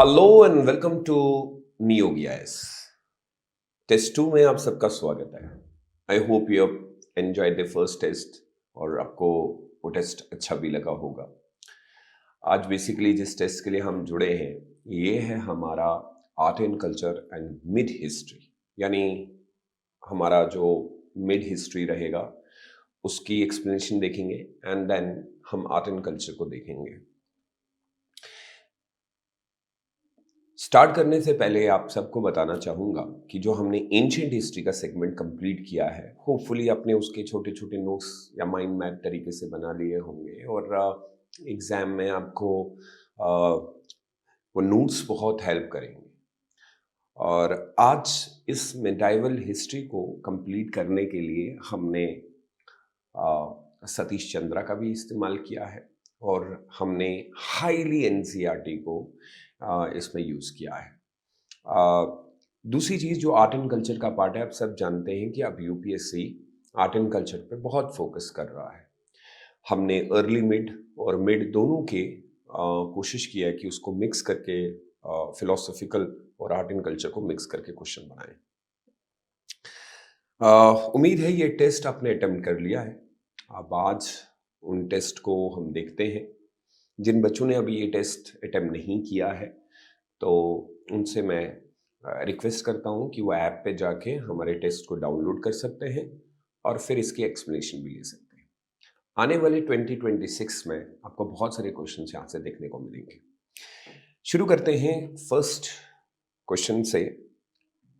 Hello and welcome to NeoGIS। Test 2 में आप सबका स्वागत है। I hope you enjoy the first test और आपको वो टेस्ट अच्छा भी लगा होगा। आज बेसिकली जिस टेस्ट के लिए हम जुड़े हैं ये है हमारा art and culture and mid history, यानी हमारा जो मिड हिस्ट्री रहेगा उसकी एक्सप्लेनेशन देखेंगे एंड देन हम आर्ट एंड कल्चर को देखेंगे। स्टार्ट करने से पहले आप सबको बताना चाहूँगा कि जो हमने एंशिएंट हिस्ट्री का सेगमेंट कंप्लीट किया है, होपफुली आपने उसके छोटे छोटे नोट्स या माइंड मैप तरीके से बना लिए होंगे और एग्ज़ाम में आपको वो नोट्स बहुत हेल्प करेंगे। और आज इस मेडाइवल हिस्ट्री को कंप्लीट करने के लिए हमने सतीश चंद्रा का भी इस्तेमाल किया है और हमने हाईली एनसीईआरटी को इसमें यूज़ किया है। दूसरी चीज़ जो आर्ट एंड कल्चर का पार्ट है, आप सब जानते हैं कि अब यूपीएससी आर्ट एंड कल्चर पे बहुत फोकस कर रहा है। हमने अर्ली मिड और मिड दोनों के कोशिश किया है कि उसको मिक्स करके फिलोसॉफिकल और आर्ट एंड कल्चर को मिक्स करके क्वेश्चन बनाएं। उम्मीद है ये टेस्ट आपने अटेम्प्ट कर लिया है। अब आज उन टेस्ट को हम देखते हैं। जिन बच्चों ने अभी ये टेस्ट अटेम्प्ट नहीं किया है तो उनसे मैं रिक्वेस्ट करता हूँ कि वो ऐप पे जाके हमारे टेस्ट को डाउनलोड कर सकते हैं और फिर इसकी एक्सप्लेनेशन भी ले सकते हैं। आने वाले 2026 में आपको बहुत सारे क्वेश्चन यहाँ से देखने को मिलेंगे। शुरू करते हैं फर्स्ट क्वेश्चन से।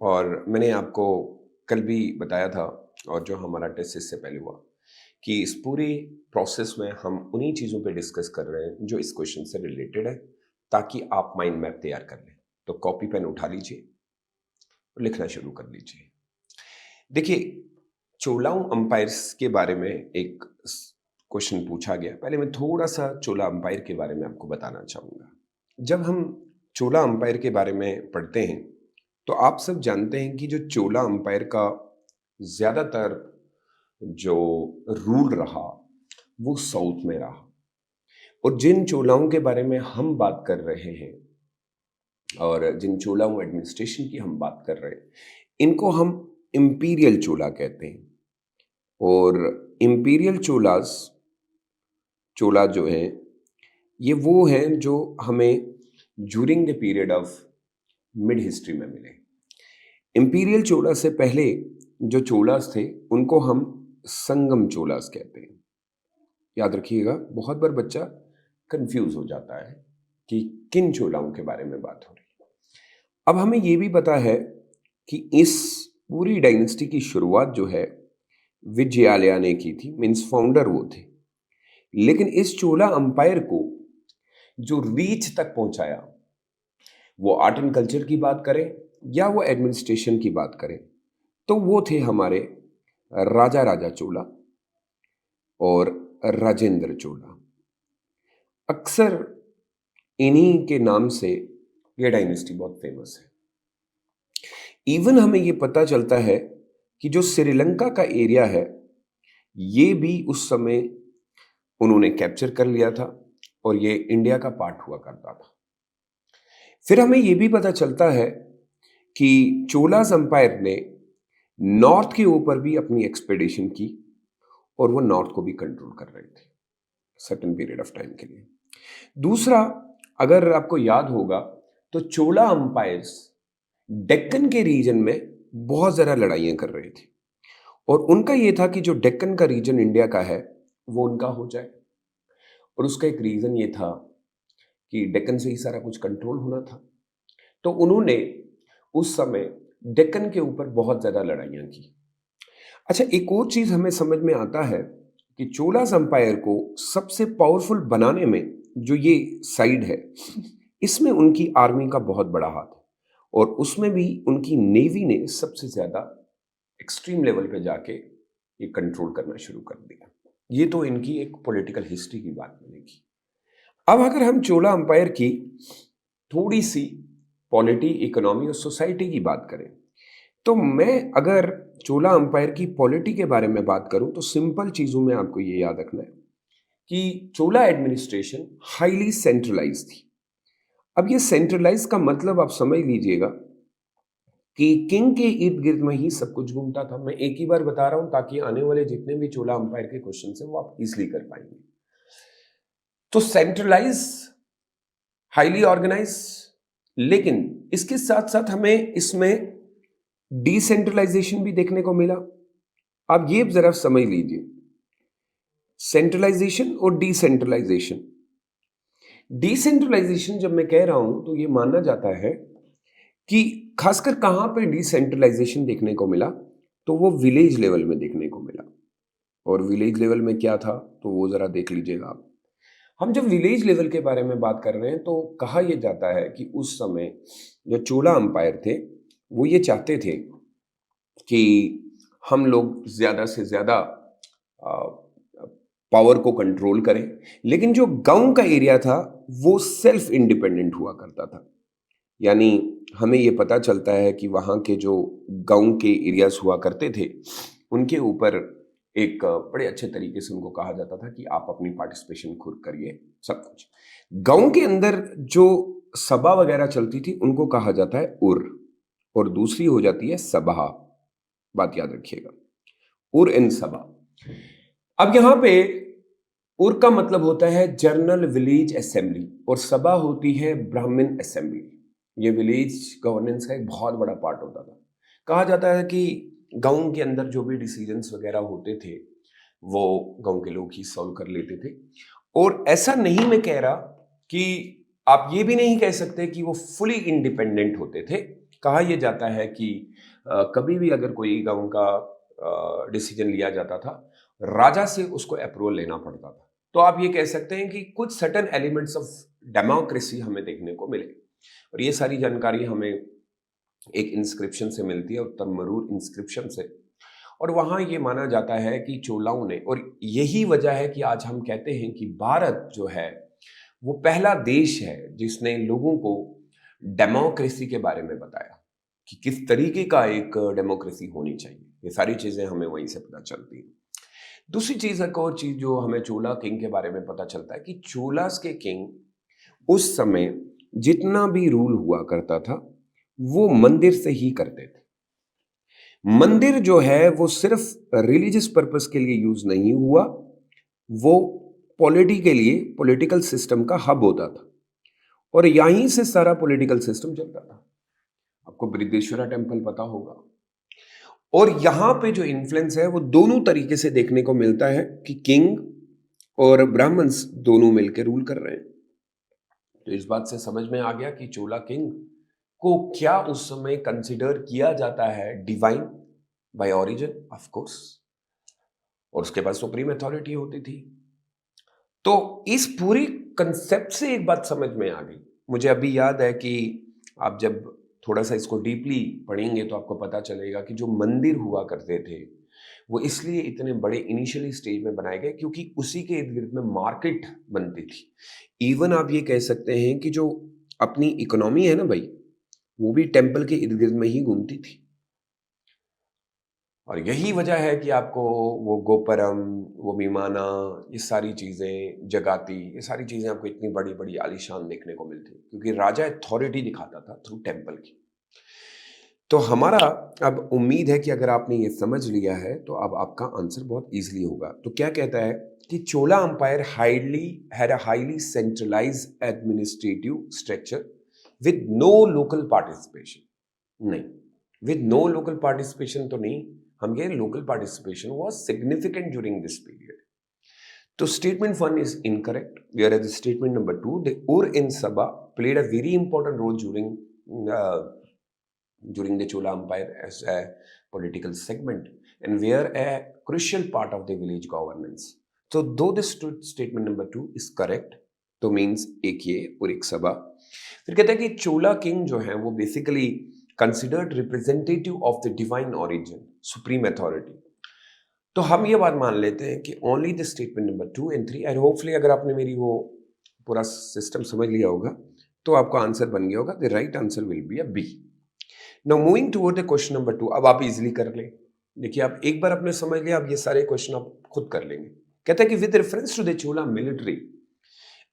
और मैंने आपको कल भी बताया था और जो हमारा टेस्ट इससे पहले हुआ कि इस पूरी प्रोसेस में हम उन्हीं चीज़ों पे डिस्कस कर रहे हैं जो इस क्वेश्चन से रिलेटेड है, ताकि आप माइंड मैप तैयार कर लें। तो कॉपी पेन उठा लीजिए और लिखना शुरू कर लीजिए। देखिए, चोलाऊ अंपायर्स के बारे में एक क्वेश्चन पूछा गया। पहले मैं थोड़ा सा चोला अंपायर के बारे में आपको बताना चाहूँगा। जब हम चोला अंपायर के बारे में पढ़ते हैं तो आप सब जानते हैं कि जो चोला अंपायर का ज़्यादातर जो रूल रहा वो साउथ में रहा। और जिन चोलाओं के बारे में हम बात कर रहे हैं और जिन चोलाओं एडमिनिस्ट्रेशन की हम बात कर रहे हैं, इनको हम इंपीरियल चोला कहते हैं। और इंपीरियल चोला जो हैं ये वो हैं जो हमें during the period of mid history में मिले। इंपीरियल चोला से पहले जो चोलास थे उनको हम संगम चोलास कहते हैं। याद रखिएगा, बहुत बार बच्चा कंफ्यूज हो जाता है कि किन चोलाओं के बारे में बात हो रही है। अब हमें ये भी पता है कि इस पूरी डायनेस्टी की शुरुआत जो है विजयालया ने की थी, मीन्स फाउंडर वो थे। लेकिन इस चोला अंपायर को जो रीच तक पहुंचाया, वो आर्ट एंड कल्चर की बात करें या वो एडमिनिस्ट्रेशन की बात करें, तो वो थे हमारे राजा चोला और राजेंद्र चोला। अक्सर इन्हीं के नाम से ये डायनेस्टी बहुत फेमस है। इवन हमें ये पता चलता है कि जो श्रीलंका का एरिया है ये भी उस समय उन्होंने कैप्चर कर लिया था और ये इंडिया का पार्ट हुआ करता था। फिर हमें ये भी पता चलता है कि चोलास अंपायर ने नॉर्थ के ऊपर भी अपनी एक्सपेडिशन की और वो नॉर्थ को भी कंट्रोल कर रहे थे सर्टेन पीरियड ऑफ टाइम के लिए। दूसरा, अगर आपको याद होगा तो चोला अंपायर्स डेक्कन के रीजन में बहुत ज़्यादा लड़ाइयाँ कर रहे थे और उनका ये था कि जो डेक्कन का रीजन इंडिया का है वो उनका हो जाए। और उसका एक रीज़न ये था कि डेक्कन से ही सारा कुछ कंट्रोल होना था। तो उन्होंने उस समय डेक्कन के ऊपर बहुत ज़्यादा लड़ाइयाँ की। अच्छा, एक और चीज़ हमें समझ में आता है कि चोलास अंपायर को सबसे पावरफुल बनाने में जो ये साइड है, इसमें उनकी आर्मी का बहुत बड़ा हाथ है और उसमें भी उनकी नेवी ने सबसे ज़्यादा एक्सट्रीम लेवल पे जाके ये कंट्रोल करना शुरू कर दिया। ये तो इनकी एक पॉलिटिकल हिस्ट्री की बात बनेगी। अब अगर हम चोला अंपायर की थोड़ी सी पॉलिटी, इकोनॉमी और सोसाइटी की बात करें, तो मैं अगर चोला अंपायर की पॉलिटी के बारे में बात करूं तो सिंपल चीज़ों में आपको ये याद रखना है कि चोला एडमिनिस्ट्रेशन हाईली सेंट्रलाइज थी। अब ये सेंट्रलाइज का मतलब आप समझ लीजिएगा कि किंग के इर्द गिर्द में ही सब कुछ घूमता था। मैं एक ही बार बता रहा हूं ताकि आने वाले जितने भी चोला अंपायर के क्वेश्चन है वो आप इजिली कर पाएंगे। तो सेंट्रलाइज, हाईली ऑर्गेनाइज, लेकिन इसके साथ साथ हमें इसमें डिसेंट्रलाइजेशन भी देखने को मिला। आप ये जरा समझ लीजिए, सेंट्रलाइजेशन और डिसेंट्रलाइजेशन। डिसेंट्रलाइजेशन जब मैं कह रहा हूं तो ये माना जाता है कि खासकर कहां पे डिसेंट्रलाइजेशन देखने को मिला, तो वो विलेज लेवल में देखने को मिला। और विलेज लेवल में क्या था तो वो जरा देख लीजिएगा आप। हम जब विलेज लेवल के बारे में बात कर रहे हैं तो कहा यह जाता है कि उस समय जो चोला अंपायर थे वो ये चाहते थे कि हम लोग ज्यादा से ज्यादा पावर को कंट्रोल करें, लेकिन जो गांव का एरिया था वो सेल्फ इंडिपेंडेंट हुआ करता था। यानी हमें ये पता चलता है कि वहाँ के जो गांव के एरियाज हुआ करते थे उनके ऊपर एक बड़े अच्छे तरीके से उनको कहा जाता था कि आप अपनी पार्टिसिपेशन खुद करिए सब कुछ। गांव के अंदर जो सभा वगैरह चलती थी उनको कहा जाता है उर, और दूसरी हो जाती है सभा। बात याद रखिएगा, उर एंड सभा। अब यहां पे उर का मतलब होता है जर्नल विलेज असेंबली और सभा होती है ब्राह्मण असेंबली। ये विलेज गवर्नेंस का एक बहुत बड़ा पार्ट होता था। कहा जाता है कि गांव के अंदर जो भी डिसीजंस वगैरह होते थे वो गांव के लोग ही सॉल्व कर लेते थे। और ऐसा नहीं मैं कह रहा कि आप ये भी नहीं कह सकते कि वो फुली इंडिपेंडेंट होते थे। कहा यह जाता है कि कभी भी अगर कोई गांव का डिसीजन लिया जाता था, राजा से उसको अप्रूवल लेना पड़ता था। तो आप ये कह सकते हैं कि कुछ सर्टेन एलिमेंट्स ऑफ डेमोक्रेसी हमें देखने को मिले। और ये सारी जानकारी हमें एक इंस्क्रिप्शन से मिलती है, उत्तर मरूर इंस्क्रिप्शन से। और वहां ये माना जाता है कि चोलाओं ने, और यही वजह है कि आज हम कहते हैं कि भारत जो है वो पहला देश है जिसने लोगों को डेमोक्रेसी के बारे में बताया कि किस तरीके का एक डेमोक्रेसी होनी चाहिए। ये सारी चीजें हमें वहीं से पता चलती हैं। दूसरी चीज, एक और चीज जो हमें चोला किंग के बारे में पता चलता है कि चोलास के किंग उस समय जितना भी रूल हुआ करता था वो मंदिर से ही करते थे। मंदिर जो है वो सिर्फ रिलीजियस पर्पस के लिए यूज नहीं हुआ, वो पॉलिटी के लिए, पॉलिटिकल सिस्टम का हब होता था और यहीं से सारा पॉलिटिकल सिस्टम चलता था। आपको बृहदेश्वरा टेम्पल पता होगा। और यहां पे जो इन्फ्लुएंस है वो दोनों तरीके से देखने को मिलता है कि किंग और ब्राह्मण्स दोनों मिलकर रूल कर रहे हैं। तो इस बात से समझ में आ गया कि चोला किंग को क्या उस समय कंसिडर किया जाता है divine by origin, of course, और उसके पास सुप्रीम अथॉरिटी होती थी। तो इस पूरी कंसेप्ट से एक बात समझ में आ गई। मुझे अभी याद है कि आप जब थोड़ा सा इसको डीपली पढ़ेंगे तो आपको पता चलेगा कि जो मंदिर हुआ करते थे वो इसलिए इतने बड़े इनिशियली स्टेज में बनाए गए क्योंकि उसी के इर्द गिर्द में मार्केट बनती थी। इवन आप ये कह सकते हैं कि जो अपनी इकोनॉमी है ना भाई, वो भी टेम्पल के इर्द गिर्द में ही घूमती थी। और यही वजह है कि आपको वो गोपुरम, वो विमाना, ये सारी चीज़ें, जगाती, ये सारी चीज़ें आपको इतनी बड़ी बड़ी आलीशान देखने को मिलती, क्योंकि राजा अथॉरिटी दिखाता था थ्रू टेम्पल की। तो हमारा अब उम्मीद है कि अगर आपने ये समझ लिया है तो अब आपका आंसर बहुत इजीली होगा। तो क्या कहता है कि Chola empire had a highly centralised administrative structure with no local participation. नहीं, विद नो लोकल पार्टिसिपेशन तो नहीं, हम कह local participation was significant during this period. तो statement 1 is incorrect, whereas the statement number 2, the Ur in Sabha played a very important role during the Chola Empire as a political segment and were a crucial part of the village governance. So though this statement number 2 is correct, तो means एक ये और एक सभा। फिर कहता है कि चोला किंग जो है वो basically considered representative of the divine origin, supreme authority. तो हम ये बात मान लेते हैं कि only the statement number 2 and 3, and hopefully अगर आपने मेरी वो पूरा सिस्टम समझ लिया होगा तो आपका आंसर बन गया होगा। The right answer will be A B. Now moving toward the question number 2, अब आप इजीली कर लें। देखिए, आप एक बार आपने समझ लिया, अब ये सारे क्वेश्चन आप खुद कर लेंगे। कहता है कि with reference to the Chola military,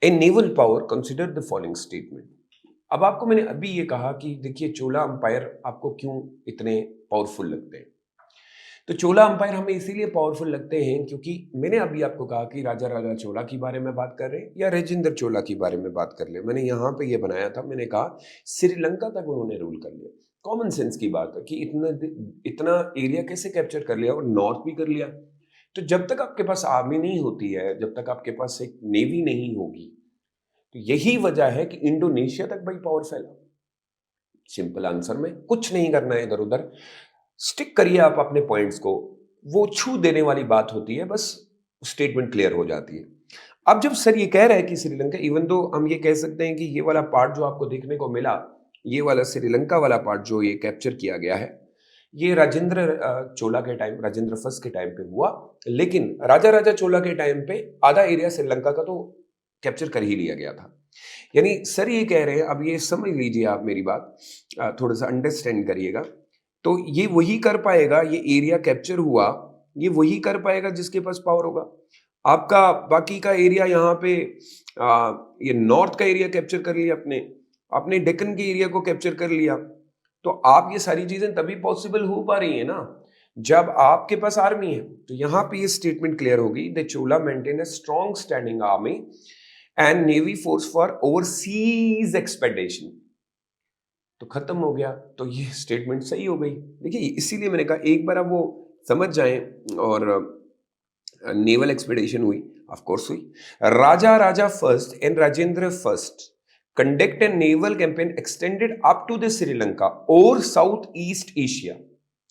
a naval power consider the following statement. अब आपको मैंने अभी ये कहा कि देखिए चोला अंपायर आपको क्यों इतने पावरफुल लगते हैं। तो चोला अंपायर हमें इसीलिए पावरफुल लगते हैं क्योंकि मैंने अभी आपको कहा कि राजा राजा चोला के बारे में बात कर रहे हैं या राजेंद्र चोला के बारे में बात कर ले। मैंने यहाँ पे ये बनाया था, मैंने कहा श्रीलंका तक उन्होंने रूल कर लिया। कॉमन सेंस की बात है कि इतना इतना एरिया कैसे कैप्चर कर लिया और नॉर्थ भी कर लिया। तो जब तक आपके पास आर्मी नहीं होती है, जब तक आपके पास एक नेवी नहीं होगी, तो यही वजह है कि इंडोनेशिया तक भाई पावर फैला। सिंपल आंसर में कुछ नहीं करना है इधर उधर, स्टिक करिए आप अपने पॉइंट्स को। वो छू देने वाली बात होती है, बस स्टेटमेंट क्लियर हो जाती है। अब जब सर ये कह रहा है कि श्रीलंका, इवन दो हम ये कह सकते हैं कि ये वाला पार्ट जो आपको देखने को मिला, ये वाला श्रीलंका वाला पार्ट जो ये कैप्चर किया गया है, ये राजेंद्र चोला के टाइम, राजेंद्र फर्स्ट के टाइम पे हुआ। लेकिन राजा राजा चोला के टाइम पे आधा एरिया श्रीलंका का तो कैप्चर कर ही लिया गया था। यानी सर ये कह रहे हैं, अब ये समझ लीजिए आप मेरी बात, थोड़ा सा अंडरस्टैंड करिएगा। तो ये वही कर पाएगा, ये एरिया कैप्चर हुआ, ये वही कर पाएगा जिसके पास पावर होगा। आपका बाकी का एरिया यहाँ पे ये नॉर्थ का एरिया कैप्चर कर लिया, अपने अपने डेक्कन के एरिया को कैप्चर कर लिया। तो आप ये सारी चीजें तभी पॉसिबल हो पा रही है ना जब आपके पास आर्मी है। तो यहाँ पे ये स्टेटमेंट क्लियर होगी, the Chola maintain a strong standing army and navy force for overseas expedition. तो खत्म हो गया। तो ये स्टेटमेंट सही हो गई। देखिए इसीलिए मैंने कहा एक बार अब वो समझ जाएं। और नेवल एक्सपेडिशन हुई, ऑफ कोर्स हुई। Raja Raja first and Rajendra first conduct a naval campaign extended up to the Sri Lanka और साउथ ईस्ट एशिया।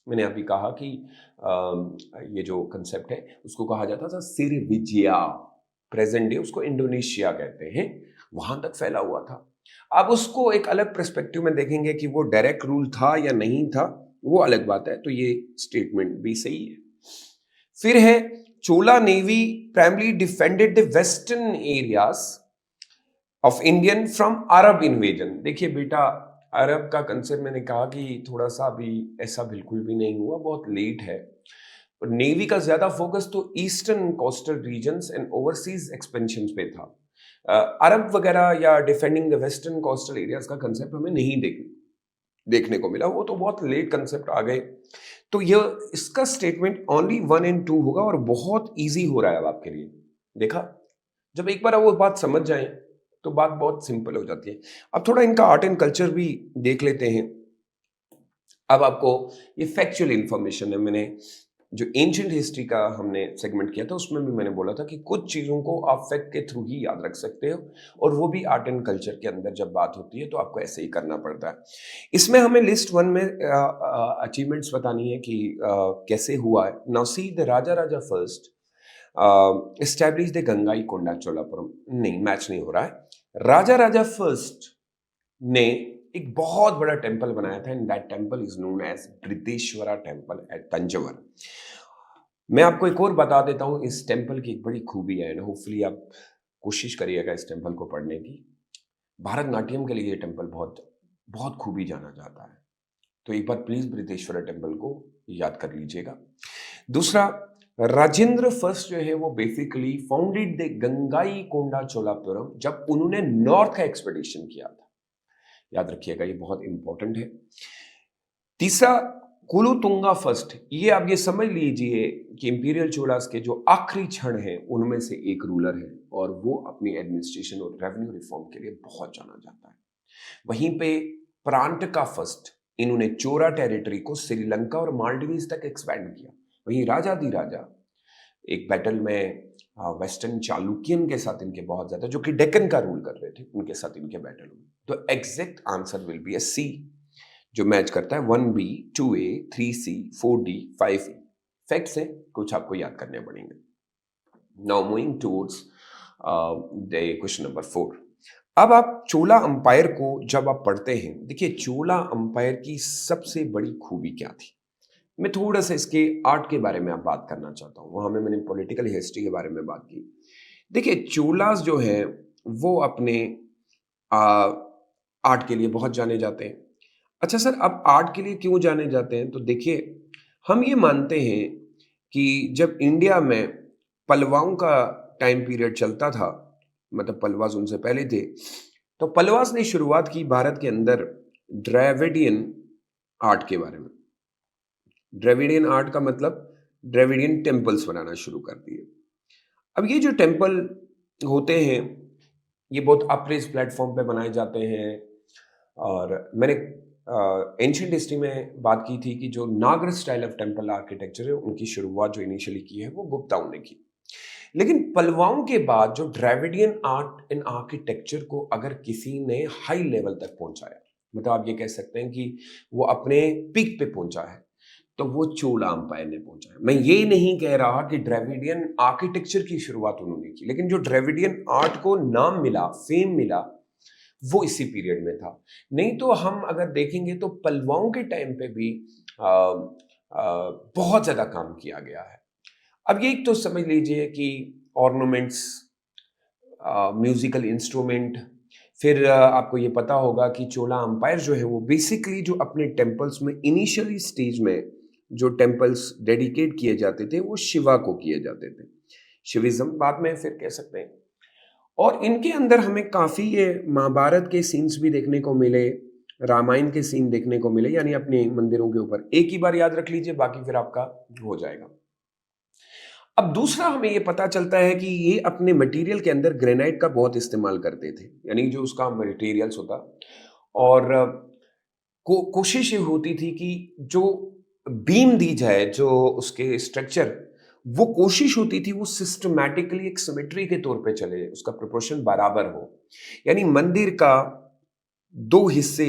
मैंने अभी कहा कि ये जो कंसेप्ट है उसको कहा जाता था श्रीविजया, प्रेजेंट डे उसको इंडोनेशिया कहते हैं, वहां तक फैला हुआ था। अब उसको एक अलग पर्सपेक्टिव में देखेंगे कि वो डायरेक्ट रूल था या नहीं था, वो अलग बात है। तो ये स्टेटमेंट भी सही है। फिर है Chola navy primary defended the western areas of Indian from Arab invasion. देखिए बेटा, अरब का कंसेप्ट मैंने कहा कि थोड़ा सा अभी ऐसा बिल्कुल भी नहीं हुआ, बहुत लेट है। और नेवी का ज्यादा फोकस तो eastern coastal regions and overseas expansion पे था। अरब वगैरह या defending the western coastal areas का कंसेप्ट हमें नहीं देखने को मिला, वो तो बहुत लेट कंसेप्ट आ गए। तो ये इसका स्टेटमेंट ओनली 1 और 2 होगा और बहुत इजी हो रहा है अब आपके लिए। देखा, जब एक बार आप वो बात समझ जाएं तो बात बहुत सिंपल हो जाती है। अब थोड़ा इनका आर्ट एंड कल्चर भी देख लेते हैं। अब आपको ये फैक्चुअल इंफॉर्मेशन है। मैंने जो एंशिएंट हिस्ट्री का हमने सेगमेंट किया था उसमें भी मैंने बोला था कि कुछ चीज़ों को आप फैक्ट के थ्रू ही याद रख सकते हो, और वो भी आर्ट एंड कल्चर के अंदर जब बात होती है तो आपको ऐसे ही करना पड़ता है। इसमें हमें लिस्ट 1 में अचीवमेंट्स बतानी है कि कैसे हुआ है। Now see the Raja Raja first establish the Gangaikonda Cholapuram. नहीं, मैच नहीं हो रहा है। राजा राजा फर्स्ट ने एक बहुत बड़ा टेंपल बनाया था, and that temple is known as Brihadeeswara temple at Tanjore. मैं आपको एक और बता देता हूं, इस टेंपल की एक बड़ी खूबी है, एंड होपफुली आप कोशिश करिएगा इस टेंपल को पढ़ने की। भारतनाट्यम के लिए ये टेंपल बहुत बहुत खूबी जाना जाता है। तो एक बार प्लीज बृहदेश्वरा टेंपल को याद कर लीजिएगा। दूसरा, राजेंद्र फर्स्ट जो है वो basically founded the Gangaikonda Cholapuram जब उन्होंने नॉर्थ का एक्सपेडिशन किया था। याद रखिएगा, ये बहुत इंपॉर्टेंट है। तीसरा, कुलोतुंगा फर्स्ट। ये आप ये समझ लीजिए कि इंपीरियल चोलास के जो आखिरी क्षण हैं उनमें से एक रूलर है, और वो अपनी एडमिनिस्ट्रेशन और रेवेन्यू रिफॉर्म के लिए बहुत जाना जाता है। वहीं पे प्रांटका फर्स्ट, इन्होंने चोरा टेरिटरी को श्रीलंका और मालदीव्स तक एक्सपैंड किया। वहीं राजा एक बैटल में वेस्टर्न चालुक्यन के साथ इनके बहुत ज्यादा, जो कि डेक्कन का रूल कर रहे थे, उनके साथ इनके बैटल हुए। तो एग्जैक्ट आंसर विल बी ए सी, जो मैच करता है 1B, 2A, 3C, 4D, 5E। Facts हैं, कुछ आपको याद करने पड़ेंगे। Now moving towards the question number 4। अब आप चोला अंपायर को जब आप पढ़ते हैं, देखिए चोला अंपायर की सबसे बड़ी खूबी क्या थी। मैं थोड़ा सा इसके आर्ट के बारे में आप बात करना चाहता हूँ। वहां में मैंने पॉलिटिकल हिस्ट्री के बारे में बात की। देखिए चोलास जो है वो अपने आर्ट के लिए बहुत जाने जाते हैं। अच्छा सर, अब आर्ट के लिए क्यों जाने जाते हैं? तो देखिए, हम ये मानते हैं कि जब इंडिया में पल्लवाओं का टाइम पीरियड चलता था, मतलब पल्लवास उनसे पहले थे, तो पल्लवास ने शुरुआत की भारत के अंदर द्रविडियन आर्ट के बारे में। द्रविडियन आर्ट का मतलब द्रविडियन टेम्पल्स बनाना शुरू कर दिए। अब ये जो टेम्पल होते हैं ये बहुत अप्रेज प्लेटफॉर्म पे बनाए जाते हैं। और मैंने एंशियंट हिस्ट्री में बात की थी कि जो नागर स्टाइल ऑफ टेम्पल आर्किटेक्चर है उनकी शुरुआत जो इनिशियली की है वो गुप्ताओं ने की। लेकिन पल्लवाओं के बाद जो द्रविडियन आर्ट एंड आर्किटेक्चर को अगर किसी ने हाई लेवल तक पहुंचाया, मतलब आप ये कह सकते हैं कि वो अपने पीक पे पहुंचा है, तो वो चोला अंपायर ने पहुंचा है। मैं ये नहीं कह रहा कि द्रविडियन आर्किटेक्चर की शुरुआत उन्होंने की, लेकिन जो द्रविडियन आर्ट को नाम मिला, फेम मिला, वो इसी पीरियड में था। नहीं तो हम अगर देखेंगे तो पल्लवाओं के टाइम पे भी बहुत ज्यादा काम किया गया है। अब ये एक तो समझ लीजिए कि ऑर्नामेंट्स, म्यूजिकल इंस्ट्रूमेंट, फिर आपको ये पता होगा कि चोला अंपायर जो है वो बेसिकली जो अपने टेम्पल्स में इनिशियली स्टेज में जो टेम्पल्स डेडिकेट किए जाते थे वो शिवा को किए जाते थे, शिविज्म बाद में फिर कह सकते हैं। और इनके अंदर हमें काफ़ी ये महाभारत के सीन्स भी देखने को मिले, रामायण के सीन देखने को मिले, यानी अपने मंदिरों के ऊपर। एक ही बार याद रख लीजिए, बाकी फिर आपका हो जाएगा। अब दूसरा हमें ये पता चलता है कि ये अपने मटेरियल के अंदर ग्रेनाइट का बहुत इस्तेमाल करते थे, यानी जो उसका मटेरियल्स होता। और कोशिश ये होती थी कि जो बीम दी जाए, जो उसके स्ट्रक्चर, वो कोशिश होती थी वो सिस्टमैटिकली एक सिमेट्री के तौर पे चले, उसका प्रोपोर्शन बराबर हो। यानी मंदिर का दो हिस्से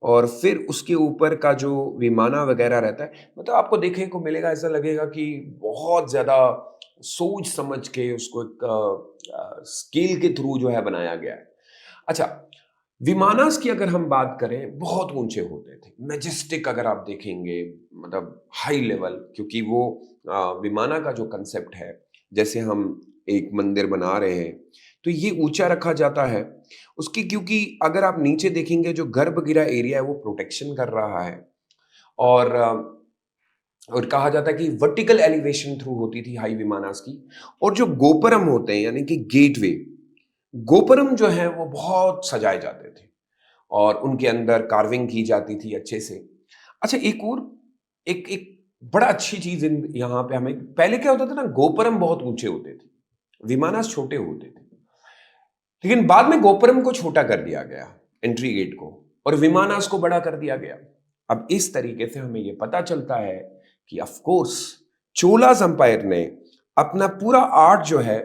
और फिर उसके ऊपर का जो विमाना वगैरह रहता है, मतलब आपको देखने को मिलेगा, ऐसा लगेगा कि बहुत ज़्यादा सोच समझ के उसको एक स्केल के थ्रू जो है बनाया गया है। अच्छा, विमानास की अगर हम बात करें, बहुत ऊंचे होते थे, मैजेस्टिक अगर आप देखेंगे, मतलब हाई लेवल, क्योंकि वो विमाना का जो कंसेप्ट है, जैसे हम एक मंदिर बना रहे हैं तो ये ऊंचा रखा जाता है उसकी, क्योंकि अगर आप नीचे देखेंगे जो गर्भगृह एरिया है वो प्रोटेक्शन कर रहा है। और और कहा जाता है कि वर्टिकल एलिवेशन थ्रू होती थी हाई विमानास की। और जो गोपुरम होते हैं यानी कि गेटवे, गोपुरम जो है वो बहुत सजाए जाते थे और उनके अंदर कार्विंग की जाती थी अच्छे से। अच्छा, एक और एक एक बड़ा अच्छी चीज यहाँ पे हमें, पहले क्या होता था ना, गोपुरम बहुत ऊंचे होते थे, विमानास छोटे होते थे, लेकिन बाद में गोपुरम को छोटा कर दिया गया, एंट्री गेट को, और विमानास को बड़ा कर दिया गया। अब इस तरीके से हमें यह पता चलता है कि ऑफ कोर्स चोलास अंपायर ने अपना पूरा आर्ट जो है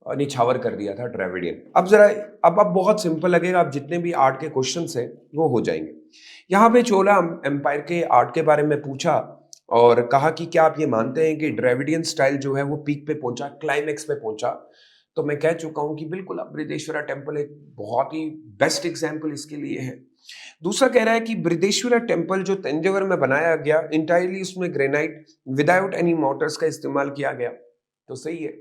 निछावर कर दिया था द्रविडियन। अब बहुत सिंपल लगेगा, अब जितने भी आर्ट के क्वेश्चंस हैं वो हो जाएंगे। यहाँ पे चोला एम्पायर के आर्ट के बारे में पूछा और कहा कि क्या आप ये मानते हैं कि द्रविडियन स्टाइल जो है वो पीक पे पहुंचा, क्लाइमेक्स पे पहुंचा? तो मैं कह चुका हूं कि बिल्कुल, अब बृहदेश्वरा टेम्पल एक बहुत ही बेस्ट एग्जाम्पल इसके लिए है। दूसरा कह रहा है कि बृहदेश्वरा टेम्पल जो तंजौर में बनाया गया, इंटायरली उसमें ग्रेनाइट विदाउट एनी मोटर्स का इस्तेमाल किया गया, तो सही है।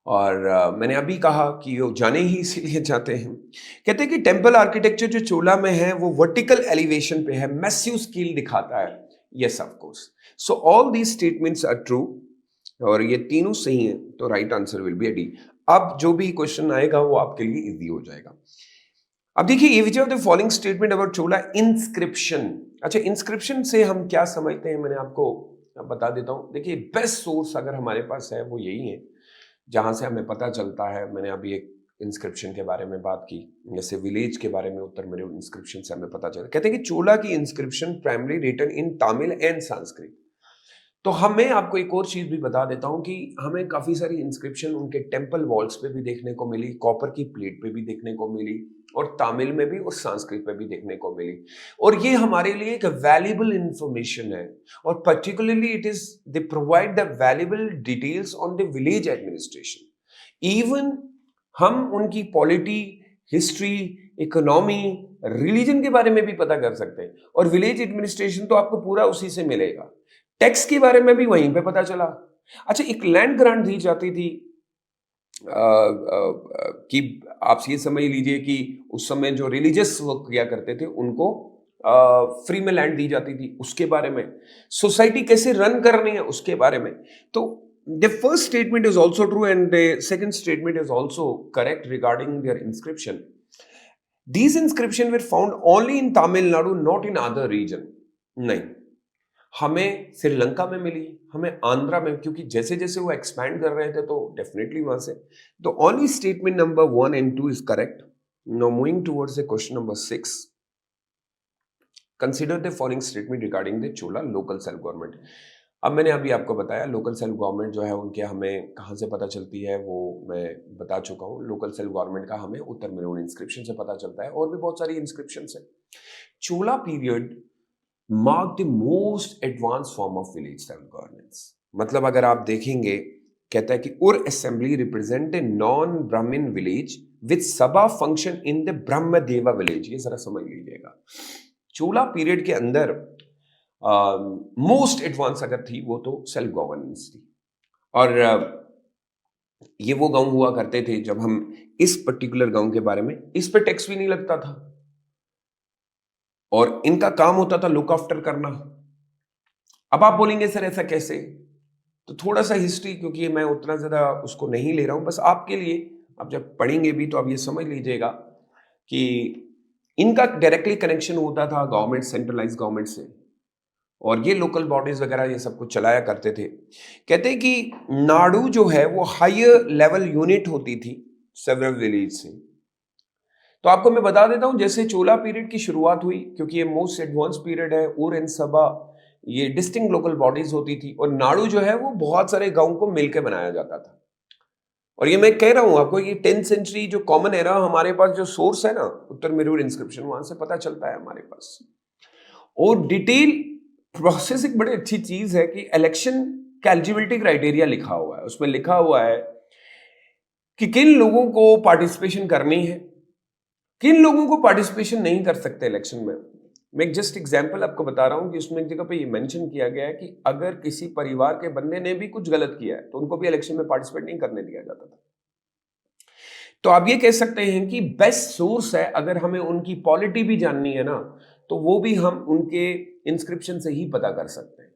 और मैंने अभी कहा कि वो जाने ही इसीलिए जाते हैं। कहते हैं कि टेम्पल आर्किटेक्चर जो चोला में है वो वर्टिकल एलिवेशन पे है, मैसिव स्केल दिखाता है। Yes of course, so all these statements are true और ये तीनों सही हैं, तो right answer will be D. अब जो भी क्वेश्चन आएगा वो आपके लिए इजी हो जाएगा। अब देखिए, विच of the following statement about Chola inscription. अच्छा, इंस्क्रिप्शन से हम क्या समझते हैं, मैंने आपको बता देता हूं। देखिए, बेस्ट सोर्स अगर हमारे पास है वो यही है जहां से हमें पता चलता है। मैंने अभी एक इंस्क्रिप्शन के बारे में बात की, जैसे विलेज के बारे में उत्तर मेरे इंस्क्रिप्शन से हमें पता चला। कहते हैं कि चोला की inscription primary written in Tamil and Sanskrit. तो मैं आपको एक और चीज भी बता देता हूं कि हमें काफी सारी इंस्क्रिप्शन उनके टेम्पल वॉल्स पे भी देखने को मिली, कॉपर की प्लेट पे भी देखने को मिली, और तमिल में भी और संस्कृत पे भी देखने को मिली। और ये हमारे लिए एक वैल्यूएबल इंफॉर्मेशन है, और particularly it is they provide the valuable details on the village administration. Even हम उनकी पॉलिटी, हिस्ट्री, इकोनॉमी, रिलीजन के बारे में भी पता कर सकते हैं। और विलेज एडमिनिस्ट्रेशन तो आपको पूरा उसी से मिलेगा। टैक्स के बारे में भी वहीं पे पता चला। अच्छा, एक लैंड ग्रांट दी जाती थी कि आप ये समझ लीजिए कि उस समय जो रिलीजियस वर्क किया करते थे उनको फ्री में लैंड दी जाती थी, उसके बारे में। सोसाइटी कैसे रन करनी है उसके बारे में। तो The first statement is also true and the second statement is also correct regarding their inscription. These inscriptions were found only in Tamil Nadu, not in other region. नहीं, हमें श्रीलंका में मिली, हमें आंध्रा में, क्योंकि जैसे जैसे वो एक्सपैंड कर रहे थे तो डेफिनेटली वहां से. तो only statement number 1 and 2 is correct. Now moving towards the question number 6. Consider the following statement regarding the Chola local self government. अब मैंने अभी आपको बताया लोकल सेल्फ गवर्नमेंट जो है उनके हमें कहाँ से पता चलती है वो मैं बता चुका हूँ. लोकल सेल्फ गवर्नमेंट का हमें उत्तर मेरूर इंस्क्रिप्शन से पता चलता है और भी बहुत सारी इंस्क्रिप्शन है. Chola period mark the most advance form of village self governance. मतलब अगर आप देखेंगे कहता है कि Ur assembly represent a non Brahmin village with sabha function in the Brahmadeya village. ये जरा समझ लीजिएगा. चोला पीरियड के अंदर मोस्ट एडवांस अगर थी वो तो सेल्फ गवर्नेंस थी. और ये वो गांव हुआ करते थे जब हम इस पर्टिकुलर गांव के बारे में, इस पे टैक्स भी नहीं लगता था और इनका काम होता था लुक आफ्टर करना. अब आप बोलेंगे सर ऐसा कैसे, तो थोड़ा सा हिस्ट्री, क्योंकि मैं उतना ज्यादा उसको नहीं ले रहा हूं, बस आपके लिए आप जब पढ़ेंगे भी तो आप ये समझ लीजिएगा कि इनका डायरेक्टली कनेक्शन होता था गवर्नमेंट, सेंट्रलाइज गवर्नमेंट से, और ये लोकल बॉडीज वगैरह ये सब कुछ चलाया करते थे. कहते हैं कि नाडू जो है वो हायर लेवल यूनिट होती थी सेवरल विलेज से. तो आपको मैं बता देता हूं जैसे चोला पीरियड की शुरुआत हुई, क्योंकि ये मोस्ट एडवांस पीरियड है, उर एंड सबा ये डिस्टिंक्ट लोकल बॉडीज होती थी, और नाडू जो है वो बहुत सारे गांव को मिलकर बनाया जाता था. और ये मैं कह रहा हूं आपको, ये 10th सेंचुरी जो कॉमन एरा हमारे पास जो सोर्स है ना उत्तर मेरूर इंस्क्रिप्शन, वहां से पता चलता है हमारे पास. और डिटेल प्रोसेस एक बड़ी अच्छी चीज है कि इलेक्शन का एलिजिबिलिटी क्राइटेरिया लिखा हुआ है. उसमें लिखा हुआ है कि किन लोगों को पार्टिसिपेशन करनी है, किन लोगों को पार्टिसिपेशन नहीं कर सकते इलेक्शन में. मैं एक जस्ट एग्जांपल आपको बता रहा हूं कि उसमें एक जगह पे ये मेंशन किया गया है कि अगर किसी परिवार के बंदे ने भी कुछ गलत किया है तो उनको भी इलेक्शन में पार्टिसिपेट नहीं करने दिया जाता था. तो आप ये कह सकते हैं कि बेस्ट सोर्स है, अगर हमें उनकी पॉलिटी भी जाननी है ना तो वो भी हम उनके इंस्क्रिप्शन से ही पता कर सकते हैं.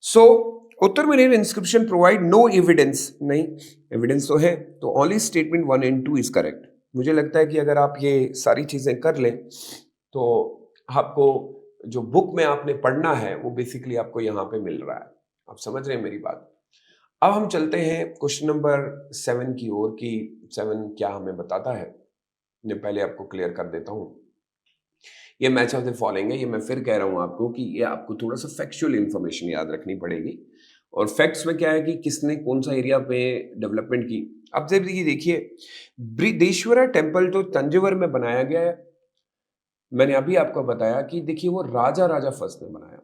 So Uttaramerur inscription provide no evidence. नहीं, एविडेंस तो है, तो only statement 1 and 2 is correct. मुझे लगता है कि अगर आप ये सारी चीजें कर लें तो आपको जो बुक में आपने पढ़ना है वो बेसिकली आपको यहाँ पे मिल रहा है. आप समझ रहे हैं मेरी बात. अब हम चलते हैं क्वेश्चन नंबर 7 की ओर कि 7 क्या हमें बताता है. मैं पहले आपको क्लियर कर देता हूँ. ये मैच ऑफ द फॉलोइंग है. ये मैं फिर कह रहा हूँ आपको कि ये आपको थोड़ा सा फैक्चुअल इंफॉर्मेशन याद रखनी पड़ेगी. और फैक्ट्स में क्या है कि किसने कौन सा एरिया पे डेवलपमेंट की. अब जब देखिए बृहदेश्वरा टेम्पल तो तंजौर में बनाया गया है. मैंने अभी आपको बताया कि देखिए वो राजा फर्स्ट ने बनाया.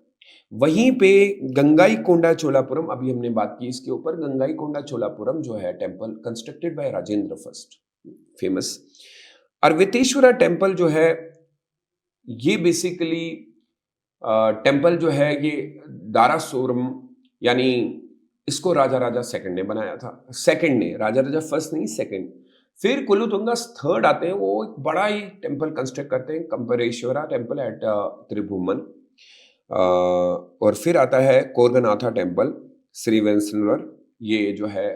वहीं पे गंगाईकोंडा चोलापुरम, अभी हमने बात की इसके ऊपर, गंगाईकोंडा चोलापुरम जो है temple constructed by Rajendra first, famous. Airavatesvara temple जो है ये बेसिकली टेम्पल जो है ये दारासुरम, यानी इसको राजा सेकंड ने बनाया था. सेकंड ने, राजा फर्स्ट नहीं, सेकंड. फिर कुलोतुंगा थर्ड आते हैं, वो एक बड़ा ही टेम्पल कंस्ट्रक्ट करते हैं, कंपरेश्वरा टेम्पल एट त्रिभुवन. और फिर आता है कोरगनाथा टेम्पल, श्री वेंसनवर, ये जो है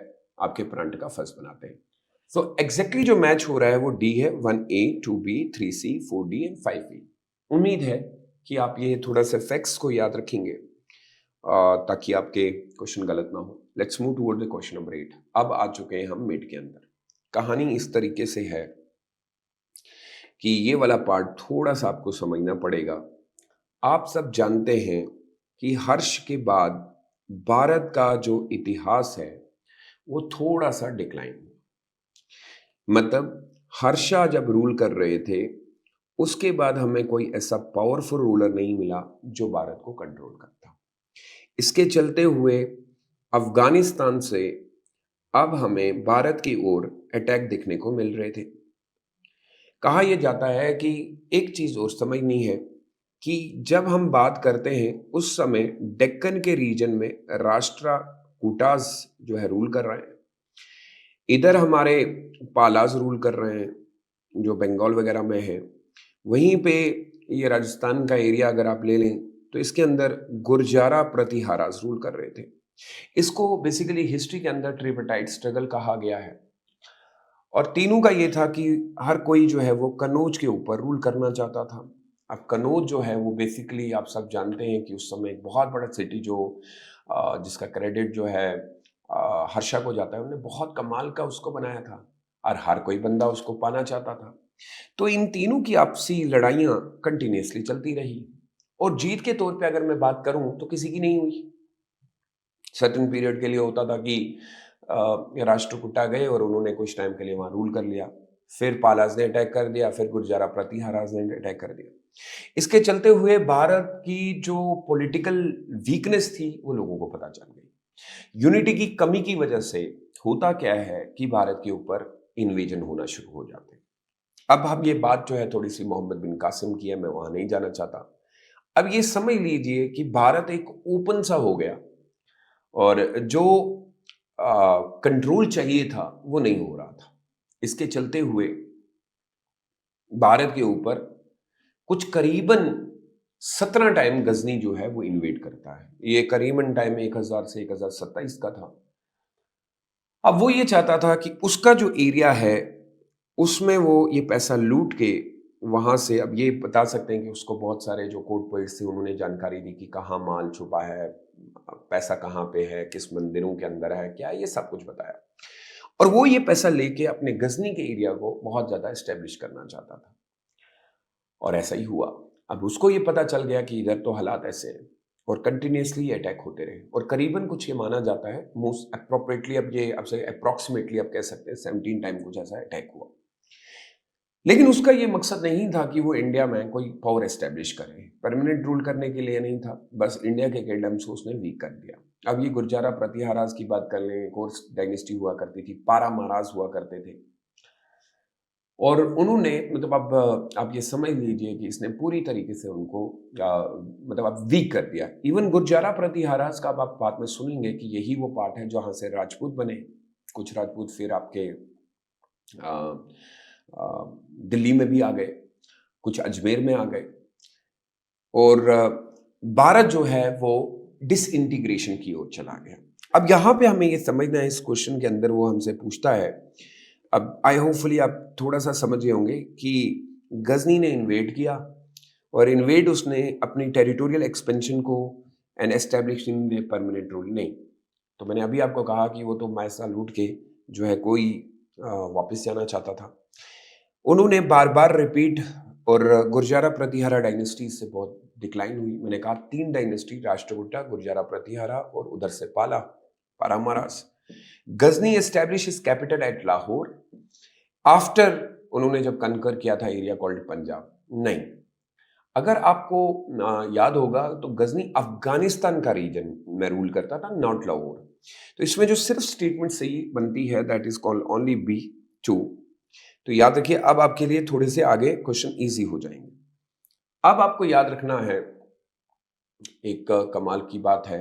आपके प्रांत का फर्स्ट बनाते हैं. सो एग्जैक्टली जो मैच हो रहा है वो डी है. 1A, 2B, 3C, 4D and 5E. उम्मीद है कि आप ये थोड़ा सा फैक्ट्स को याद रखेंगे ताकि आपके क्वेश्चन गलत ना हो. Let's move toward the question number 8. अब आ चुके हैं हम मिड के अंदर. कहानी इस तरीके से है कि ये वाला पार्ट थोड़ा सा आपको समझना पड़ेगा. आप सब जानते हैं कि हर्ष के बाद भारत का जो इतिहास है वो थोड़ा सा डिक्लाइन हुआ. मतलब हर्षा जब रूल कर रहे थे उसके बाद हमें कोई ऐसा पावरफुल रूलर नहीं मिला जो भारत को कंट्रोल करता. इसके चलते हुए अफगानिस्तान से अब हमें भारत की ओर अटैक दिखने को मिल रहे थे. कहा यह जाता है कि एक चीज और समझनी है कि जब हम बात करते हैं उस समय डेक्कन के रीजन में राष्ट्रकूटास जो है रूल कर रहे हैं. इधर हमारे पालास रूल कर रहे हैं जो बंगाल वगैरह में है. वहीं पे ये राजस्थान का एरिया अगर आप ले लें तो इसके अंदर गुर्जारा प्रतिहारास रूल कर रहे थे. इसको बेसिकली हिस्ट्री के अंदर ट्रिपाटाइट स्ट्रगल कहा गया है। और तीनों का ये था कि हर कोई जो है वो कन्नौज के ऊपर रूल करना चाहता था। अब कन्नौज जो है वो बेसिकली आप सब जानते हैं कि उस समय एक बहुत बड़ा सिटी जो जिसका क्रेडिट जो है हर्षा को जाता है, उन्होंने बहुत कमाल का उसको बनाया था और हर कोई बंदा उसको पाना चाहता था। तो इन तीनों की आपसी लड़ाइयाँ कंटिन्यूसली चलती रही और जीत के तौर पे अगर मैं बात करूं तो किसी की नहीं हुई। सर्टेन पीरियड के लिए होता था कि राष्ट्रकूटा गए और उन्होंने कुछ टाइम के लिए वहां रूल कर लिया, फिर पालाज ने अटैक कर दिया, फिर गुर्जारा प्रतिहाराज ने अटैक कर दिया। इसके चलते हुए भारत की जो पॉलिटिकल वीकनेस थी वो लोगों को पता चल गई। यूनिटी की कमी की वजह से होता क्या है कि भारत के ऊपर इन्वेजन होना शुरू हो जाते हैं। अब हम ये बात जो है थोड़ी सी मोहम्मद बिन कासिम की है, मैं वहां नहीं जाना चाहता। अब ये समझ लीजिए कि भारत एक ओपन सा हो गया और जो कंट्रोल चाहिए था वो नहीं हो रहा था। इसके चलते हुए भारत के ऊपर कुछ करीबन 17 टाइम गजनी जो है वो इन्वेड करता है। ये करीबन टाइम 1000 से 1027 का था। अब वो ये चाहता था कि उसका जो एरिया है उसमें वो ये पैसा लूट के वहां से, अब ये बता सकते हैं कि उसको बहुत सारे जो कोर्ट पोइट्स थे उन्होंने जानकारी दी कि कहाँ माल छुपा है, पैसा कहाँ पे है, किस मंदिरों के अंदर है, क्या ये सब कुछ बताया। और वो ये पैसा लेके अपने गजनी के एरिया को बहुत ज्यादा एस्टेब्लिश करना चाहता था और ऐसा ही हुआ। अब उसको ये पता चल गया कि इधर तो हालात ऐसे हैं और कंटिन्यूसली अटैक होते रहे और करीबन कुछ ये माना जाता है मोस्ट अप्रोप्रिएटली, अब ये आपसे अप्रोक्सीमेटली आप कह सकते हैं 17 टाइम कुछ ऐसा अटैक हुआ। लेकिन उसका ये मकसद नहीं था कि वो इंडिया में कोई पावर एस्टेब्लिश करे, परमानेंट रूल करने के लिए नहीं था, बस इंडिया के किंगडम्स को उसने वीक कर दिया। अब ये गुर्जारा प्रतिहाराज की बात कर लें, एक और डायनेस्टी हुआ करती थी, पारा महाराज हुआ करते थे और उन्होंने मतलब अब आप ये समझ लीजिए कि इसने पूरी तरीके से उनको मतलब अब वीक कर दिया। इवन गुर्जारा प्रतिहाराज का आप बात में सुनेंगे कि यही वो पार्ट है जहाँ से राजपूत बने। कुछ राजपूत फिर आपके दिल्ली में भी आ गए, कुछ अजमेर में आ गए और भारत जो है वो डिसइंटीग्रेशन की ओर चला गया। अब यहाँ पे हमें ये समझना है, इस क्वेश्चन के अंदर वो हमसे पूछता है, अब आई होपफुली आप थोड़ा सा समझे होंगे कि गजनी ने इन्वेड किया और इन्वेड उसने अपनी टेरिटोरियल एक्सपेंशन को and establishing the permanent rule नहीं। तो मैंने अभी आपको कहा कि वो तो मैसा लूट के जो है कोई वापस जाना चाहता था। उन्होंने बार बार रिपीट और गुर्जारा प्रतिहारा डायनेस्टी से बहुत डिक्लाइन हुई। मैंने कहा 3 डायनेस्टी, राष्ट्रकूटा, गुर्जारा प्रतिहारा और उधर से पारा महाराज। Ghazni establish is capital at Lahore after उन्होंने जब कनकर किया था एरिया कॉल्ड पंजाब। नहीं, अगर आपको याद होगा तो गजनी अफगानिस्तान का रीजन में रूल करता था, नॉट लाहौर। तो इसमें जो सिर्फ स्टेटमेंट सही बनती है that is called only B2। तो याद रखिए, अब आपके लिए थोड़े से आगे क्वेश्चन इजी हो जाएंगे। अब आपको याद रखना है एक कमाल की बात है,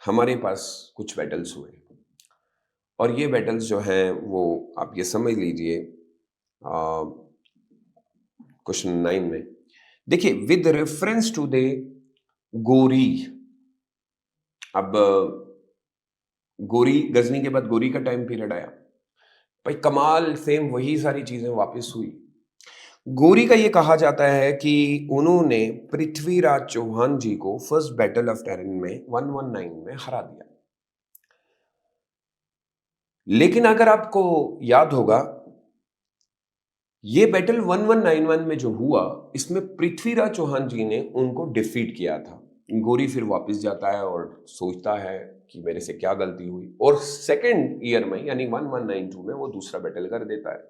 हमारे पास कुछ बैटल्स हुए और ये बैटल्स जो हैं वो आप ये समझ लीजिए क्वेश्चन 9 में देखिए, विद रेफरेंस टू द गोरी। अब गोरी, गजनी के बाद गोरी का टाइम पीरियड आया भाई, कमाल सेम वही सारी चीजें वापस हुई। गोरी का ये कहा जाता है कि उन्होंने पृथ्वीराज चौहान जी को फर्स्ट बैटल ऑफ टेरन में 119 में हरा दिया। लेकिन अगर आपको याद होगा ये बैटल 1191 में जो हुआ इसमें पृथ्वीराज चौहान जी ने उनको डिफीट किया था। गोरी फिर वापस जाता है और सोचता है कि मेरे से क्या गलती हुई और सेकेंड ईयर में यानी 1192 में वो दूसरा बैटल कर देता है।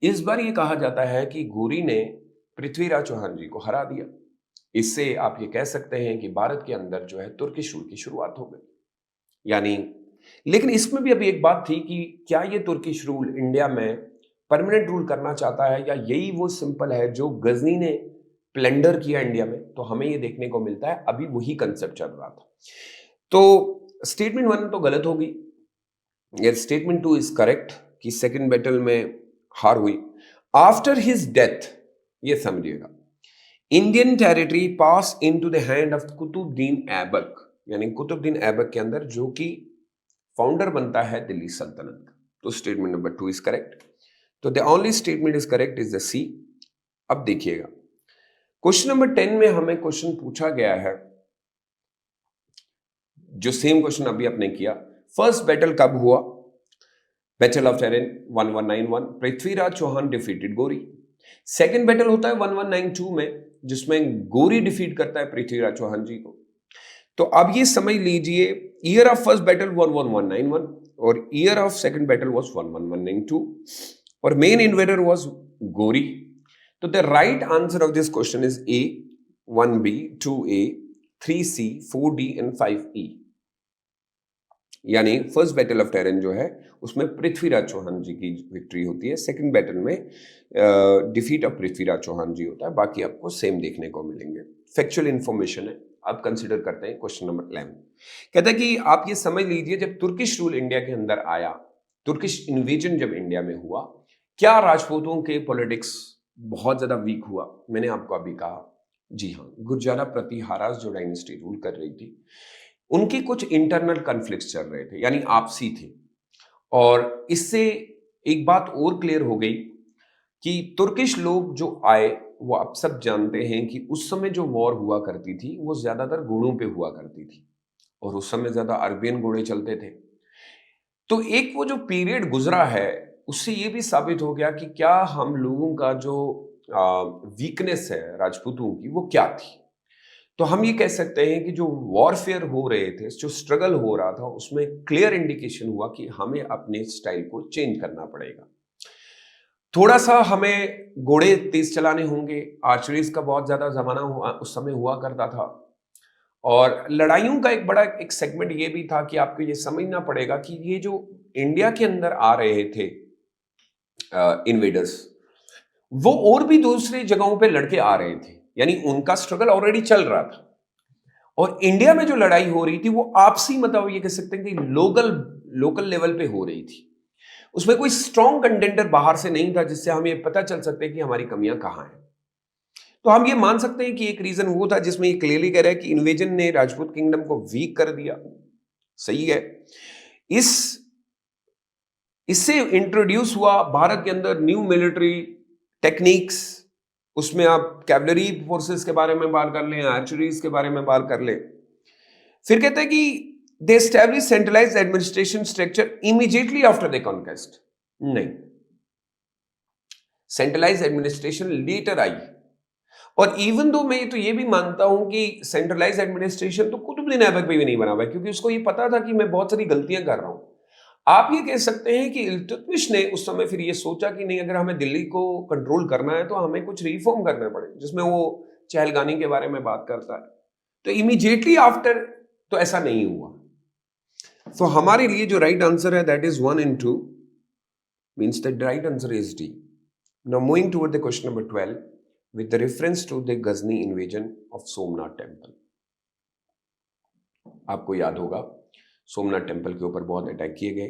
इस बार ये कहा जाता है कि गोरी ने पृथ्वीराज चौहान जी को हरा दिया। इससे आप ये कह सकते हैं कि भारत के अंदर जो है तुर्किश रूल की शुरुआत हो गई। यानी लेकिन इसमें भी अभी एक बात थी कि क्या ये तुर्किश रूल इंडिया में परमानेंट रूल करना चाहता है या यही वो सिंपल है जो गजनी ने प्लेंडर किया इंडिया में। तो हमें ये देखने को मिलता है अभी वही कंसेप्ट चल रहा था। तो स्टेटमेंट 1 तो गलत होगी, ये स्टेटमेंट 2 इज करेक्ट कि सेकंड बैटल में हार हुई। आफ्टर हिज डेथ, ये समझिएगा, Indian territory pass into the hand of Qutubuddin Aibak, यानी कुतुबुद्दीन ऐबक के अंदर, जो कि फाउंडर बनता है दिल्ली सल्तनत का। तो स्टेटमेंट नंबर 2 इज करेक्ट। तो the only statement is correct is the C. अब देखिएगा क्वेश्चन नंबर 10 में हमें क्वेश्चन पूछा गया है, जो सेम क्वेश्चन अभी आपने किया। फर्स्ट बैटल कब हुआ? Battle of Tarain 1191, Prithviraj Chauhan defeated Ghori. Second battle होता है 1192 में, जिसमें गोरी डिफीट करता है पृथ्वीराज चौहान जी को। तो अब ये समझ लीजिए, ईयर ऑफ फर्स्ट बैटल 11191 और year of second battle was 11192 और मेन इन्वेडर वाज गोरी। तो the right answer of this question is a, 1B, 2A, 3C, 4D and 5E। यानी फर्स्ट बैटल ऑफ टेरेन जो है उसमें पृथ्वीराज चौहान जी की विक्ट्री होती है, सेकंड बैटल में डिफीट ऑफ पृथ्वीराज चौहान जी होता है। बाकी आपको सेम देखने को मिलेंगे। फैक्चुअल इंफॉर्मेशन है, आप कंसिडर करते हैं। क्वेश्चन नंबर 11 कहता है कि आप ये समझ लीजिए, जब तुर्किश रूल इंडिया के अंदर आया, तुर्किश इन्वेजन जब इंडिया में हुआ, क्या राजपूतों के पॉलिटिक्स बहुत ज्यादा वीक हुआ? मैंने आपको अभी कहा जी हाँ, गुर्जरा प्रतिहारास जो डायनेस्टी रूल कर रही थी, उनके कुछ इंटरनल कॉन्फ्लिक्ट्स चल रहे थे, यानी आपसी थे। और इससे एक बात और क्लियर हो गई कि तुर्किश लोग जो आए, वो आप सब जानते हैं कि उस समय जो वॉर हुआ करती थी वो ज्यादातर घोड़ों पे हुआ करती थी, और उस समय ज्यादा अरबियन घोड़े चलते थे। तो एक वो जो पीरियड गुजरा है, उससे ये भी साबित हो गया कि क्या हम लोगों का जो वीकनेस है राजपूतों की, वो क्या थी। तो हम ये कह सकते हैं कि जो वॉरफेयर हो रहे थे, जो स्ट्रगल हो रहा था, उसमें क्लियर इंडिकेशन हुआ कि हमें अपने स्टाइल को चेंज करना पड़ेगा। थोड़ा सा हमें घोड़े तेज चलाने होंगे, आर्चरीज का बहुत ज्यादा जमाना उस समय हुआ करता था, और लड़ाइयों का एक बड़ा एक सेगमेंट ये भी था कि आपको ये समझना पड़ेगा कि ये जो इंडिया के अंदर आ रहे थे इन्वेडर्स, वो और भी दूसरी जगहों पे लड़के आ रहे थे, यानी उनका स्ट्रगल ऑलरेडी चल रहा था। और इंडिया में जो लड़ाई हो रही थी वो आपसी, मतलब ये कह सकते हैं कि लोकल लेवल पे हो रही थी। उसमें कोई स्ट्रॉन्ग कंटेंडर बाहर से नहीं था जिससे हमें ये पता चल सकते कि हमारी कमियां कहां हैं। तो हम ये मान सकते हैं कि एक रीजन वो था जिसमें ये क्लियरली कह रहा है कि इन्वेजन ने राजपूत किंगडम को वीक कर दिया। सही है। इससे इंट्रोड्यूस हुआ भारत के अंदर न्यू मिलिट्री टेक्निक्स। उसमें आप कैवलरी फोर्सेस के बारे में बात कर लें, आर्चरीज के बारे में बात कर लें। फिर कहते हैं कि they establish centralised administration structure immediately after the conquest. नहीं, सेंट्रलाइज्ड एडमिनिस्ट्रेशन लेटर आई। और इवन दो मैं तो ये भी मानता हूं कि सेंट्रलाइज्ड एडमिनिस्ट्रेशन तो कुतुबुद्दीन ऐबक पे भी नहीं बना हुआ है, क्योंकि उसको ये पता था कि मैं बहुत सारी गलतियां कर रहा हूं। आप ये कह सकते हैं कि इल्तुतमिश ने उस समय फिर ये सोचा कि नहीं, अगर हमें दिल्ली को कंट्रोल करना है तो हमें कुछ रिफॉर्म करने पड़े, जिसमें वो चहलगानी के बारे में बात करता है। तो इमीडिएटली आफ्टर तो ऐसा नहीं हुआ। तो हमारे लिए जो राइट आंसर है that is 1 and 2, means the right answer is D. Now moving toward the question number 12 with the reference to the Ghazni invasion of Somnath temple। आपको याद होगा सोमनाथ टेम्पल के ऊपर बहुत अटैक किए गए।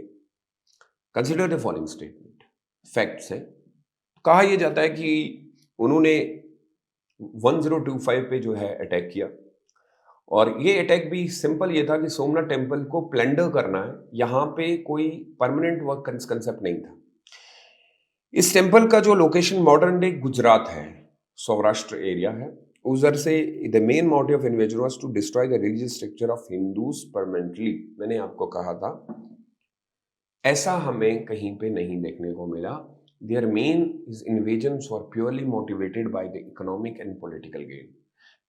Consider the following statement, facts है। कहा यह जाता है कि उन्होंने 1025 पे जो है अटैक किया, और ये अटैक भी सिंपल ये था कि सोमनाथ टेम्पल को प्लैंडर करना है। यहां पे कोई परमानेंट वर्क कंसेप्ट नहीं था। इस टेम्पल का जो लोकेशन मॉडर्न डे गुजरात है, सौराष्ट्र एरिया है, उधर से the main motive of invasion was to destroy the religious structure of Hindus permanently. मैंने आपको कहा था ऐसा हमें कहीं पे नहीं देखने को मिला। Their main invasions were purely motivated by the economic and political gain,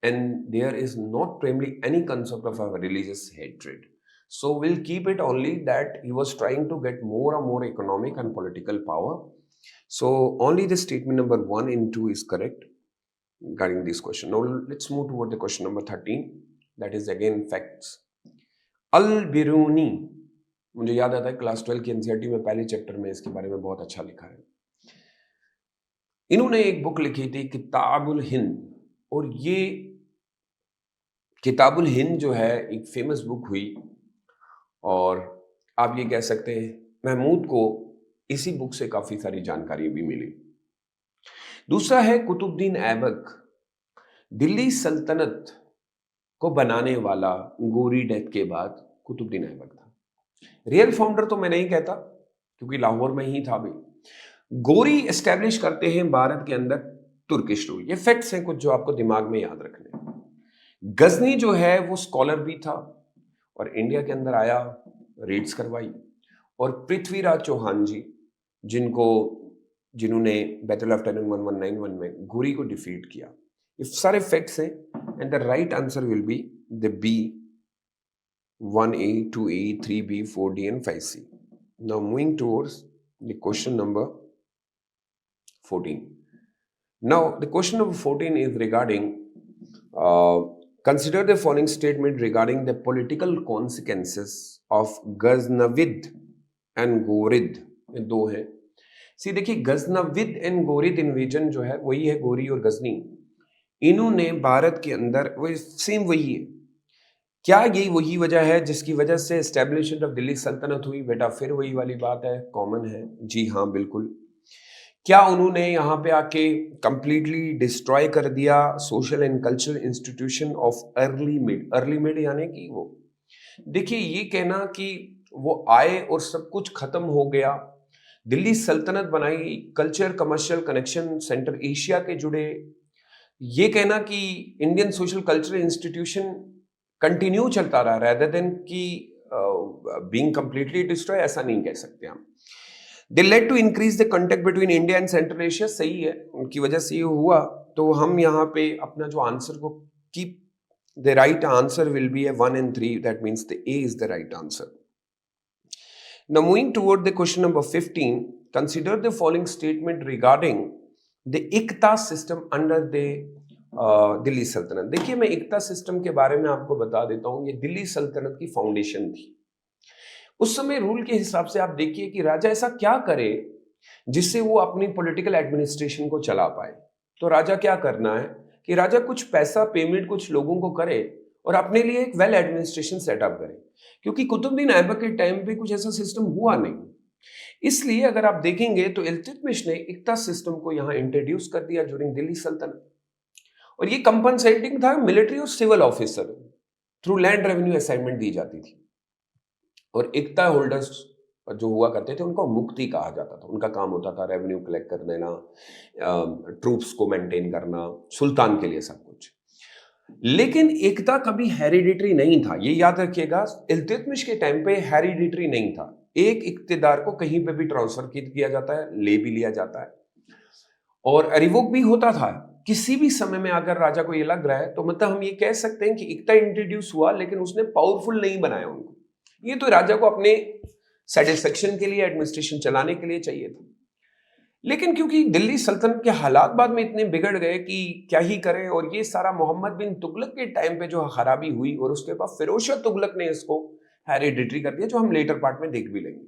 and there is not primary any concept of a religious hatred. So we'll keep it only that he was trying to get more and more economic and political power. So only the statement number 1 and 2 is correct regarding this question. Now let's move toward the question number 13. That is again facts. अल-बिरूनी, मुझे याद आता है class 12 की NCERT में पहले chapter में इसके बारे में बहुत अच्छा लिखा है। इन्होंने एक बुक लिखी थी किताबुल हिंद, और ये किताबुल हिंद जो है एक फेमस बुक हुई, और आप ये कह सकते हैं महमूद को इसी बुक से काफी सारी जानकारी भी मिली। दूसरा है कुतुबुद्दीन ऐबक दिल्ली सल्तनत को बनाने वाला गोरी डेथ के बाद कुतुबुद्दीन ऐबक था। रियल फाउंडर तो मैं नहीं कहता क्योंकि लाहौर में ही था भी। गोरी एस्टेब्लिश करते हैं भारत के अंदर तुर्किश रूल। ये फैक्ट्स हैं कुछ जो आपको दिमाग में याद रखने हैं। गजनी जो है वो स्कॉलर भी था और इंडिया के अंदर आया, रेड्स करवाई, और पृथ्वीराज चौहान जी जिन्होंने बैटल ऑफ टनन 1191 में घुरी को डिफीट किया। ये सारे फैक्ट्स हैं and the right answer will be the B 1A, 2A, 3B, 4D and 5C. Now moving towards the question number 14. Now the question number 14 is regarding consider the following statement regarding the political consequences of Ghaznavid and Ghorid. ये दो हैं। देखिए Ghaznavid and गोरिद invasion जो है वही है गोरी और गजनी। इन्होंने भारत के अंदर वो सेम वही है। क्या यही वही वजह है जिसकी वजह से एस्टेब्लिशमेंट ऑफ दिल्ली सल्तनत हुई? बेटा फिर वही वाली बात है, कॉमन है। जी हाँ बिल्कुल। क्या उन्होंने यहाँ पे आके कंप्लीटली डिस्ट्रॉय कर दिया social and cultural institution of early mid यानी कि वो, देखिए ये कहना कि वो आए और सब कुछ खत्म हो गया, दिल्ली सल्तनत बनाई, culture commercial connection centre Asia के जुड़े, ये कहना कि Indian social cultural institution continue चलता रहा रेदर देन कि बीइंग कंप्लीटली डिस्ट्रॉय, ऐसा नहीं कह सकते हम। They led to increase the contact between India and central Asia, सही है, उनकी वजह से ये हुआ। तो हम यहाँ पे अपना जो आंसर को keep the right answer will be 1 and 3, that means the A is the right answer. Now moving toward the question number 15, consider the following statement regarding the Ikta system under the Delhi सल्तनत। देखिए मैं इक्ता system के बारे में आपको बता देता हूँ। ये दिल्ली सल्तनत की फाउंडेशन थी। उस समय रूल के हिसाब से आप देखिए कि राजा ऐसा क्या करे जिससे वो अपनी पॉलिटिकल एडमिनिस्ट्रेशन को चला पाए। तो राजा क्या करना है कि राजा कुछ पैसा पेमेंट कुछ लोगों को करे और अपने लिए एक वेल एडमिनिस्ट्रेशन सेटअप करे, क्योंकि कुतुबुद्दीन ऐबक के टाइम पे कुछ ऐसा सिस्टम हुआ नहीं। इसलिए अगर आप देखेंगे तो इल्तुतमिश ने इक्ता सिस्टम को यहाँ इंट्रोड्यूस कर दिया ड्यूरिंग दिल्ली सल्तनत, और ये कंपनसेटिंग था मिलिट्री और civil officer through land revenue assignment दी जाती थी। और इक्ता होल्डर्स जो हुआ करते थे उनको मुक्ति कहा जाता था। उनका काम होता था रेवेन्यू कलेक्ट कर देना, ट्रूप्स को मेंटेन करना, सुल्तान के लिए सब कुछ। लेकिन इक्ता कभी हेरिडिटरी नहीं था, ये याद रखिएगा। इल्तुतमिश के टाइम पे हेरिडिटरी नहीं था। एक इक्तिदार को कहीं पे भी ट्रांसफर किया जाता है, ले भी लिया जाता है और रिवोक भी होता था किसी भी समय में। अगर राजा को ये लग रहा है तो मतलब हम ये कह सकते हैं कि इक्ता इंट्रोड्यूस हुआ लेकिन उसने पावरफुल नहीं बनाया उनको। ये तो राजा को अपने सेटिस्फेक्शन के लिए, एडमिनिस्ट्रेशन चलाने के लिए चाहिए था। लेकिन क्योंकि दिल्ली सल्तनत के हालात बाद में इतने बिगड़ गए कि क्या ही करें, और ये सारा मोहम्मद बिन तुगलक के टाइम पे जो खराबी हुई और उसके बाद फिरोज शाह तुगलक ने इसको हेरिडिटरी कर दिया, जो हम लेटर पार्ट में देख भी लेंगे।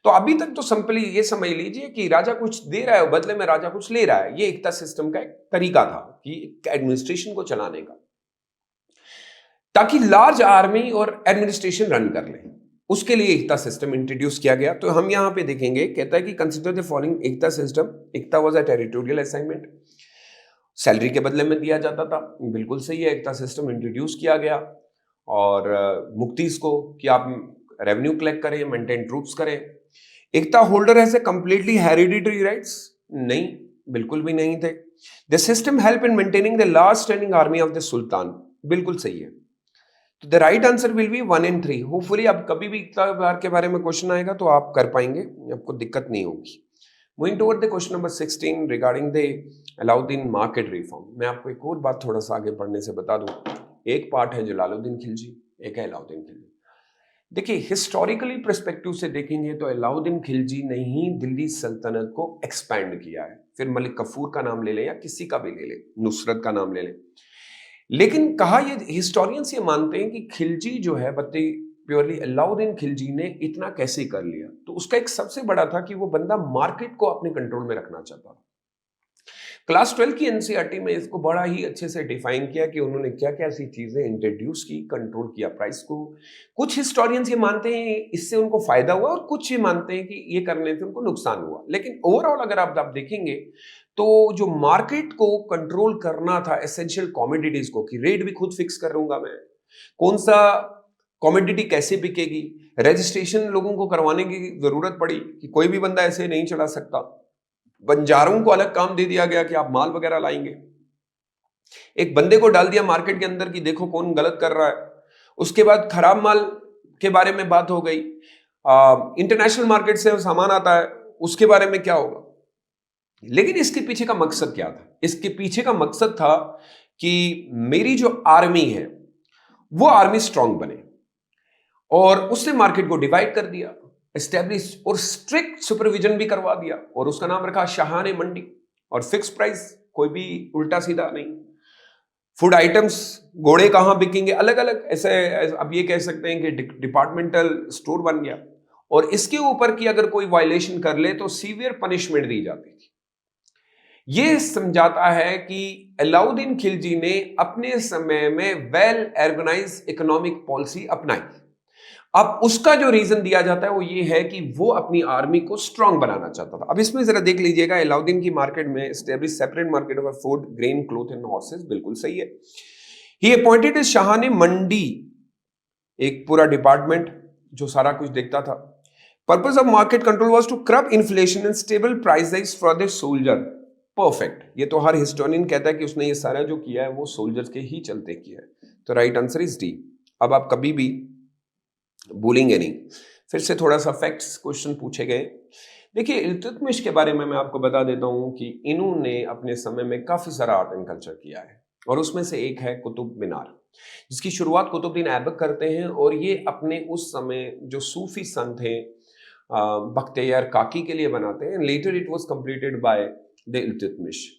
तो अभी तक तो सिंपली ये समझ लीजिए कि राजा कुछ दे रहा है और बदले में राजा कुछ ले रहा है। ये इक्ता सिस्टम का एक तरीका था कि एडमिनिस्ट्रेशन को चलाने का, ताकि लार्ज आर्मी और एडमिनिस्ट्रेशन रन कर ले, उसके लिए इक्ता सिस्टम इंट्रोड्यूस किया गया। तो हम यहाँ पे देखेंगे, कहता है कि consider the following iqta system. Iqta was a territorial assignment, salary के बदले में दिया जाता था। बिल्कुल सही है, इक्ता सिस्टम इंट्रोड्यूस किया गया। और मुक्तिस को कि आप रेवेन्यू कलेक्ट करें, मेंटेन ट्रूप्स करें। Iqta holder has a completely hereditary rights? नहीं, बिल्कुल भी नहीं थे। The system help in maintaining the large standing army of the sultan, बिल्कुल सही है। तो the right answer will be 1 and 3। Hopefully अब कभी भी इक्ता के बारे में क्वेश्चन आएगा तो आप कर पाएंगे, आपको दिक्कत नहीं होगी। Moving toward the question number 16 regarding the Alauddin market reform. मैं आपको एक और बात थोड़ा सा आगे पढ़ने से बता दूं। एक पार्ट है जलालुद्दीन खिलजी, एक है अलाउद्दीन खिलजी। देखिए हिस्टोरिकली पर्सपेक्टिव से देखेंगे तो अलाउद्दीन खिलजी ने ही दिल्ली सल्तनत को एक्सपैंड किया है। फिर मलिक कफूर का नाम ले लें या किसी का भी ले लें, नुसरत का नाम ले लें, लेकिन कहा ये हिस्टोरियंस ये मानते हैं कि खिलजी जो है बत्ती प्योरली अलाउद्दीन खिलजी ने इतना कैसे कर लिया। तो उसका एक सबसे बड़ा था कि वो बंदा मार्केट को अपने कंट्रोल में रखना चाहता था। क्लास 12 की एनसीईआरटी में इसको बड़ा ही अच्छे से डिफाइन किया कि उन्होंने क्या क्या ऐसी चीजें इंट्रोड्यूस की, कंट्रोल किया प्राइस को। कुछ हिस्टोरियंस ये मानते हैं इससे उनको फायदा हुआ, और कुछ ये मानते हैं कि ये करने से उनको नुकसान हुआ। लेकिन ओवरऑल अगर आप देखेंगे तो जो मार्केट को कंट्रोल करना था एसेंशियल कॉमोडिटीज को, कि रेट भी खुद फिक्स करूंगा मैं, कौन सा कॉमोडिटी कैसे बिकेगी, रजिस्ट्रेशन लोगों को करवाने की जरूरत पड़ी कि कोई भी बंदा ऐसे नहीं चला सकता। बंजारों को अलग काम दे दिया गया कि आप माल वगैरह लाएंगे। एक बंदे को डाल दिया मार्केट के अंदर कि देखो कौन गलत कर रहा है। उसके बाद खराब माल के बारे में बात हो गई, इंटरनेशनल मार्केट से सामान आता है उसके बारे में क्या होगा। लेकिन इसके पीछे का मकसद क्या था? इसके पीछे का मकसद था कि मेरी जो आर्मी है वो आर्मी स्ट्रांग बने, और उसने मार्केट को डिवाइड कर दिया, एस्टेब्लिश और स्ट्रिक्ट सुपरविजन भी करवा दिया, और उसका नाम रखा शाहाने मंडी। और फिक्स प्राइस, कोई भी उल्टा सीधा नहीं। फूड आइटम्स, घोड़े कहां बिकेंगे, अलग अलग, ऐसे अब ये कह सकते हैं कि डिपार्टमेंटल स्टोर बन गया। और इसके ऊपर की अगर कोई वायलेशन कर ले तो सीवियर पनिशमेंट दी जाती थी। यह समझाता है कि अलाउद्दीन खिलजी ने अपने समय में वेल ऑर्गेनाइज्ड इकोनॉमिक पॉलिसी अपनाई। अब उसका जो रीजन दिया जाता है वो ये है कि वो अपनी आर्मी को स्ट्रांग बनाना चाहता था। अब इसमें जरा देख लीजिएगा, अलाउद्दीन की मार्केट में establish separate market of food, grain, cloth and horses, बिल्कुल सही है। ही अपॉइंटेड इज शाहाने मंडी, एक पूरा डिपार्टमेंट जो सारा कुछ देखता था। Purpose of market control was to curb inflation and stable prices for the soldier. Perfect, ये तो हर हिस्टोरियन कहता है कि उसने ये सारा जो किया है वो सोल्जर्स के ही चलते किया है। तो राइट आंसर इज डी। अब आप कभी भी भूलेंगे नहीं। फिर से थोड़ा सा फैक्ट्स क्वेश्चन पूछे गए। देखिए, इल्तुतमिश के बारे में मैं आपको बता देता हूं कि इन्होंने अपने समय में काफी सारा आर्ट एंड कल्चर किया है, और उसमें से एक है कुतुब मीनार, जिसकी शुरुआत कुतुबुद्दीन ऐबक करते हैं। और ये अपने उस समय जो सूफी संत थे बख्तियार काकी के लिए बनाते हैं। Later it was completed by the Iltutmish.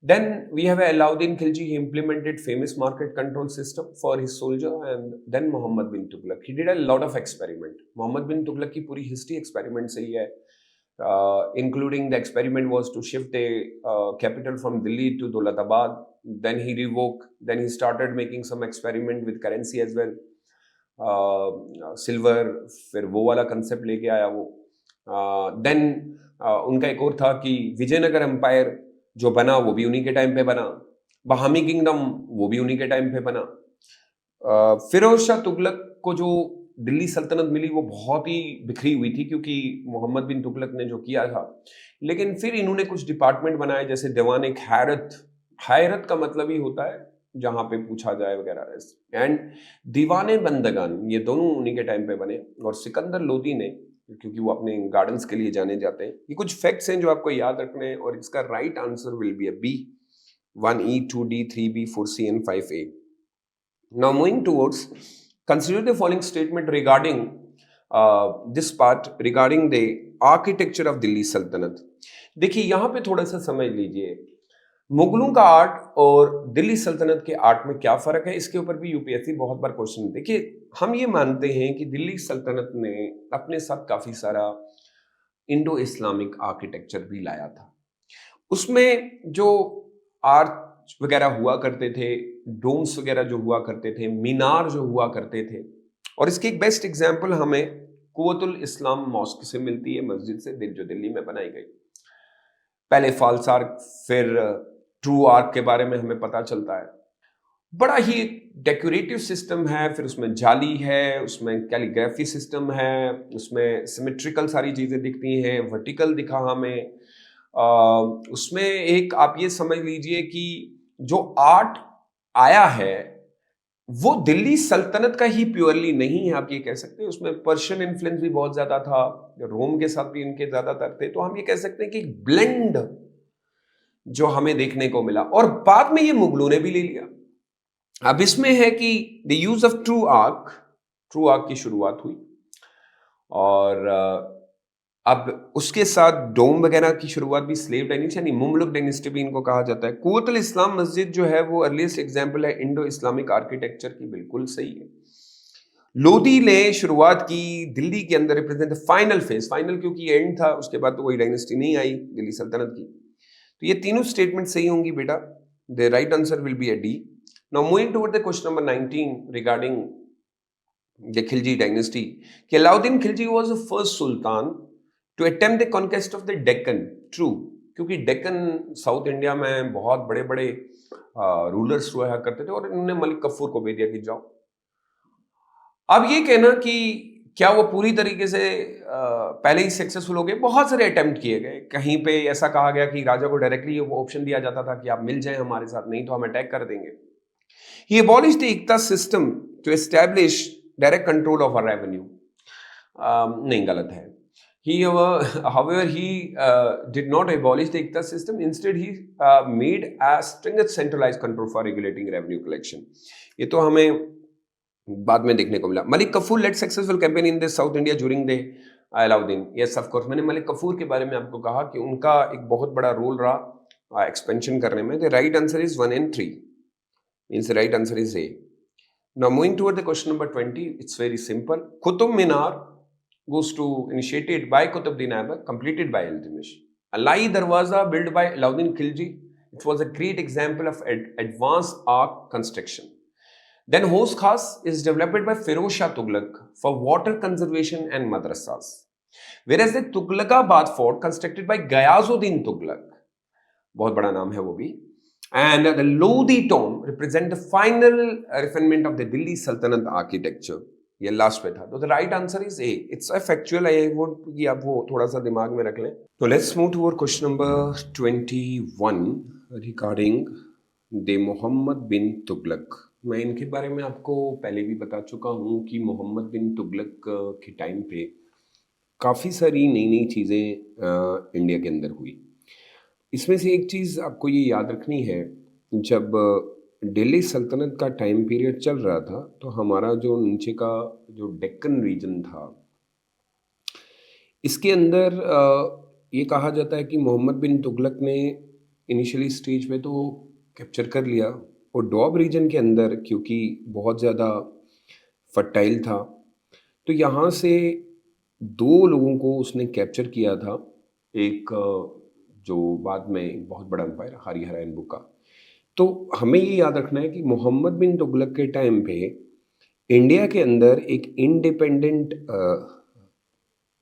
Then we have Alauddin Khilji. He implemented famous market control system for his soldier, and then Muhammad bin Tughlaq. He did a lot of experiment. Muhammad bin Tughlaq की पूरी history experiment से ही है, including the experiment was to shift the capital from Delhi to Dawlatabad. Then he revoked. Then he started making some experiment with currency as well. Silver, फिर वो वाला concept लेके आया वो। Then उनका एक और था कि विजयनगर एम्पायर जो बना वो भी उन्हीं के टाइम पे बना, बहामी किंगडम वो भी उन्हीं के टाइम पे बना। फिरोज शाह तुगलक को जो दिल्ली सल्तनत मिली वो बहुत ही बिखरी हुई थी, क्योंकि मोहम्मद बिन तुगलक ने जो किया था। लेकिन फिर इन्होंने कुछ डिपार्टमेंट बनाए, जैसे दीवान एक हैरत, हैरत का मतलब ही होता है जहां पे पूछा जाए वगैरह, एंड दीवाने बंदगान, ये दोनों उन्हीं के टाइम पे बने। और सिकंदर लोदी ने, क्योंकि वो अपने गार्डन्स के लिए जाने जाते हैं। ये कुछ फैक्ट्स हैं जो आपको याद रखने हैं, और इसका right answer will be B, 1E, 2D, 3B, 4C and 5A. Now moving towards, consider the following statement regarding this part regarding the architecture of Delhi Sultanate. देखिए यहाँ पे थोड़ा सा समझ लीजिए, मुगलों का आर्ट और दिल्ली सल्तनत के आर्ट में क्या फर्क है। इसके ऊपर भी यूपीएससी बहुत बार क्वेश्चन। देखिए, हम ये मानते हैं कि दिल्ली सल्तनत ने अपने साथ काफी सारा इंडो इस्लामिक आर्किटेक्चर भी लाया था। उसमें जो आर्च वगैरह हुआ करते थे, डोम्स वगैरह जो हुआ करते थे, मीनार जो हुआ करते थे, और इसकी एक बेस्ट एग्जाम्पल हमें कुव्वतुल इस्लाम मॉस्क से मिलती है, मस्जिद से, जो दिल्ली में बनाई गई। पहले फाल्स आर्क, फिर ट्रू आर्क के बारे में हमें पता चलता है। बड़ा ही डेकोरेटिव सिस्टम है, फिर उसमें जाली है, उसमें कैलीग्राफी सिस्टम है, उसमें सिमेट्रिकल सारी चीजें दिखती हैं, वर्टिकल दिखा हमें। उसमें एक आप ये समझ लीजिए कि जो आर्ट आया है वो दिल्ली सल्तनत का ही प्योरली नहीं है, आप ये कह सकते हैं। उसमें पर्शियन इन्फ्लुएंस भी बहुत ज्यादा था, रोम के साथ भी इनके ज्यादातर थे। तो हम ये कह सकते हैं कि ब्लेंड जो हमें देखने को मिला, और बाद में ये मुगलों ने भी ले लिया। अब इसमें है कि the use of true arc की शुरुआत हुई, और अब उसके साथ डोम वगैरह की शुरुआत भी स्लेव डायनेस्टी यानी मुमलुक डायनेस्टी भी इनको कहा जाता है। कुव्वतुल इस्लाम मस्जिद जो है वो अर्लीस्ट एग्जाम्पल है इंडो इस्लामिक आर्किटेक्चर की, बिल्कुल सही है। लोदी ने शुरुआत की दिल्ली के अंदर, रिप्रेजेंट फाइनल फेज, फाइनल क्योंकि एंड था, उसके बाद तो कोई डायनेस्टी नहीं आई दिल्ली सल्तनत की। तो ये तीनों स्टेटमेंट सही होंगी बेटा. The right answer will be a D. Now moving toward the question number 19 regarding the Khilji dynasty. कि Alauddin Khilji was the first sultan to attempt the conquest of the Deccan. True, क्योंकि डेक्कन साउथ इंडिया में बहुत बड़े बड़े रूलर्स हुआ करते थे और इन्होंने मलिक कफूर को भेज दिया कि जाओ. अब ये कहना कि क्या वो पूरी तरीके से पहले ही सक्सेसफुल हो गए, बहुत सारे अटेम्प्ट किए गए. कहीं पे ऐसा कहा गया कि राजा को डायरेक्टली वो ऑप्शन दिया जाता था कि आप मिल जाएं हमारे साथ, नहीं तो हम अटैक कर देंगे. He abolished the iqta system to establish direct control of our revenue. नहीं, गलत है. However, he did not abolish the ICTA system. Instead, he made a stringent centralized control for regulating revenue collection. ये तो हमें बाद में देखने को मिला. Malik Kafur led successful campaign in the South India during the Alauddin. Yes, of course. मैंने मलिक कफूर के बारे में आपको कहा कि उनका एक बहुत बड़ा रोल रहा एक्सपेंशन करने में. The right answer is 1 and 3. Means the right answer is A. Now moving toward the question number 20, it's very simple. Qutub Minar goes to initiated by Qutbuddin Aibak, completed by Iltutmish. Alai Darwaza built by Alauddin Khilji. It was a great example of advanced arch construction. Then Hos Khas is developed by Feroz Shah Tughlaq for water conservation and madrasas. Whereas the Tughlaqabad fort constructed by Ghayazuddin Tughlaq, बहुत बड़ा नाम है वो भी. And the Lodi tomb represent the final refinement of the Delhi Sultanate architecture. ये last पे था. तो the right answer is A. It's a factual. I would कि आप वो थोड़ा सा दिमाग में रख लें. तो let's move to question number 21 regarding the Mohammad bin Tughlaq. मैं इनके बारे में आपको पहले भी बता चुका हूँ कि मोहम्मद बिन तुगलक के टाइम पे काफ़ी सारी नई नई चीज़ें इंडिया के अंदर हुई. इसमें से एक चीज़ आपको ये याद रखनी है, जब दिल्ली सल्तनत का टाइम पीरियड चल रहा था तो हमारा जो नीचे का जो डेक्कन रीजन था, इसके अंदर ये कहा जाता है कि मोहम्मद बिन तुगलक ने इनिशियली स्टेज पे तो कैप्चर कर लिया, और डॉब रीजन के अंदर क्योंकि बहुत ज़्यादा फर्टाइल था तो यहाँ से 2 लोगों को उसने कैप्चर किया था. एक जो बाद में बहुत बड़ा एम्पायर हरिहरायन बुक का. तो हमें ये याद रखना है कि मोहम्मद बिन तुगलक के टाइम पे इंडिया के अंदर एक इंडिपेंडेंट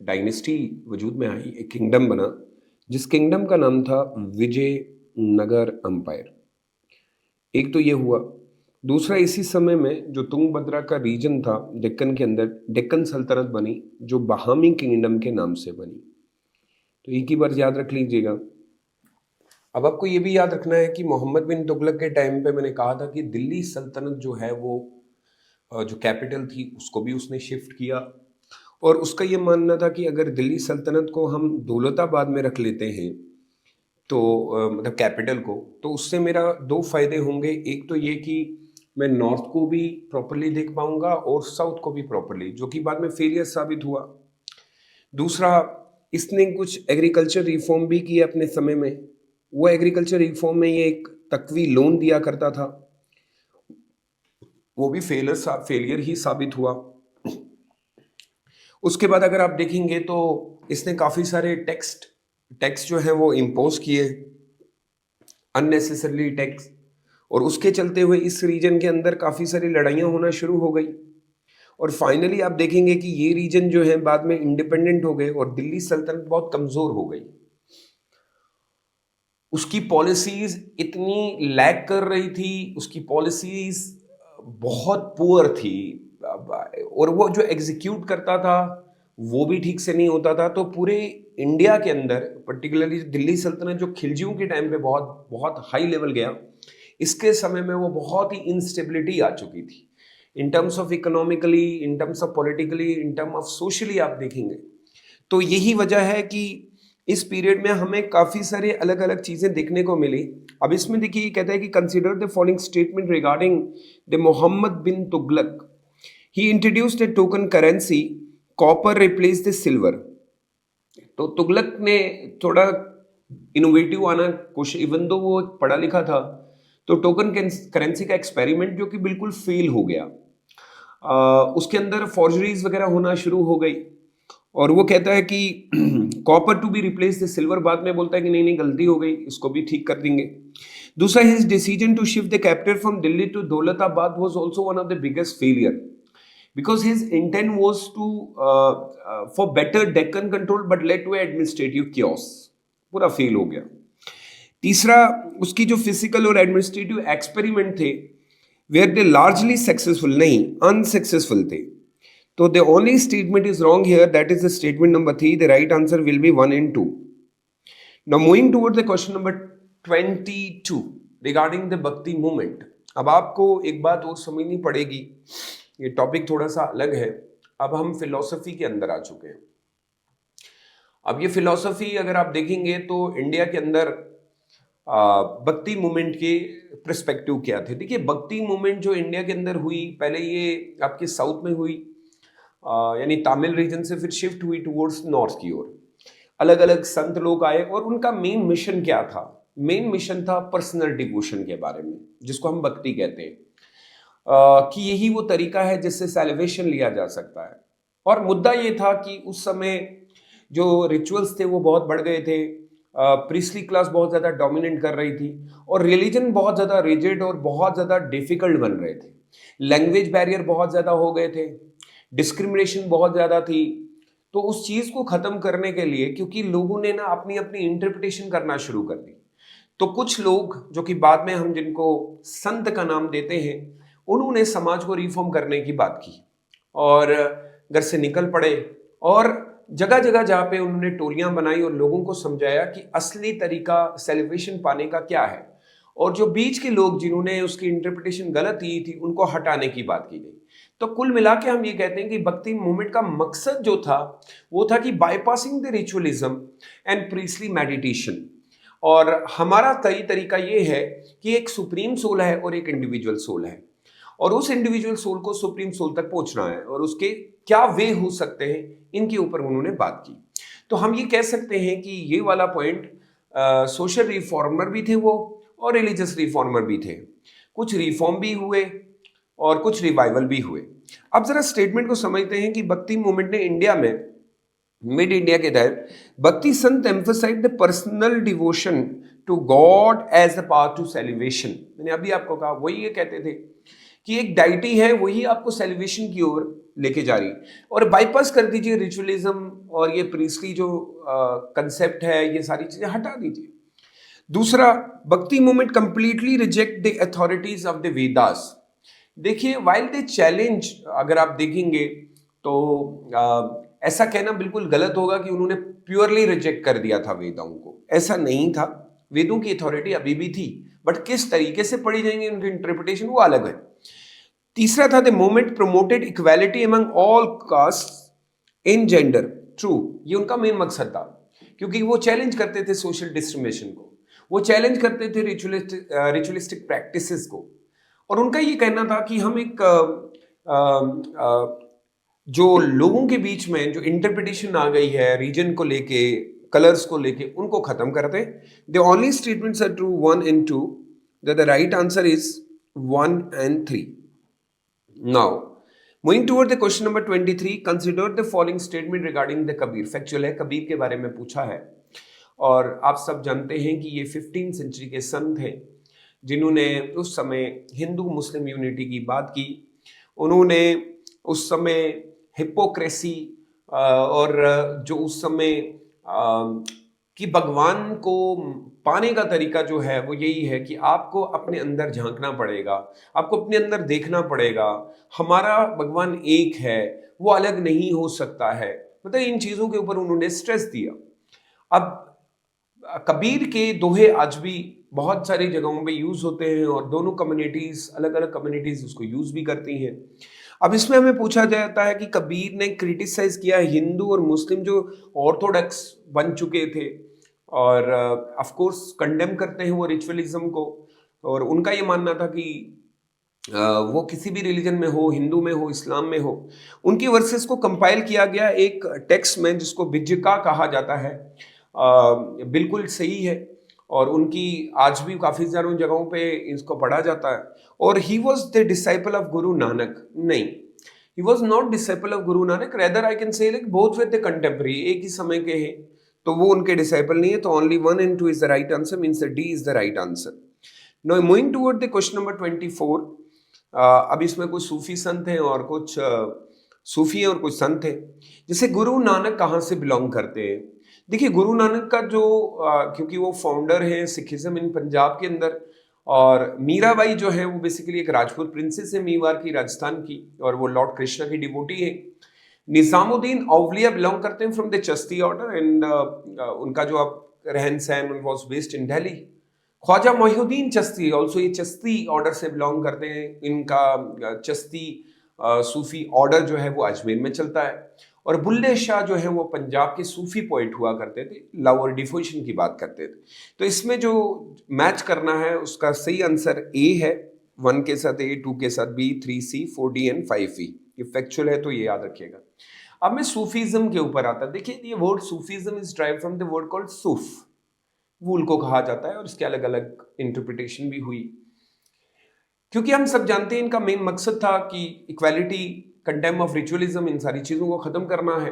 डायनेस्टी वजूद में आई, एक किंगडम बना, जिस किंगडम का नाम था विजयनगर एम्पायर. एक तो ये हुआ. दूसरा, इसी समय में जो तुंगभद्रा का रीजन था डेक्कन के अंदर, डेक्कन सल्तनत बनी जो बहामी किंगडम के नाम से बनी. तो एक ही बार याद रख लीजिएगा. अब आपको ये भी याद रखना है कि मोहम्मद बिन तुगलक के टाइम पे मैंने कहा था कि दिल्ली सल्तनत जो है वो जो कैपिटल थी उसको भी उसने शिफ्ट किया, और उसका ये मानना था कि अगर दिल्ली सल्तनत को हम दौलताबाद में रख लेते हैं तो मतलब कैपिटल को, तो उससे मेरा 2 फायदे होंगे. एक तो ये कि मैं नॉर्थ को भी प्रॉपरली देख पाऊंगा और साउथ को भी प्रॉपरली, जो कि बाद में फेलियर साबित हुआ. दूसरा, इसने कुछ एग्रीकल्चर रिफॉर्म भी किया अपने समय में. वो एग्रीकल्चर रिफॉर्म में ये एक तकवी लोन दिया करता था, वो भी फेलियर ही साबित हुआ. उसके बाद अगर आप देखेंगे तो इसने काफ़ी सारे टैक्स जो है वो इम्पोज किए, अननेसेसरली टैक्स, और उसके चलते हुए इस रीजन के अंदर काफ़ी सारी लड़ाइयाँ होना शुरू हो गई. और फाइनली आप देखेंगे कि ये रीजन जो है बाद में इंडिपेंडेंट हो गए और दिल्ली सल्तनत बहुत कमज़ोर हो गई. उसकी पॉलिसीज़ इतनी लैग कर रही थी, उसकी पॉलिसीज़ बहुत पुअर थी, और वो जो एग्जीक्यूट करता था वो भी ठीक से नहीं होता था. तो पूरे इंडिया के अंदर पर्टिकुलरली दिल्ली सल्तनत जो खिलजियों के टाइम पे बहुत बहुत हाई लेवल गया, इसके समय में वो बहुत ही इंस्टेबिलिटी आ चुकी थी in terms of economically, in terms of politically, in term of socially. आप देखेंगे तो यही वजह है कि इस पीरियड में हमें काफ़ी सारे अलग अलग चीज़ें देखने को मिली. अब इसमें देखिए, कहता है कि consider the following statement regarding the Mohammad bin Tughlaq. He introduced the token currency copper replace the silver. तो तुगलक ने थोड़ा इनोवेटिव आना कोशिश, इवन दो वो पढ़ा लिखा था, तो टोकन करेंसी का एक्सपेरिमेंट जो कि बिल्कुल फेल हो गया. उसके अंदर फॉर्जरीज वगैरह होना शुरू हो गई, और वो कहता है कि copper to be replace the silver, बाद में बोलता है कि नहीं नहीं गलती हो गई, इसको भी ठीक कर देंगे। दूसरा, his decision to shift the capital from Delhi to Daulatabad was also one of the biggest failure, because his intent was to for better Deccan control but led to administrative chaos, पूरा फेल हो गया। तीसरा, उसकी जो फिजिकल और administrative experiment थे where they largely successful, नहीं unsuccessful थे। तो the only statement is wrong here, that is the statement number 3, the right answer will be 1 and 2। Now moving toward the question number 22 regarding the भक्ति movement. अब आपको एक बात और समझनी पड़ेगी, ये टॉपिक थोड़ा सा अलग है। अब हम फिलॉसफी के अंदर आ चुके हैं। अब ये फिलॉसफी अगर आप देखेंगे तो इंडिया के अंदर भक्ति मूवमेंट के पर्सपेक्टिव क्या थे। देखिए, भक्ति मूवमेंट जो इंडिया के अंदर हुई, पहले ये आपके साउथ में हुई, यानी तमिल रीजन से, फिर शिफ्ट हुई टुवर्ड्स नॉर्थ की ओर। अलग अलग संत लोग आए और उनका मेन मिशन क्या था? मेन मिशन था पर्सनल डिवोशन के बारे में, जिसको हम भक्ति कहते हैं, कि यही वो तरीका है जिससे सैल्वेशन लिया जा सकता है। और मुद्दा ये था कि उस समय जो रिचुअल्स थे वो बहुत बढ़ गए थे, प्रीस्टली क्लास बहुत ज़्यादा डोमिनेट कर रही थी, और रिलीजन बहुत ज़्यादा रिजिड और बहुत ज़्यादा डिफिकल्ट बन रहे थे। लैंग्वेज बैरियर बहुत ज़्यादा हो गए थे, डिस्क्रिमिनेशन बहुत ज़्यादा थी। तो उस चीज़ को ख़त्म करने के लिए, क्योंकि लोगों ने ना अपनी अपनी इंटरप्रिटेशन करना शुरू कर दी, तो कुछ लोग जो कि बाद में हम जिनको संत का नाम देते हैं, उन्होंने समाज को रिफॉर्म करने की बात की और घर से निकल पड़े, और जगह जगह जहाँ पे उन्होंने टोलियां बनाई और लोगों को समझाया कि असली तरीका सेलिब्रेशन पाने का क्या है, और जो बीच के लोग जिन्होंने उसकी इंटरप्रिटेशन गलत की थी उनको हटाने की बात की गई। तो कुल मिला के हम ये कहते हैं कि भक्ति मूवमेंट का मकसद जो था वो था कि bypassing the ritualism and priestly meditation. और हमारा तरीका ये है कि एक सुप्रीम सोल है और एक इंडिविजुअल सोल है, और उस इंडिविजुअल सोल को सुप्रीम सोल तक पहुंचना है, और उसके क्या वे हो सकते हैं इनके ऊपर उन्होंने बात की। तो हम ये कह सकते हैं कि ये वाला पॉइंट, सोशल रिफॉर्मर भी थे वो और रिलीजियस रिफॉर्मर भी थे। कुछ रिफॉर्म भी हुए और कुछ रिवाइवल भी हुए। अब जरा स्टेटमेंट को समझते हैं कि भक्ति मूवमेंट ने इंडिया में, मिड इंडिया के तहत, bhakti sant emphasize the personal devotion to God as the path to celebration. मैंने अभी आपको कहा, वही ये कहते थे कि एक डाइटी है, वही आपको सेलिब्रेशन की ओर लेके जा रही, और बाईपास कर दीजिए रिचुअलिज्म और ये प्रीस्टली जो कंसेप्ट है, ये सारी चीजें हटा दीजिए। दूसरा, भक्ति movement completely reject the authorities of the Vedas. देखिए, वाइल दे चैलेंज, अगर आप देखेंगे तो ऐसा कहना बिल्कुल गलत होगा कि उन्होंने प्योरली रिजेक्ट कर दिया था वेदों को, ऐसा नहीं था। वेदों की अथॉरिटी अभी भी थी, बट किस तरीके से पढ़ी जाएंगे उनकी इंटरप्रिटेशन वो अलग है। तीसरा था, the movement promoted equality among all cast in gender. True, ये उनका मेन मकसद था, क्योंकि वो चैलेंज करते थे सोशल डिस्क्रिमिनेशन को, वो चैलेंज करते थे रिचुअलिस्टिक प्रैक्टिसेस को, और उनका ये कहना था कि हम एक जो लोगों के बीच में जो इंटरप्रिटेशन आ गई है रीजन को लेके, कलर्स को लेके, उनको खत्म कर दें। The only statements are true 1 and 2, the right answer is 1 and 3। Now, moving toward the question number 23, consider the following statement regarding the Kabir. Factual है, कबीर के बारे में पूछा है, और आप सब जानते हैं कि ये 15th सेंचुरी के संत हैं जिन्होंने उस समय हिंदू मुस्लिम यूनिटी की बात की। उन्होंने उस समय हिपोक्रेसी और जो उस समय कि भगवान को पाने का तरीका जो है वो यही है कि आपको अपने अंदर झांकना पड़ेगा, आपको अपने अंदर देखना पड़ेगा, हमारा भगवान एक है, वो अलग नहीं हो सकता है। मतलब इन चीज़ों के ऊपर उन्होंने स्ट्रेस दिया। अब कबीर के दोहे आज भी बहुत सारी जगहों पे यूज़ होते हैं, और दोनों कम्युनिटीज़, अलग अलग कम्युनिटीज़ उसको यूज़ भी करती हैं। अब इसमें हमें पूछा जाता है कि कबीर ने क्रिटिसाइज किया हिंदू और मुस्लिम जो ऑर्थोडॉक्स बन चुके थे, और ऑफ कोर्स कंडेम करते हैं वो रिचुअलिज्म को, और उनका ये मानना था कि वो किसी भी रिलीजन में हो, हिंदू में हो, इस्लाम में हो। उनकी वर्सेस को कंपाइल किया गया एक टेक्स्ट में जिसको बिज्जिका कहा जाता है। बिल्कुल सही है, और उनकी आज भी काफ़ी सारी जगहों पे इसको पढ़ा जाता है। और he was the disciple of Guru Nanak. नहीं, he was not disciple of Guru Nanak, rather I can say like both with the contemporary, एक ही समय के हैं, तो वो उनके डिसाइपल नहीं है। तो only 1 and 2 is the right answer, means D is the right answer. Now moving toward the question number 24। अब इसमें कुछ सूफी संत हैं और कुछ सूफी हैं और कुछ संत हैं। जैसे गुरु नानक कहाँ से बिलोंग करते हैं? देखिए गुरु नानक का जो क्योंकि वो फाउंडर है सिखिज्म इन पंजाब के अंदर, और मीराबाई जो है वो बेसिकली एक राजपूत प्रिंसेस है मेवाड़ की, राजस्थान की, और वो लॉर्ड कृष्णा की डिवोटी है। निजामुद्दीन औलिया बिलोंग करते हैं from the Chishti order, and उनका जो अब रहन सहन was based in Delhi. Khwaja Mohiuddin Chishti also ये चिश्ती ऑर्डर से बिलोंग करते हैं। इनका चिश्ती सूफी ऑर्डर जो है वो अजमेर में चलता है। और बुल्ले शाह जो है वो पंजाब के सूफी पोइट हुआ करते थे, लव और डिवोशन की बात करते थे। तो इसमें जो मैच करना है उसका सही आंसर ए है, 1 के साथ ए, 2 के साथ B, 3C, 4D and 5E। ये फैक्चुअल है तो ये याद रखिएगा। अब मैं सूफीज्म के ऊपर आता, देखिए ये word Sufism is drive from the word called सूफ, वूल को कहा जाता है, और इसके अलग अलग इंटरप्रिटेशन भी हुई। क्योंकि हम सब जानते हैं इनका मेन मकसद था कि इक्वालिटी, कंडेम ऑफ रिचुअलिज्म, इन सारी चीजों को खत्म करना है।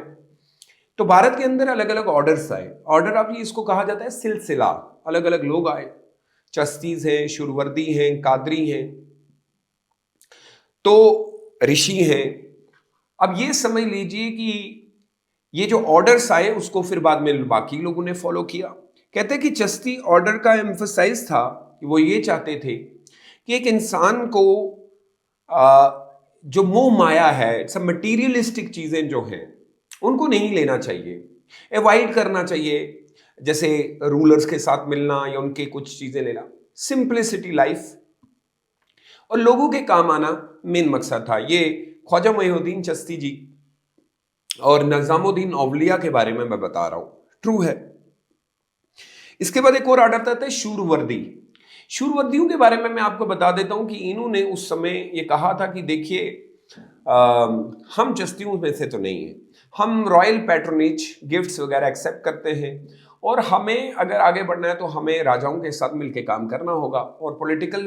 तो भारत के अंदर अलग अलग ऑर्डर्स आए। ऑर्डर अब ये इसको कहा जाता है सिलसिला, अलग अलग लोग आए, चस्तीज हैं, शुरवर्दी हैं, कादरी हैं, तो ऋषि हैं। अब ये समझ लीजिए कि ये जो ऑर्डर्स आए उसको फिर बाद में बाकी लोगों ने फॉलो किया। कहते हैं कि चस्ती ऑर्डर का एम्फसाइज था कि वो ये चाहते थे कि एक इंसान को जो मोह माया है, सब मटीरियलिस्टिक चीजें जो हैं उनको नहीं लेना चाहिए, अवॉइड करना चाहिए, जैसे रूलर्स के साथ मिलना या उनके कुछ चीजें लेना, सिंप्लिसिटी लाइफ और लोगों के काम आना मेन मकसद था। ये ख्वाजा मोहिउद्दीन चिश्ती जी और निजामुद्दीन औलिया के बारे में मैं बता रहा हूं, ट्रू है। इसके बाद एक और ऑर्डर आता है शूरवर्दी। शूरवर्दियों के बारे में मैं आपको बता देता हूं कि इन्होंने उस समय ये कहा था कि देखिए हम चिश्तियों में से तो नहीं है, हम रॉयल पैट्रोनेज गिफ्ट्स वगैरह एक्सेप्ट करते हैं, और हमें अगर आगे बढ़ना है तो हमें राजाओं के साथ मिलकर काम करना होगा, और पॉलिटिकल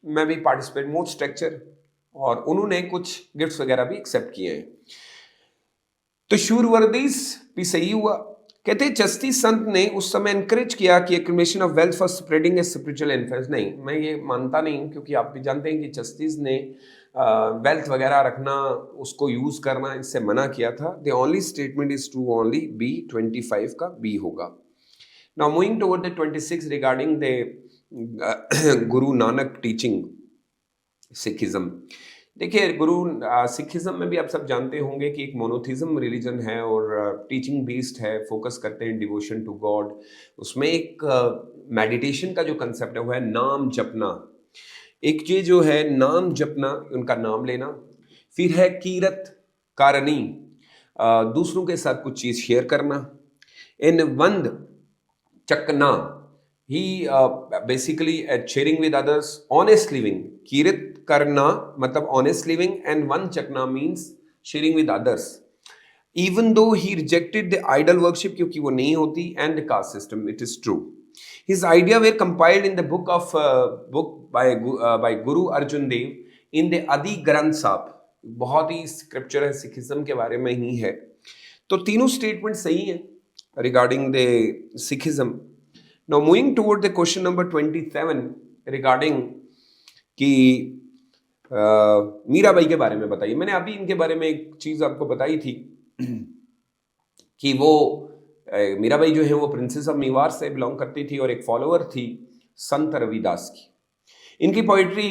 में भी पार्टिसिपेट, मोर स्ट्रक्चर, और उन्होंने कुछ गिफ्ट्स वगैरह भी एक्सेप्ट किए हैं। तो शूरवर्दीज भी सही हुआ। कहते हैं चिश्ती संत ने उस समय एनकरेज किया कि accumulation of wealth for spreading a spiritual influence. नहीं, मैं ये मानता नहीं, क्योंकि आप भी जानते हैं कि चिश्तीज ने वेल्थ वगैरह रखना, उसको यूज करना, इससे मना किया था। The only statement is true, only B, 25 का बी होगा। Now moving toward the 26 regarding the Guru Nanak teaching Sikhism. देखिए गुरु सिखिज्म में भी आप सब जानते होंगे कि एक मोनोथिज्म रिलीजन है और टीचिंग बेस्ड है, फोकस करते हैं डिवोशन टू गॉड। उसमें एक मेडिटेशन का जो कंसेप्ट है वो है नाम जपना। एक चीज जो है नाम जपना, उनका नाम लेना। फिर है कीरत कारणी, दूसरों के साथ कुछ चीज शेयर करना। इन vand chakna, he basically sharing with others, honest living. Kirat karna मतलब honest living, and vand chakna means sharing with others, even though he rejected the idol worship, क्योंकि वो नहीं होती, and the caste system, it is true. His idea were compiled in the book by Guru Arjan Dev in the Adi Granth Sahib। बहुत ही scripture है, Sikhism के बारे में ही है। तो तीनों स्टेटमेंट सही हैं regarding the Sikhism. Now moving toward the question number 27 regarding कि मीराबाई के बारे में बताइए। मैंने अभी इनके बारे में एक चीज आपको बताई थी कि वो मीराबाई जो है वो प्रिंसेस ऑफ मेवाड़ से बिलोंग करती थी और एक फॉलोअर थी संत रविदास की। इनकी पोइट्री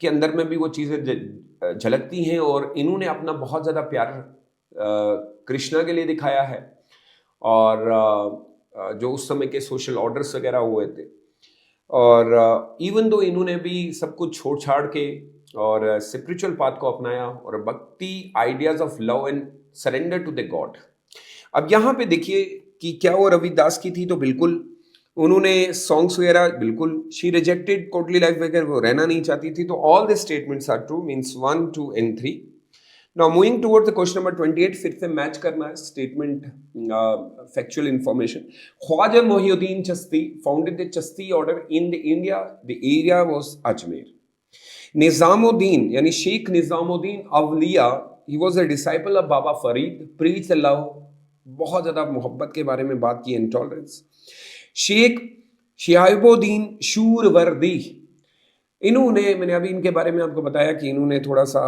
के अंदर में भी वो चीज़ें झलकती हैं, और इन्होंने अपना बहुत ज़्यादा प्यार कृष्णा के लिए दिखाया है, और जो उस समय के सोशल ऑर्डर्स वगैरह हुए थे, और इवन दो इन्होंने भी सब कुछ छोड़ छाड़ के और स्पिरिचुअल पाथ को अपनाया, और bhakti, ideas of love and surrender to the God. अब यहाँ पे देखिए कि क्या वो रविदास की थी, तो बिल्कुल उन्होंने सॉन्ग्स वगैरह बिल्कुल, शी रिजेक्टेड कोर्टली लाइफ वगैरह, वो रहना नहीं चाहती थी। तो all the statements are true, means 1, 2 and 3। Now moving towards the question number 28, फिर से मैच करना है statement, factual information. Khwaja Mohiuddin Chishti founded the Chishti order in the India, the area was Ajmer. Nizamuddin यानी Sheikh Nizamuddin Auliya he was a disciple of Baba Farid, preach love, बहुत ज़्यादा मोहब्बत के बारे में बात की, इंटॉलरेंस। शेख शिहाबुद्दीन शूरवर्दी, इन्होंने, मैंने अभी इनके बारे में आपको बताया कि इन्होंने थोड़ा सा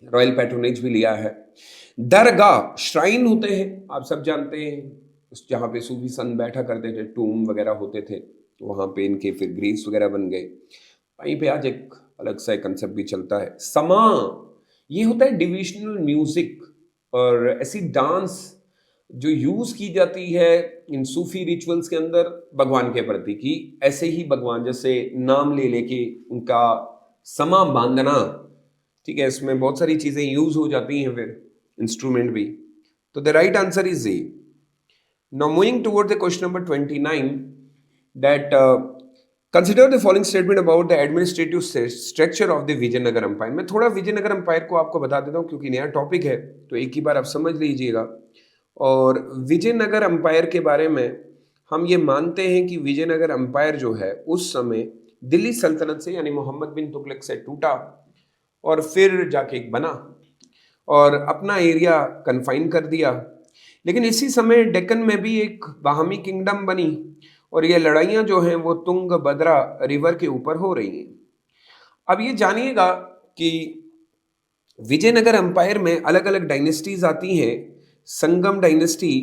रॉयल पैट्रोनेज भी लिया है। दरगाह, श्राइन होते हैं, आप सब जानते हैं, जहाँ पे सूफी संत बैठा करते थे, टूम वगैरह होते थे, तो वहाँ पे इनके फिर ग्रेव्स वगैरह बन गए। वहीं पे आज एक अलग सा कंसेप्ट भी चलता है। समा, ये होता है डिविजनल म्यूजिक और ऐसी डांस जो यूज की जाती है इन सूफी रिचुअल्स के अंदर भगवान के प्रति, की ऐसे ही भगवान जैसे नाम ले लेके उनका समा बांधना, ठीक है, इसमें बहुत सारी चीजें यूज हो जाती हैं, फिर इंस्ट्रूमेंट भी। तो the right answer is A. Now moving toward the question number 29, that consider the following statement about the administrative structure of the Vijayanagara empire. मैं थोड़ा विजयनगर एम्पायर को आपको बता देता हूँ क्योंकि नया टॉपिक है, तो एक ही बार आप समझ लीजिएगा। और विजयनगर एम्पायर के बारे में हम ये मानते हैं कि विजयनगर एम्पायर जो है उस समय दिल्ली सल्तनत से यानी मोहम्मद बिन तुगलक से टूटा और फिर जाके एक बना और अपना एरिया कन्फाइन कर दिया। लेकिन इसी समय डेक्कन में भी एक बाहमी किंगडम बनी और ये लड़ाइयाँ जो हैं वो तुंग भद्रा रिवर के ऊपर हो रही हैं। अब ये जानिएगा कि विजयनगर एम्पायर में अलग अलग डायनेस्टीज आती हैं। संगम डायनेस्टी,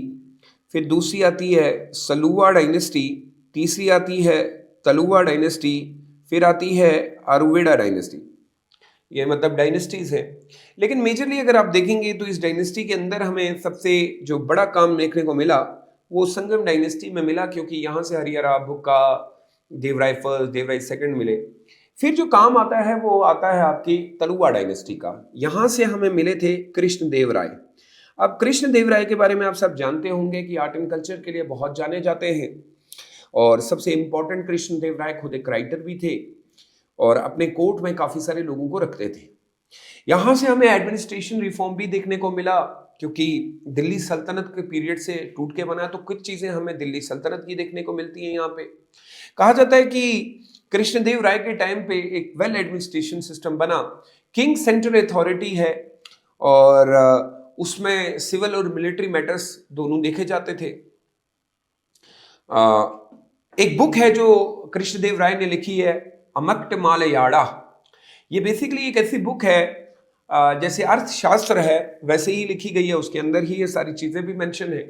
फिर दूसरी आती है सलुवा डायनेस्टी, तीसरी आती है तलुवा डायनेस्टी, फिर आती है आरुवेडा डायनेस्टी। ये मतलब डायनेस्टीज है। लेकिन मेजरली अगर आप देखेंगे तो इस डायनेस्टी के अंदर हमें सबसे जो बड़ा काम देखने को मिला वो संगम डायनेस्टी में मिला, क्योंकि यहाँ से हरिहरा बुक्का, देवराय फर्स्ट, देवराय सेकंड मिले। फिर जो काम आता है वो आता है आपकी तलुवा डायनेस्टी का। यहाँ से हमें मिले थे कृष्ण देव राय। अब कृष्ण देव राय के बारे में आप सब जानते होंगे कि आर्ट एंड कल्चर के लिए बहुत जाने जाते हैं और सबसे इंपॉर्टेंट कृष्ण देव राय खुद एक राइटर भी थे और अपने कोर्ट में काफी सारे लोगों को रखते थे। यहां से हमें एडमिनिस्ट्रेशन रिफॉर्म भी देखने को मिला, क्योंकि दिल्ली सल्तनत के पीरियड से टूट के बना, तो कुछ चीजें हमें दिल्ली सल्तनत की देखने को मिलती हैं। यहाँ पे कहा जाता है कि कृष्णदेव राय के टाइम पे एक वेल एडमिनिस्ट्रेशन सिस्टम बना। किंग सेंट्रल अथॉरिटी है और उसमें सिविल और मिलिट्री मैटर्स दोनों देखे जाते थे। एक बुक है जो कृष्णदेव राय ने लिखी है, अमक्ट मालयाड़ा। ये बेसिकली एक ऐसी बुक है जैसे अर्थशास्त्र है वैसे ही लिखी गई है, उसके अंदर ही ये सारी चीजें भी मेंशन है।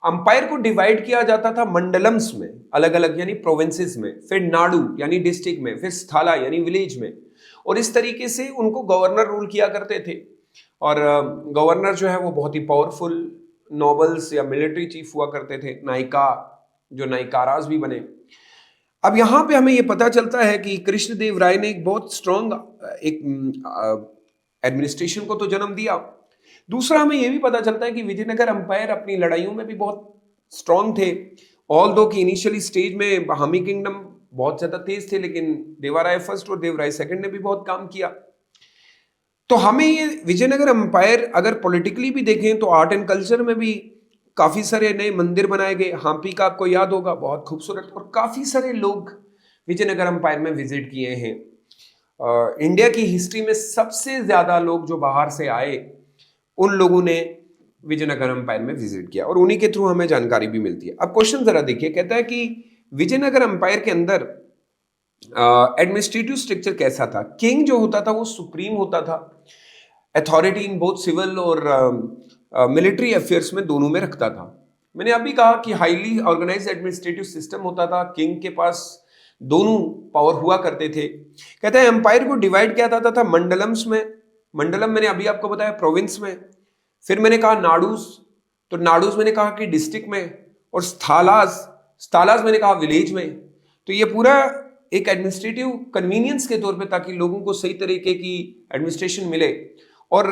अंपायर को डिवाइड किया जाता था मंडलम्स में, अलग अलग यानी प्रोविंसेस में, फिर नाडु यानी डिस्ट्रिक्ट में, फिर स्थाला यानी विलेज में, और इस तरीके से उनको गवर्नर रूल किया करते थे। और गवर्नर जो है वो बहुत ही पावरफुल नोबल्स या मिलिट्री चीफ हुआ करते थे, नायिका जो नायिकाराज भी बने। अब यहाँ पे हमें ये पता चलता है कि कृष्णदेव राय ने एक बहुत स्ट्रॉन्ग एक एडमिनिस्ट्रेशन को तो जन्म दिया। दूसरा हमें ये भी पता चलता है कि विजयनगर अंपायर अपनी लड़ाइयों में भी बहुत स्ट्रॉन्ग थे। ऑल दो कि इनिशियली स्टेज में बहामी किंगडम बहुत ज्यादा तेज थे, लेकिन देवराय फर्स्ट और देवराय सेकंड ने भी बहुत काम किया। तो हमें ये विजयनगर अंपायर अगर पॉलिटिकली भी देखें तो आर्ट एंड कल्चर में भी काफी सारे नए मंदिर बनाए गए। हम्पी का आपको याद होगा, बहुत खूबसूरत, और काफी सारे लोग विजयनगर अंपायर में विजिट किए हैं। इंडिया की हिस्ट्री में सबसे ज्यादा लोग जो बाहर से आए उन लोगों ने विजयनगर अंपायर में विजिट किया और उन्हीं के थ्रू हमें जानकारी भी मिलती है। अब क्वेश्चन जरा देखिए, कहता है कि विजयनगर अंपायर के अंदर एडमिनिस्ट्रेटिव स्ट्रक्चर कैसा था। किंग जो होता था वो सुप्रीम होता था, अथॉरिटी इन बोथ सिविल और मिलिट्री अफेयर्स में दोनों में रखता था। मैंने अभी कहा कि हाईली ऑर्गेनाइज्ड एडमिनिस्ट्रेटिव सिस्टम होता था, किंग के पास दोनों पावर हुआ करते थे। कहता है एम्पायर को डिवाइड किया जाता था मंडलम्स में। मंडलम मैंने अभी आपको बताया प्रोविंस में, फिर मैंने कहा नाडूस, तो नाडूस मैंने कहा कि डिस्ट्रिक्ट में, और स्थालास, स्थालास मैंने कहा विलेज में। तो ये पूरा एक एडमिनिस्ट्रेटिव कन्वीनियंस के तौर पे, ताकि लोगों को सही तरीके की एडमिनिस्ट्रेशन मिले। और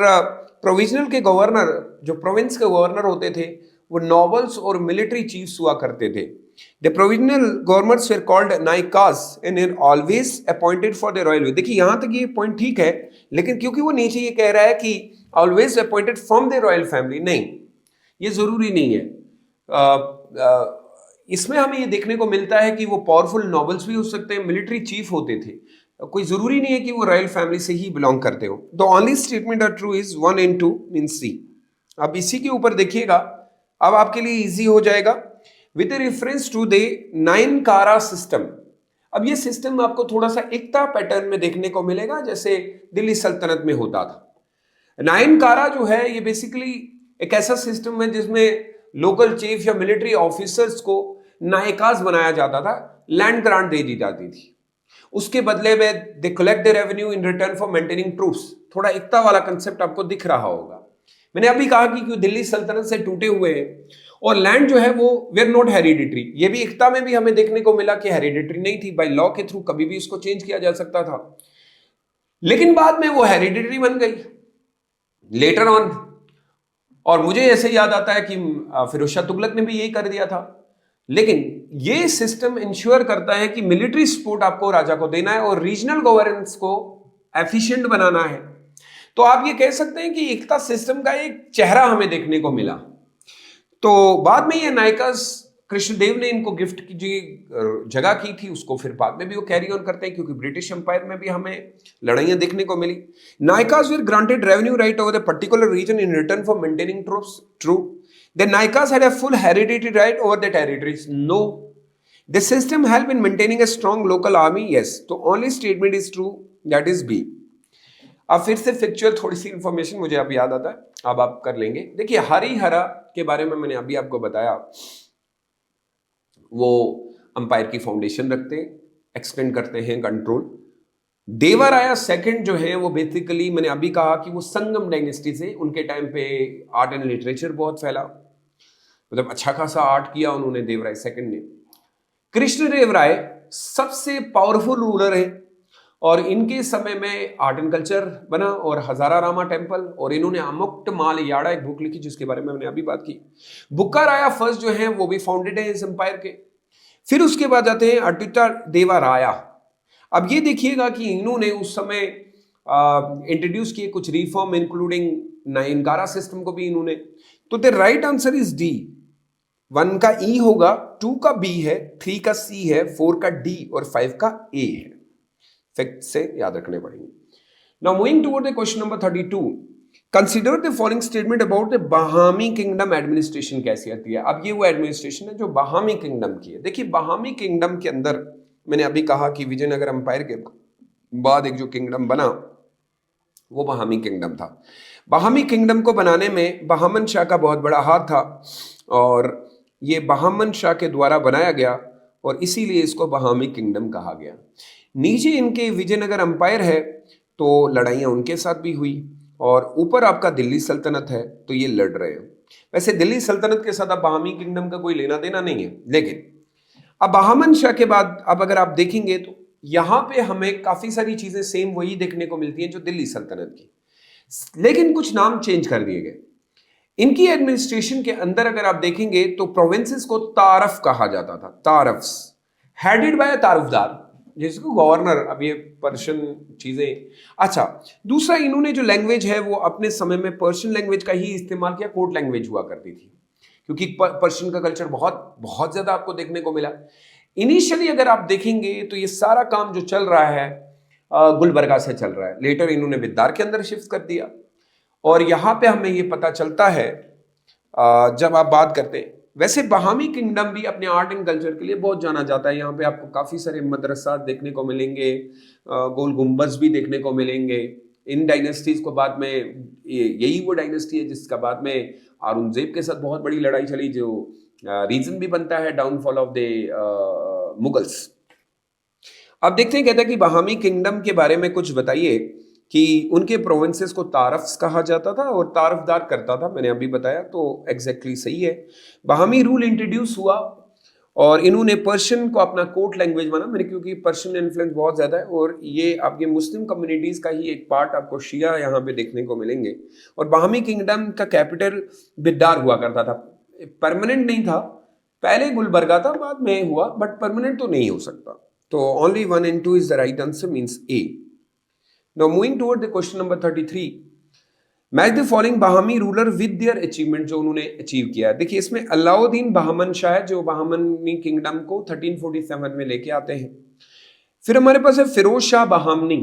प्रोविजनल के गवर्नर, जो प्रोविंस के गवर्नर होते थे, वो नॉबल्स और मिलिट्री चीफ्स हुआ करते थे। The provisional governments were called Naikas and are always appointed for the royal will। देखिए यहाँ तक ये पॉइंट ठीक है, लेकिन क्योंकि वो नीचे ये कह रहा है कि always appointed from the royal family, नहीं, ये जरूरी नहीं है। इसमें हमें ये देखने को मिलता है कि वो पावरफुल नॉबल्स भी हो सकते हैं, मिलिट्री चीफ होते थे। कोई जरूरी नहीं है कि वो रॉयल फैमिली से ही बिलोंग करते हो। The only statement are true is 1 and 2 means C. अब इसी के ऊपर देखिएगा, अब आपके लिए इजी हो जाएगा विद रेफरेंस टू द 9 कारा सिस्टम। अब ये सिस्टम आपको थोड़ा सा एकता पैटर्न में देखने को मिलेगा जैसे दिल्ली सल्तनत में होता था। 9 कारा जो है ये बेसिकली एक ऐसा सिस्टम है जिसमें लोकल चीफ या मिलिट्री ऑफिसर्स को नायकास बनाया जाता था, लैंड ग्रांट दे दी जाती थी, उसके बदले में they collect the revenue in return for maintaining troops. थोड़ा एकता वाला कंसेप्ट आपको दिख रहा होगा। मैंने अभी कहा कि क्यों दिल्ली सल्तनत से टूटे हुए हैं और लैंड जो है वो वेर नॉट हेरिडिटरी। ये भी एकता में भी हमें देखने को मिला कि हेरिडिटरी नहीं थी, बाय लॉ के थ्रू कभी भी इसको चेंज किया जा सकता था, लेकिन बाद में वो हेरिडिटरी बन गई लेटर ऑन। और मुझे ऐसे याद आता है कि फिरोज शाह तुगलक ने भी यही कर दिया था। लेकिन ये सिस्टम इंश्योर करता है कि मिलिट्री सपोर्ट आपको राजा को देना है और रीजनल गवर्नेंस को एफिशिएंट बनाना है। तो आप ये कह सकते हैं कि एकता सिस्टम का एक चेहरा हमें देखने को मिला। तो बाद में ये नायकास कृष्णदेव ने इनको गिफ्ट की जगह की थी, उसको फिर बाद में भी वो कैरी ऑन करते हैं क्योंकि ब्रिटिश एम्पायर में भी हमें लड़ाइयां देखने को मिली। Nayakas were granted revenue right over the particular region in return for maintaining troops. True. The Naikas had a full hereditary right over the territories. No. The system helped in maintaining a strong local army. Yes. तो only statement is true. That is B. अब फिर से फिक्चुअल थोड़ी सी information मुझे अब याद आता है, अब आप कर लेंगे। देखिए हरिहरा के बारे में मैंने अभी आपको बताया, वो अंपायर की फाउंडेशन रखते हैं, एक्सटेंड करते हैं कंट्रोल। देवराया सेकंड जो है वो बेसिकली मैंने अभी कहा कि वो संगम डायनेस्टी से, उनके टाइम पे आर्ट एंड लिटरेचर बहुत फैला, मतलब अच्छा खासा आर्ट किया उन्होंने देवराय सेकंड ने। कृष्णदेव राय सबसे पावरफुल रूलर है और इनके समय में आर्ट एंड कल्चर बना और हजारा रामा टेम्पल, और इन्होंने अमुक्त माल याड़ा एक बुक लिखी जिसके बारे में मैंने अभी बात की। बुक्का राया फर्स्ट जो है वो भी फाउंडेड है इस एम्पायर के। फिर उसके बाद जाते हैं अट्टिटा देवा राया। अब ये देखिएगा कि इन्होंने उस समय इंट्रोड्यूस किए कुछ रिफॉर्म इंक्लूडिंग नायनकारा सिस्टम को भी इन्होंने। तो the right answer is D. 1 का ई होगा, 2 का बी है, 3 का सी है, 4 का डी और 5 का ए है। फैक्ट से याद रखने पड़ेंगे। Now moving toward the question number 32, consider the following statement about the Bahmani kingdom administration कैसी आती है। अब ये वो एडमिनिस्ट्रेशन है जो बहामी किंगडम की है। देखिए बहामी किंगडम के अंदर मैंने अभी कहा कि विजयनगर अंपायर के बाद एक जो किंगडम बना वो बहामी किंगडम था। बहामी किंगडम को बनाने में बहामन शाह का बहुत बड़ा हाथ था और ये बहामन शाह के द्वारा बनाया गया और इसीलिए इसको बहामी किंगडम कहा गया। नीचे इनके विजयनगर अंपायर है तो लड़ाइयाँ उनके साथ भी हुई और ऊपर आपका दिल्ली सल्तनत है तो ये लड़ रहे हैं। वैसे दिल्ली सल्तनत के साथ अब बहामी किंगडम का कोई लेना देना नहीं है, लेकिन अब बहामन शाह के बाद अब अगर आप देखेंगे तो यहां पे हमें काफी सारी चीजें सेम वही देखने को मिलती हैं जो दिल्ली सल्तनत की, लेकिन कुछ नाम चेंज कर दिए गए। इनकी एडमिनिस्ट्रेशन के अंदर अगर आप देखेंगे तो प्रोविंसेस को तारफ कहा जाता था, तारफ्स, हेडेड बाय तारुफदार जिसको गवर्नर। अब ये पर्शियन चीजें। अच्छा, दूसरा इन्होंने जो लैंग्वेज है वो अपने समय में पर्शियन लैंग्वेज का ही इस्तेमाल किया, कोर्ट लैंग्वेज हुआ करती थी क्योंकि पर्शियन का कल्चर बहुत बहुत ज्यादा आपको देखने को मिला। इनिशियली अगर आप देखेंगे तो ये सारा काम जो चल रहा है गुलबर्गा से चल रहा है, लेटर इन्होंने बिद्दार के अंदर शिफ्ट कर दिया। और यहाँ पे हमें ये पता चलता है जब आप बात करते हैं, वैसे बहामी किंगडम भी अपने आर्ट एंड कल्चर के लिए बहुत जाना जाता है। यहाँ पे आपको काफी सारे मदरसा देखने को मिलेंगे, गोल गुम्बज भी देखने को मिलेंगे। इन डायनेस्टीज को बाद में यही वो डायनेस्टी है जिसका बाद में औरंगजेब के साथ बहुत बड़ी लड़ाई चली, जो रीजन भी बनता है डाउनफॉल ऑफ द मुगल्स। अब देखते हैं, कहता है कि बहामी किंगडम के बारे में कुछ बताइए कि उनके प्रोविंसेस को तारफ्स कहा जाता था और तारफदार करता था। मैंने अभी बताया तो एग्जैक्टली सही है। बहामी रूल इंट्रोड्यूस हुआ और इन्होंने पर्शियन को अपना कोर्ट लैंग्वेज बना, मेरे क्योंकि पर्शियन इन्फ्लुएंस बहुत ज्यादा है और ये आपके मुस्लिम कम्युनिटीज का ही एक पार्ट आपको शिया यहाँ पे देखने को मिलेंगे। और बहामी किंगडम का कैपिटल बिद्दार हुआ करता था, परमानेंट नहीं था, पहले गुलबर्गा था बाद में हुआ, बट परमानेंट तो नहीं हो सकता। तो only 1 and 2 is the right answer, means A. Now moving toward the question number 33, match the following Bahmani ruler with their achievement, जो उन्होंने अचीव किया है। देखिए इसमें अलाउद्दीन बहामन शाह है जो बहामनी किंगडम को 1347 में लेके आते हैं। फिर हमारे पास है फिरोज शाह बहामनी।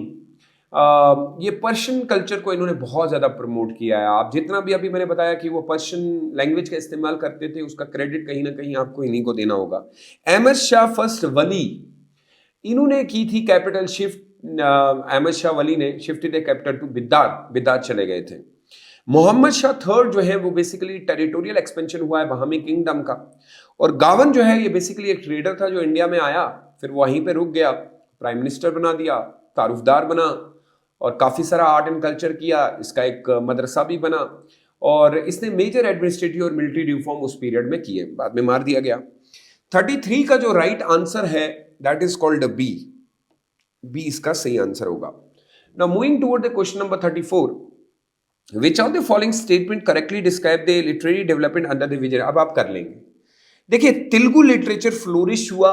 ये पर्शियन कल्चर को इन्होंने बहुत ज़्यादा प्रमोट किया है। आप जितना भी अभी मैंने बताया कि वो पर्शियन लैंग्वेज का इस्तेमाल करते थे, उसका क्रेडिट कहीं ना कहीं आपको इन्हीं को देना होगा। अहमद शाह फर्स्ट वली, इन्होंने की थी कैपिटल शिफ्ट। अहमद शाह वली ने शिफ्टेड द कैपिटल टू बिदात, बिदात चले गए थे। मोहम्मद शाह थर्ड जो है वो बेसिकली टेरिटोरियल एक्सपेंशन हुआ है बहामी किंगडम का। और गावन जो है ये बेसिकली एक ट्रेडर था जो इंडिया में आया, फिर वहीं पे रुक गया, प्राइम मिनिस्टर बना दिया, तारुफदार बना, और काफ़ी सारा आर्ट एंड कल्चर किया। इसका एक मदरसा भी बना, और इसने मेजर एडमिनिस्ट्रेटिव और मिलिट्री रिफॉर्म उस पीरियड में किए, बाद में मार दिया गया। 33 का जो राइट आंसर है that is called B. B इसका सही आंसर होगा। Now moving toward the question number 34, which of the following statement correctly describe the literary development under the Vijay. अब आप कर लेंगे। देखिए, तेलुगु लिटरेचर फ्लोरिश हुआ,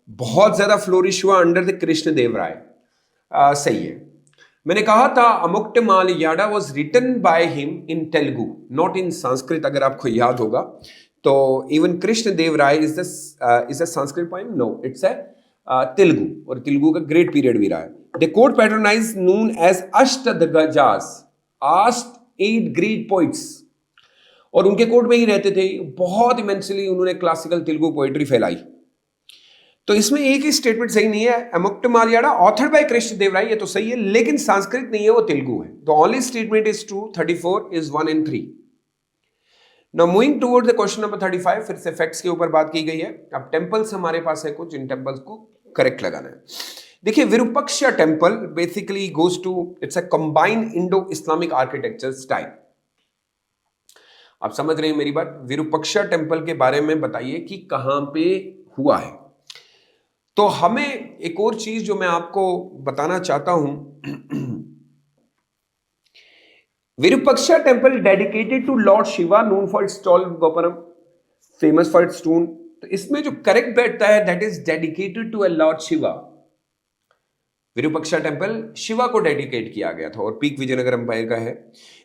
बहुत ज्यादा फ्लोरिश हुआ अंडर द कृष्ण देव राय। सही है। मैंने कहा था Amuktamalyada was written by him in Telugu, not in Sanskrit, अगर आपको याद होगा तो। Even Krishna Deva Raya is a Sanskrit poem, no it's a Telugu, और तेलुगु का ग्रेट पीरियड भी रहा है। The court patronize known as Ashtadiggajas, आस्ट 8 ग्रेट पोइट्स, और उनके कोर्ट में ही रहते थे। बहुत इमेंसली उन्होंने क्लासिकल तेलुगु पोइट्री फैलाई। तो इसमें एक ही स्टेटमेंट सही नहीं है। अमुक्तमालयाडा ऑथर बाय कृष्ण देव राय, ये तो सही है, लेकिन संस्कृत नहीं है, वो तेलुगु है। The only statement is true. 34 is 1 and 3। Now moving toward the question number 35, फिर से फैक्ट्स के ऊपर बात की गई है। अब टेंपल्स हमारे पास है कुछ, इन टेंपल्स को करेक्ट लगाना है। देखिए, Virupaksha temple basically goes to, it's a combined indo Islamic architecture style. आप समझ रहे हैं मेरी बात? विरूपाक्षा टेंपल के बारे में बताइए कि कहां पे हुआ है। तो हमें एक और चीज जो मैं आपको बताना चाहता हूं, Virupaksha temple dedicated to lord Shiva, known for its tall gopuram, famous for its stone. तो इसमें जो करेक्ट बैठता है that is dedicated to a lord Shiva. Virupaksha temple Shiva को डेडिकेट किया गया था, और पीक विजयनगर एम्पायर का है।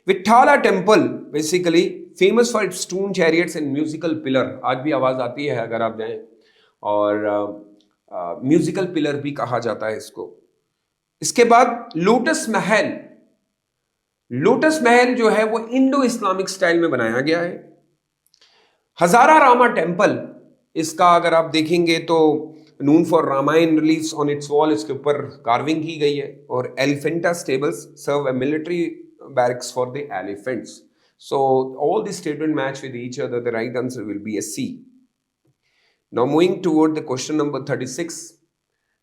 Vittala temple basically famous for its stone chariots and musical pillar. आज भी आवाज आती है अगर आप जाएं, और म्यूजिकल पिलर भी कहा जाता है इसको। इसके बाद लोटस महल। लोटस महल जो है वो इंडो इस्लामिक स्टाइल में बनाया गया है। हजारा रामा टेंपल, इसका अगर आप देखेंगे तो known for Ramayana reliefs on its wall, इसके ऊपर कार्विंग की गई है। और elephant stables serve a military barracks for the elephants. So all this statement match with each other, the right answer will be a C. Now moving toward the question number 36,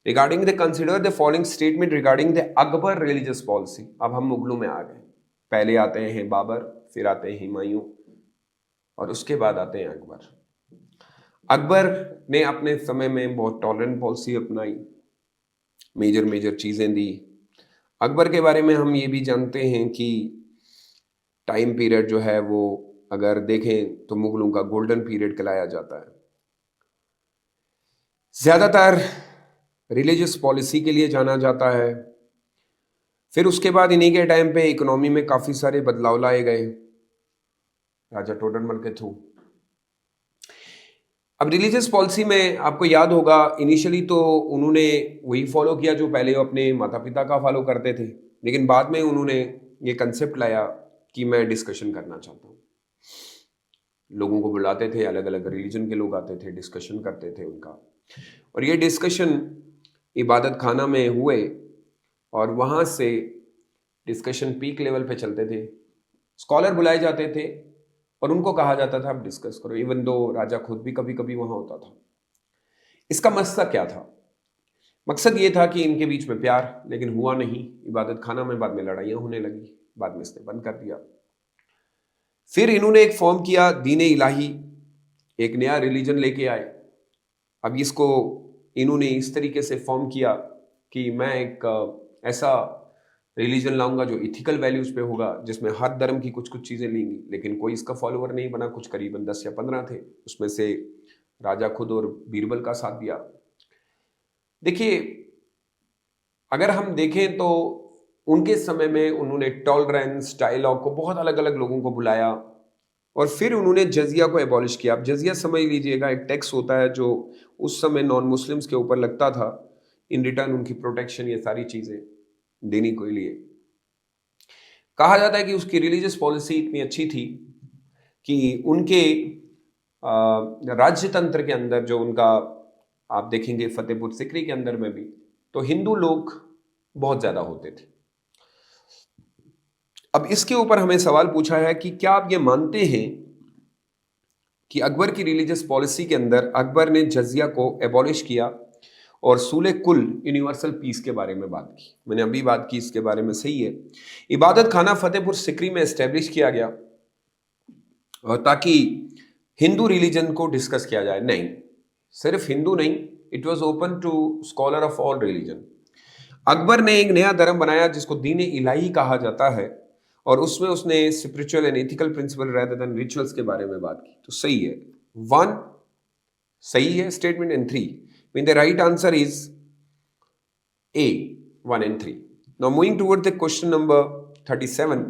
regarding the consider the following statement regarding the Akbar religious policy. अब हम मुगलों में आ गए। पहले आते हैं बाबर, फिर आते हैं हुमायूं, और उसके बाद आते हैं अकबर। अकबर ने अपने समय में बहुत टॉलरेंट पॉलिसी अपनाई, मेजर मेजर चीजें दी। अकबर के बारे में हम ये भी जानते हैं कि टाइम पीरियड जो है वो अगर देखें तो मुगलों का गोल्डन पीरियड कहलाया जाता है। ज्यादातर रिलीजियस पॉलिसी के लिए जाना जाता है। फिर उसके बाद इन्हीं के टाइम पे इकोनॉमी में काफी सारे बदलाव लाए गए राजा टोडरमल के थ्रू। अब रिलीजियस पॉलिसी में आपको याद होगा, इनिशियली तो उन्होंने वही फॉलो किया जो पहले अपने माता पिता का फॉलो करते थे, लेकिन बाद में उन्होंने ये कंसेप्ट लाया कि मैं डिस्कशन करना चाहता हूँ। लोगों को बुलाते थे, अलग अलग रिलीजन के लोग आते थे, डिस्कशन करते थे उनका, और ये डिस्कशन इबादत खाना में हुए, और वहाँ से डिस्कशन पीक लेवल पे चलते थे। स्कॉलर बुलाए जाते थे और उनको कहा जाता था आप डिस्कस करो, इवन दो राजा खुद भी कभी कभी वहाँ होता था। इसका मकसद क्या था? मकसद ये था कि इनके बीच में प्यार, लेकिन हुआ नहीं। इबादत खाना में बाद में लड़ाइयाँ होने लगी, बाद में इसने बंद कर दिया। फिर इन्होंने एक फॉर्म किया, दीन इलाही, एक नया रिलीजन लेके आए। अब इसको इन्होंने इस तरीके से फॉर्म किया कि मैं एक ऐसा रिलीजन लाऊंगा जो इथिकल वैल्यूज पे होगा, जिसमें हर धर्म की कुछ कुछ चीजें लेंगी, लेकिन कोई इसका फॉलोअर नहीं बना। कुछ करीबन 10 या 15 थे, उसमें से राजा खुद और बीरबल का साथ दिया। देखिए, अगर हम देखें तो उनके समय में उन्होंने टॉलरेंस डायलॉग को बहुत अलग अलग लोगों को बुलाया, और फिर उन्होंने जजिया को एबॉलिश किया। अब जजिया समझ लीजिएगा, एक टैक्स होता है जो उस समय नॉन मुस्लिम्स के ऊपर लगता था, इन रिटर्न उनकी प्रोटेक्शन, ये सारी चीजें देने के लिए। कहा जाता है कि उसकी रिलीजियस पॉलिसी इतनी अच्छी थी कि उनके राज्य तंत्र के अंदर, जो उनका आप देखेंगे फतेहपुर सिकरी के अंदर में भी, तो हिंदू लोग बहुत ज्यादा होते थे। अब इसके ऊपर हमें सवाल पूछा है कि क्या आप ये मानते हैं कि अकबर की रिलीजियस पॉलिसी के अंदर अकबर ने जजिया को एबॉलिश किया और सूले कुल यूनिवर्सल पीस के बारे में बात की। मैंने अभी बात की इसके बारे में, सही है। इबादत खाना फतेहपुर सिकरी में एस्टेब्लिश किया गया और ताकि हिंदू रिलीजन को डिस्कस किया जाए। नहीं, सिर्फ हिंदू नहीं, it was open to scholar of all religion. Akbar ने एक नया धर्म बनाया जिसको दीन इलाही कहा जाता है, और उसमें उसने spiritual and ethical principle rather than rituals के बारे में बात की। तो सही है, 1 सही है statement, and 3 mean the right answer is A, 1 and 3। Now moving toward the question number 37।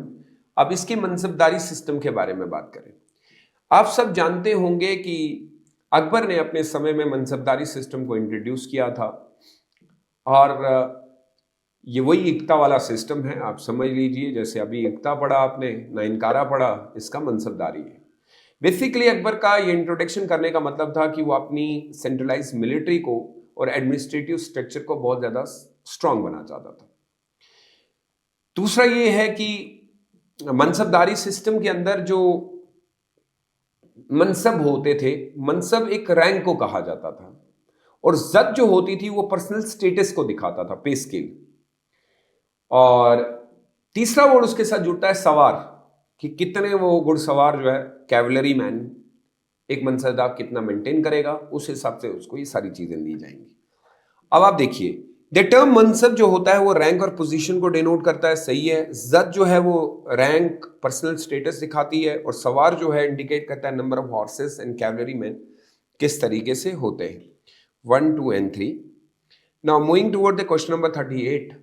अब इसके मनसबदारी सिस्टम के बारे में बात करें। आप सब जानते होंगे कि अकबर ने अपने समय में मनसबदारी सिस्टम को इंट्रोड्यूस किया था, और ये वही इक्ता वाला सिस्टम है। आप समझ लीजिए, जैसे अभी इक्ता पढ़ा आपने, ना इनकारा पढ़ा, इसका मनसबदारी है। बेसिकली अकबर का ये इंट्रोडक्शन करने का मतलब था कि वो अपनी सेंट्रलाइज मिलिट्री को और एडमिनिस्ट्रेटिव स्ट्रक्चर को बहुत ज्यादा स्ट्रांग बनाना चाहता था। दूसरा ये है कि मनसबदारी सिस्टम के अंदर जो मनसब होते थे, मनसब एक रैंक को कहा जाता था, और जद जो होती थी वो पर्सनल स्टेटस को दिखाता था, पे स्केल। और तीसरा वर्ड उसके साथ जुड़ता है सवार, कि कितने वो घुड़सवार जो है, कैवलरी मैन, एक मनसब कितना मेंटेन करेगा, उस हिसाब से उसको ये सारी चीजें दी जाएंगी। अब आप देखिए, द टर्म मनसब जो होता है वो रैंक और पोजीशन को डिनोट करता है, सही है। जद जो है वो रैंक, पर्सनल स्टेटस दिखाती है, और सवार जो है इंडिकेट करता है number of horses and cavalry man किस तरीके से होते हैं। 1, 2 and 3। Now moving toward the question number 38।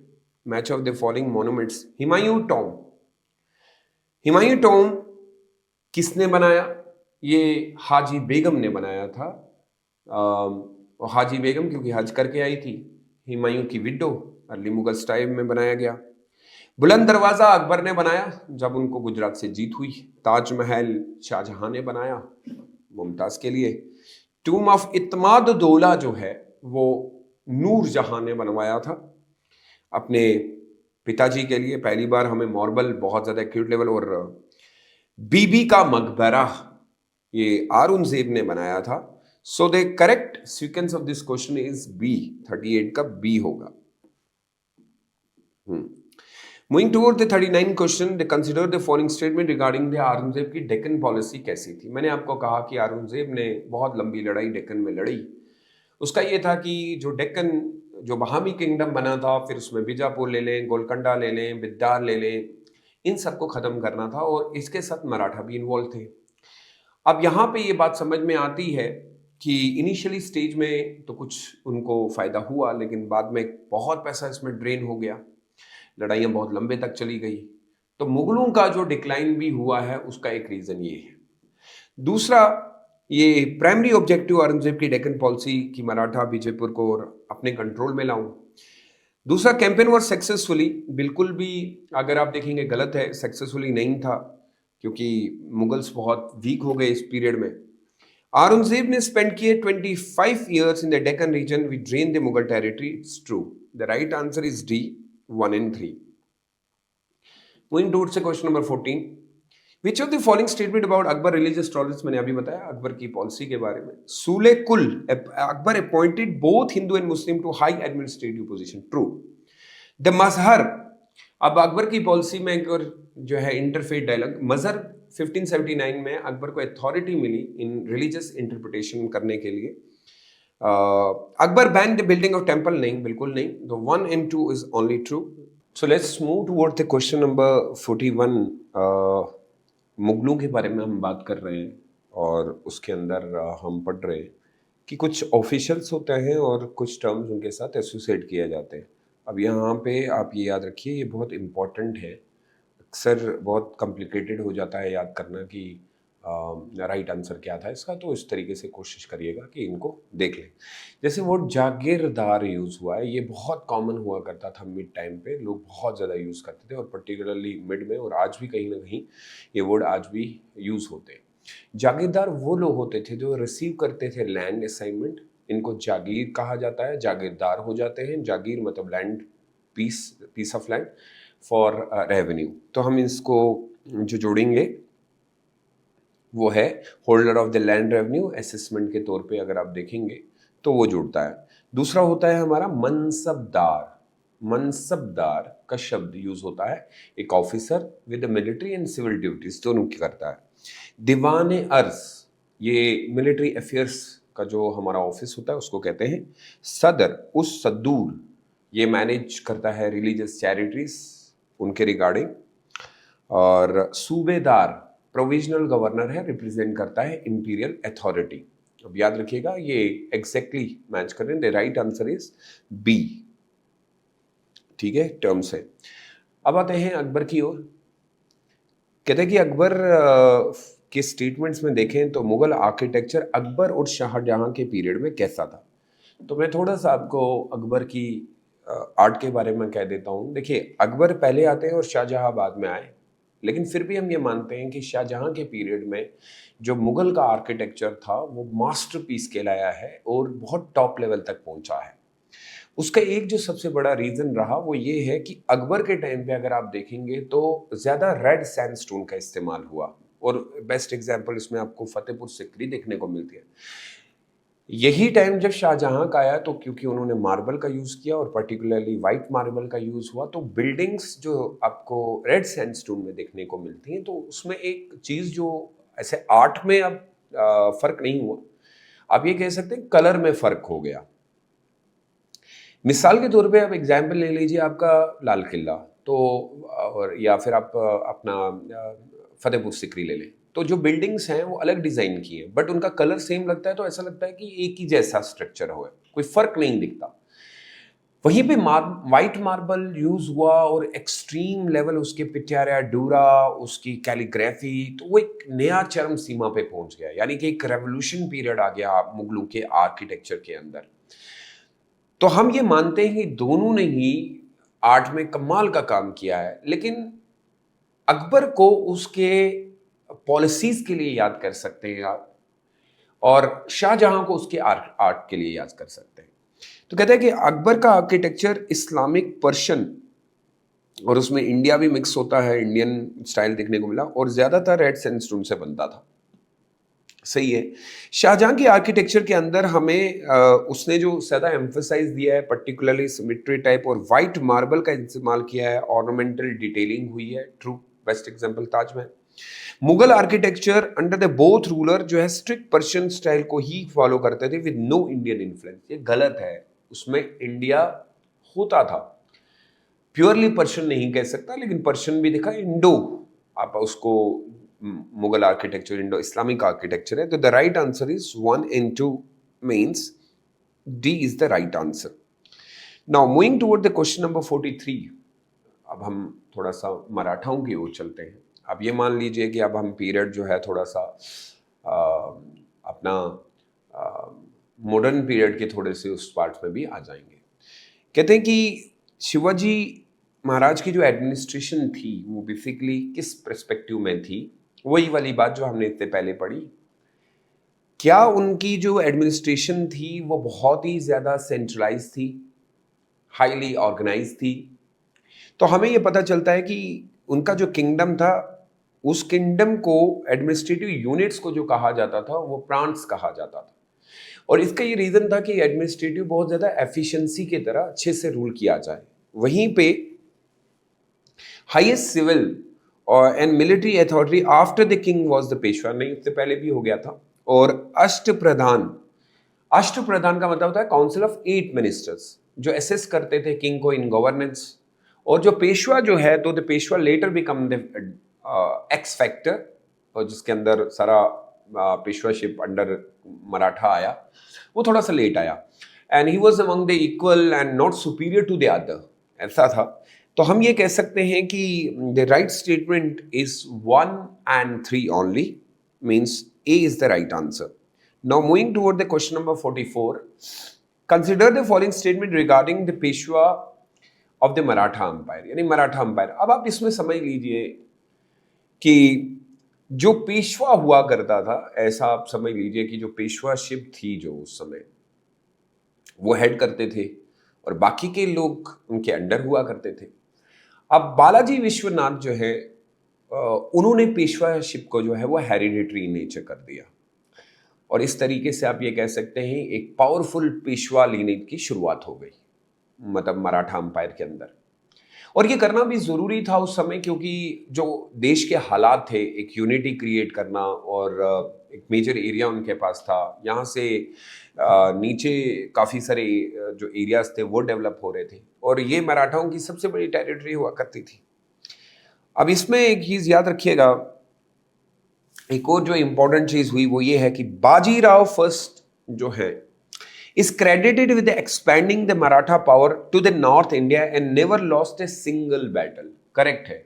Match of the following monuments. Humayun Tom. Humayun Tom किसने बनाया? ये हाजी बेगम ने बनाया था। और हाजी बेगम क्योंकि हज करके आई थी, हुमायूं की विडो, अर्ली मुगल स्टाइल में बनाया गया। बुलंद दरवाजा अकबर ने बनाया जब उनको गुजरात से जीत हुई। ताजमहल शाहजहां ने बनाया मुमताज के लिए। टूम ऑफ इत्माद दौला जो है वो नूर जहां ने बनवाया था अपने पिताजी के लिए। पहली बार हमें मार्बल बहुत ज्यादा एक्यूट लेवल। और बीबी का मकबरा ये औरंगजेब ने बनाया था। So the correct sequence of this question is B, 38 का बी होगा। Moving toward the 39 question, they consider the following statement regarding the Aurangzeb की डेक्कन पॉलिसी कैसी थी। मैंने आपको कहा कि औरंगजेब ने बहुत लंबी लड़ाई डेक्कन में लड़ी। उसका ये था कि जो डेक्कन, जो बहामी किंगडम बना था, फिर उसमें बीजापुर ले लें, गोलकंडा ले लें, बिद्दार ले लें, इन सबको खत्म करना था, और इसके साथ मराठा भी इन्वॉल्व थे। अब यहाँ पे ये बात समझ में आती है कि इनिशियली स्टेज में तो कुछ उनको फायदा हुआ, लेकिन बाद में बहुत पैसा इसमें ड्रेन हो गया, लड़ाइयाँ बहुत लंबे तक चली गई। तो मुगलों का जो डिक्लाइन भी हुआ है उसका एक रीजन ये है। दूसरा, ये प्राइमरी ऑब्जेक्टिव औरंगजेब की डेक्कन पॉलिसी की मराठा बीजेपुर को और अपने कंट्रोल में लाऊं। दूसरा, कैंपेन वॉर सक्सेसफुली, बिल्कुल भी अगर आप देखेंगे गलत है, सक्सेसफुली नहीं था, क्योंकि मुगल्स बहुत वीक हो गए इस पीरियड में। औरंगजेब ने स्पेंड किए 25 years in the Deccan region which drained the Mughal territory. It's true. The right answer is D, 1 and 3. Moving towards the question number 14. Which of the following statement about Akbar religious tolerance, मैंने अभी बताया अकबर की policy के बारे में। Sulh-e-Kul, Akbar appointed both Hindu and Muslim to high administrative position. True. The Mahzar, अब अकबर की policy में एक और जो है इंटरफेथ डायलॉग, मजहर 1579 में अकबर को अथॉरिटी मिली इन रिलीजियस इंटरप्रिटेशन करने के लिए। Akbar ban the building of temple, नहीं, बिल्कुल नहीं। तो 1 and 2 is only true. So let's move toward the question number 41। मुगलों के बारे में हम बात कर रहे हैं, और उसके अंदर हम पढ़ रहे हैं कि कुछ ऑफिशियल्स होते हैं और कुछ टर्म्स उनके साथ एसोसिएट किए जाते हैं। अब यहाँ पे आप ये याद रखिए, ये बहुत इम्पॉर्टेंट है। अक्सर बहुत कॉम्प्लिकेटेड हो जाता है याद करना कि राइट आंसर क्या था इसका, तो इस तरीके से कोशिश करिएगा कि इनको देख लें। जैसे वर्ड जागीरदार यूज़ हुआ है, ये बहुत कॉमन हुआ करता था मिड टाइम पे, लोग बहुत ज़्यादा यूज़ करते थे और पर्टिकुलरली मिड में, और आज भी कहीं ना कहीं ये वर्ड आज भी यूज़ होते हैं। जागीरदार वो लोग होते थे जो रिसीव करते थे लैंड असाइनमेंट, इनको जागीर कहा जाता है, जागीरदार हो जाते हैं। जागीर मतलब land, piece of land for revenue. तो हम इसको जो जोड़ेंगे वो है holder of the land revenue assessment के तौर पे, अगर आप देखेंगे तो वो जुड़ता है। दूसरा होता है हमारा मनसबदार। मनसबदार का शब्द यूज होता है एक officer with military and civil duties दोनों की करता है। दीवान अर्ज, ये मिलिट्री अफेयर्स का जो हमारा ऑफिस होता है उसको कहते हैं। सदर उस सद्दूर, ये मैनेज करता है रिलीजियस चैरिटीज उनके रिगार्डिंग। और सूबेदार प्रोविजनल गवर्नर है, रिप्रेजेंट करता है इंपीरियल अथॉरिटी। अब याद रखिएगा ये एग्जैक्टली मैच कर रहे हैं। The right answer is B. ठीक है, टर्म से। अब आते हैं अकबर की ओर। कहते हैं कि अकबर के स्टेटमेंट्स में देखें तो मुगल आर्किटेक्चर अकबर और शाहजहां के पीरियड में कैसा था। तो मैं थोड़ा सा आपको अकबर की आर्ट के बारे में कह देता हूँ। देखिए, अकबर पहले आते हैं और शाहजहां बाद में आए, लेकिन फिर भी हम ये मानते हैं कि शाहजहां के पीरियड में जो मुगल का आर्किटेक्चर था वो मास्टरपीस कहलाया है और बहुत टॉप लेवल तक पहुंचा है। उसका एक जो सबसे बड़ा रीजन रहा वो ये है कि अकबर के टाइम पे अगर आप देखेंगे तो ज्यादा रेड सैंडस्टोन का इस्तेमाल हुआ, और बेस्ट एग्जांपल इसमें आपको फतेहपुर सिकरी देखने को मिलती है। यही टाइम जब शाहजहां का आया तो क्योंकि उन्होंने मार्बल का यूज किया और पर्टिकुलरली वाइट मार्बल का यूज हुआ, तो बिल्डिंग्स जो आपको रेड सैंडस्टोन में देखने को मिलती हैं, तो उसमें एक चीज जो ऐसे आर्ट में अब फर्क नहीं हुआ, आप ये कह सकते हैं कलर में फर्क हो गया। मिसाल के तौर पे आप एग्जाम्पल ले लीजिए आपका लाल किला, तो और या फिर आप अपना फतेहपुर सिकरी ले लें, तो जो बिल्डिंग्स हैं वो अलग डिजाइन की है, बट उनका कलर सेम लगता है, तो ऐसा लगता है कि एक ही जैसा स्ट्रक्चर हो, कोई फर्क नहीं दिखता। वहीं पे वाइट मार्बल यूज हुआ और एक्सट्रीम लेवल उसके पिटारा डूरा, उसकी कैलीग्राफी, तो वो एक नया चरम सीमा पे पहुंच गया, यानी कि एक रेवोल्यूशन पीरियड आ गया मुगलों के आर्किटेक्चर के अंदर। तो हम ये मानते हैं कि दोनों ने ही आर्ट में कमाल का काम किया है, लेकिन अकबर को उसके पॉलिसीज के लिए याद कर सकते हैं आप, और शाहजहां को उसके आर्ट के लिए याद कर सकते हैं। तो कहते हैं कि अकबर का आर्किटेक्चर इस्लामिक पर्शियन, और उसमें इंडिया भी मिक्स होता है, इंडियन स्टाइल देखने को मिला, और ज्यादातर रेड सैंडस्टोन से बनता था। सही है। शाहजहां की आर्किटेक्चर के अंदर हमें उसने जो ज्यादा एम्फसाइज दिया है पर्टिकुलरली सिमेट्री टाइप और वाइट मार्बल का इस्तेमाल किया है, ऑर्नामेंटल डिटेलिंग हुई है। True, best example Taj Mahal. Mughal architecture under the both ruler जो है स्ट्रिक्ट पर्शियन स्टाइल को ही फॉलो करते थे विद नो इंडियन इन्फ्लुएंस। ये गलत है, उसमें इंडिया होता था, प्योरली पर्शियन नहीं कह सकता, लेकिन पर्शियन भी दिखा, इंडो आप उसको Mughal architecture Indo Islamic architecture है। तो the right answer is 1 and 2 means D is the right answer. Now moving toward the question number 43। अब हम थोड़ा सा मराठाओं की ओर चलते हैं। अब ये मान लीजिए कि अब हम पीरियड जो है थोड़ा सा अपना मॉडर्न पीरियड के थोड़े से उस पार्ट में भी आ जाएंगे। कहते हैं कि शिवाजी महाराज की जो एडमिनिस्ट्रेशन थी वो बेसिकली किस पर्सपेक्टिव में थी, वही वाली बात जो हमने इससे पहले पढ़ी। क्या उनकी जो एडमिनिस्ट्रेशन थी वो बहुत ही ज्यादा सेंट्रलाइज थी, हाईली ऑर्गेनाइज थी। तो हमें ये पता चलता है कि उनका जो किंगडम था, उस किंगडम को एडमिनिस्ट्रेटिव यूनिट्स को जो कहा जाता था वो प्रांट्स कहा जाता था, और इसका ये रीजन था कि एडमिनिस्ट्रेटिव बहुत ज्यादा एफिशिएंसी की तरह अच्छे से रूल किया जाए। वहीं पे हाईएस्ट सिविल और and military authority after the king was the Peshwa, नहीं उससे पहले भी हो गया था। और अष्टप्रधान, अष्टप्रधान का मतलब होता है काउंसिल ऑफ 8 मिनिस्टर्स जो असेस करते थे किंग को इन गवर्नेंस। और जो पेशवा जो है, तो the Peshwa letter become the x factor, और जिसके अंदर सारा पेशवाशिप अंडर मराठा आया, वो थोड़ा सा लेट आया। And he was among the equal and not superior to the other, ऐसा था। तो हम ये कह सकते हैं कि the right statement is 1 and 3 only. means A is the right answer. Now moving toward the question number 44. Consider the following statement regarding the Peshwa of the Maratha Empire, यानी मराठा अंपायर. अब आप इसमें समझ लीजिए कि जो पेशवा हुआ करता था, ऐसा आप समझ लीजिए कि जो पेशवाशिप थी जो उस समय, वो हेड करते थे और बाकी के लोग उनके अंडर हुआ करते थे. अब बालाजी विश्वनाथ जो है उन्होंने पेशवाशिप को जो है वो हेरिडिटरी नेचर कर दिया और इस तरीके से आप ये कह सकते हैं एक पावरफुल पेशवा लीनेज की शुरुआत हो गई, मतलब मराठा अंपायर के अंदर. और ये करना भी ज़रूरी था उस समय, क्योंकि जो देश के हालात थे, एक यूनिटी क्रिएट करना और एक मेजर एरिया उनके पास था, यहाँ से नीचे काफ़ी सारे जो एरियाज थे वो डेवलप हो रहे थे और ये मराठाओं की सबसे बड़ी टेरिटरी हुआ करती थी. अब इसमें एक चीज़ याद रखिएगा, एक और जो इम्पोर्टेंट चीज़ हुई वो ये है कि बाजीराव फर्स्ट जो है is credited with expanding the Maratha power to the North India and never lost a single battle. Correct है,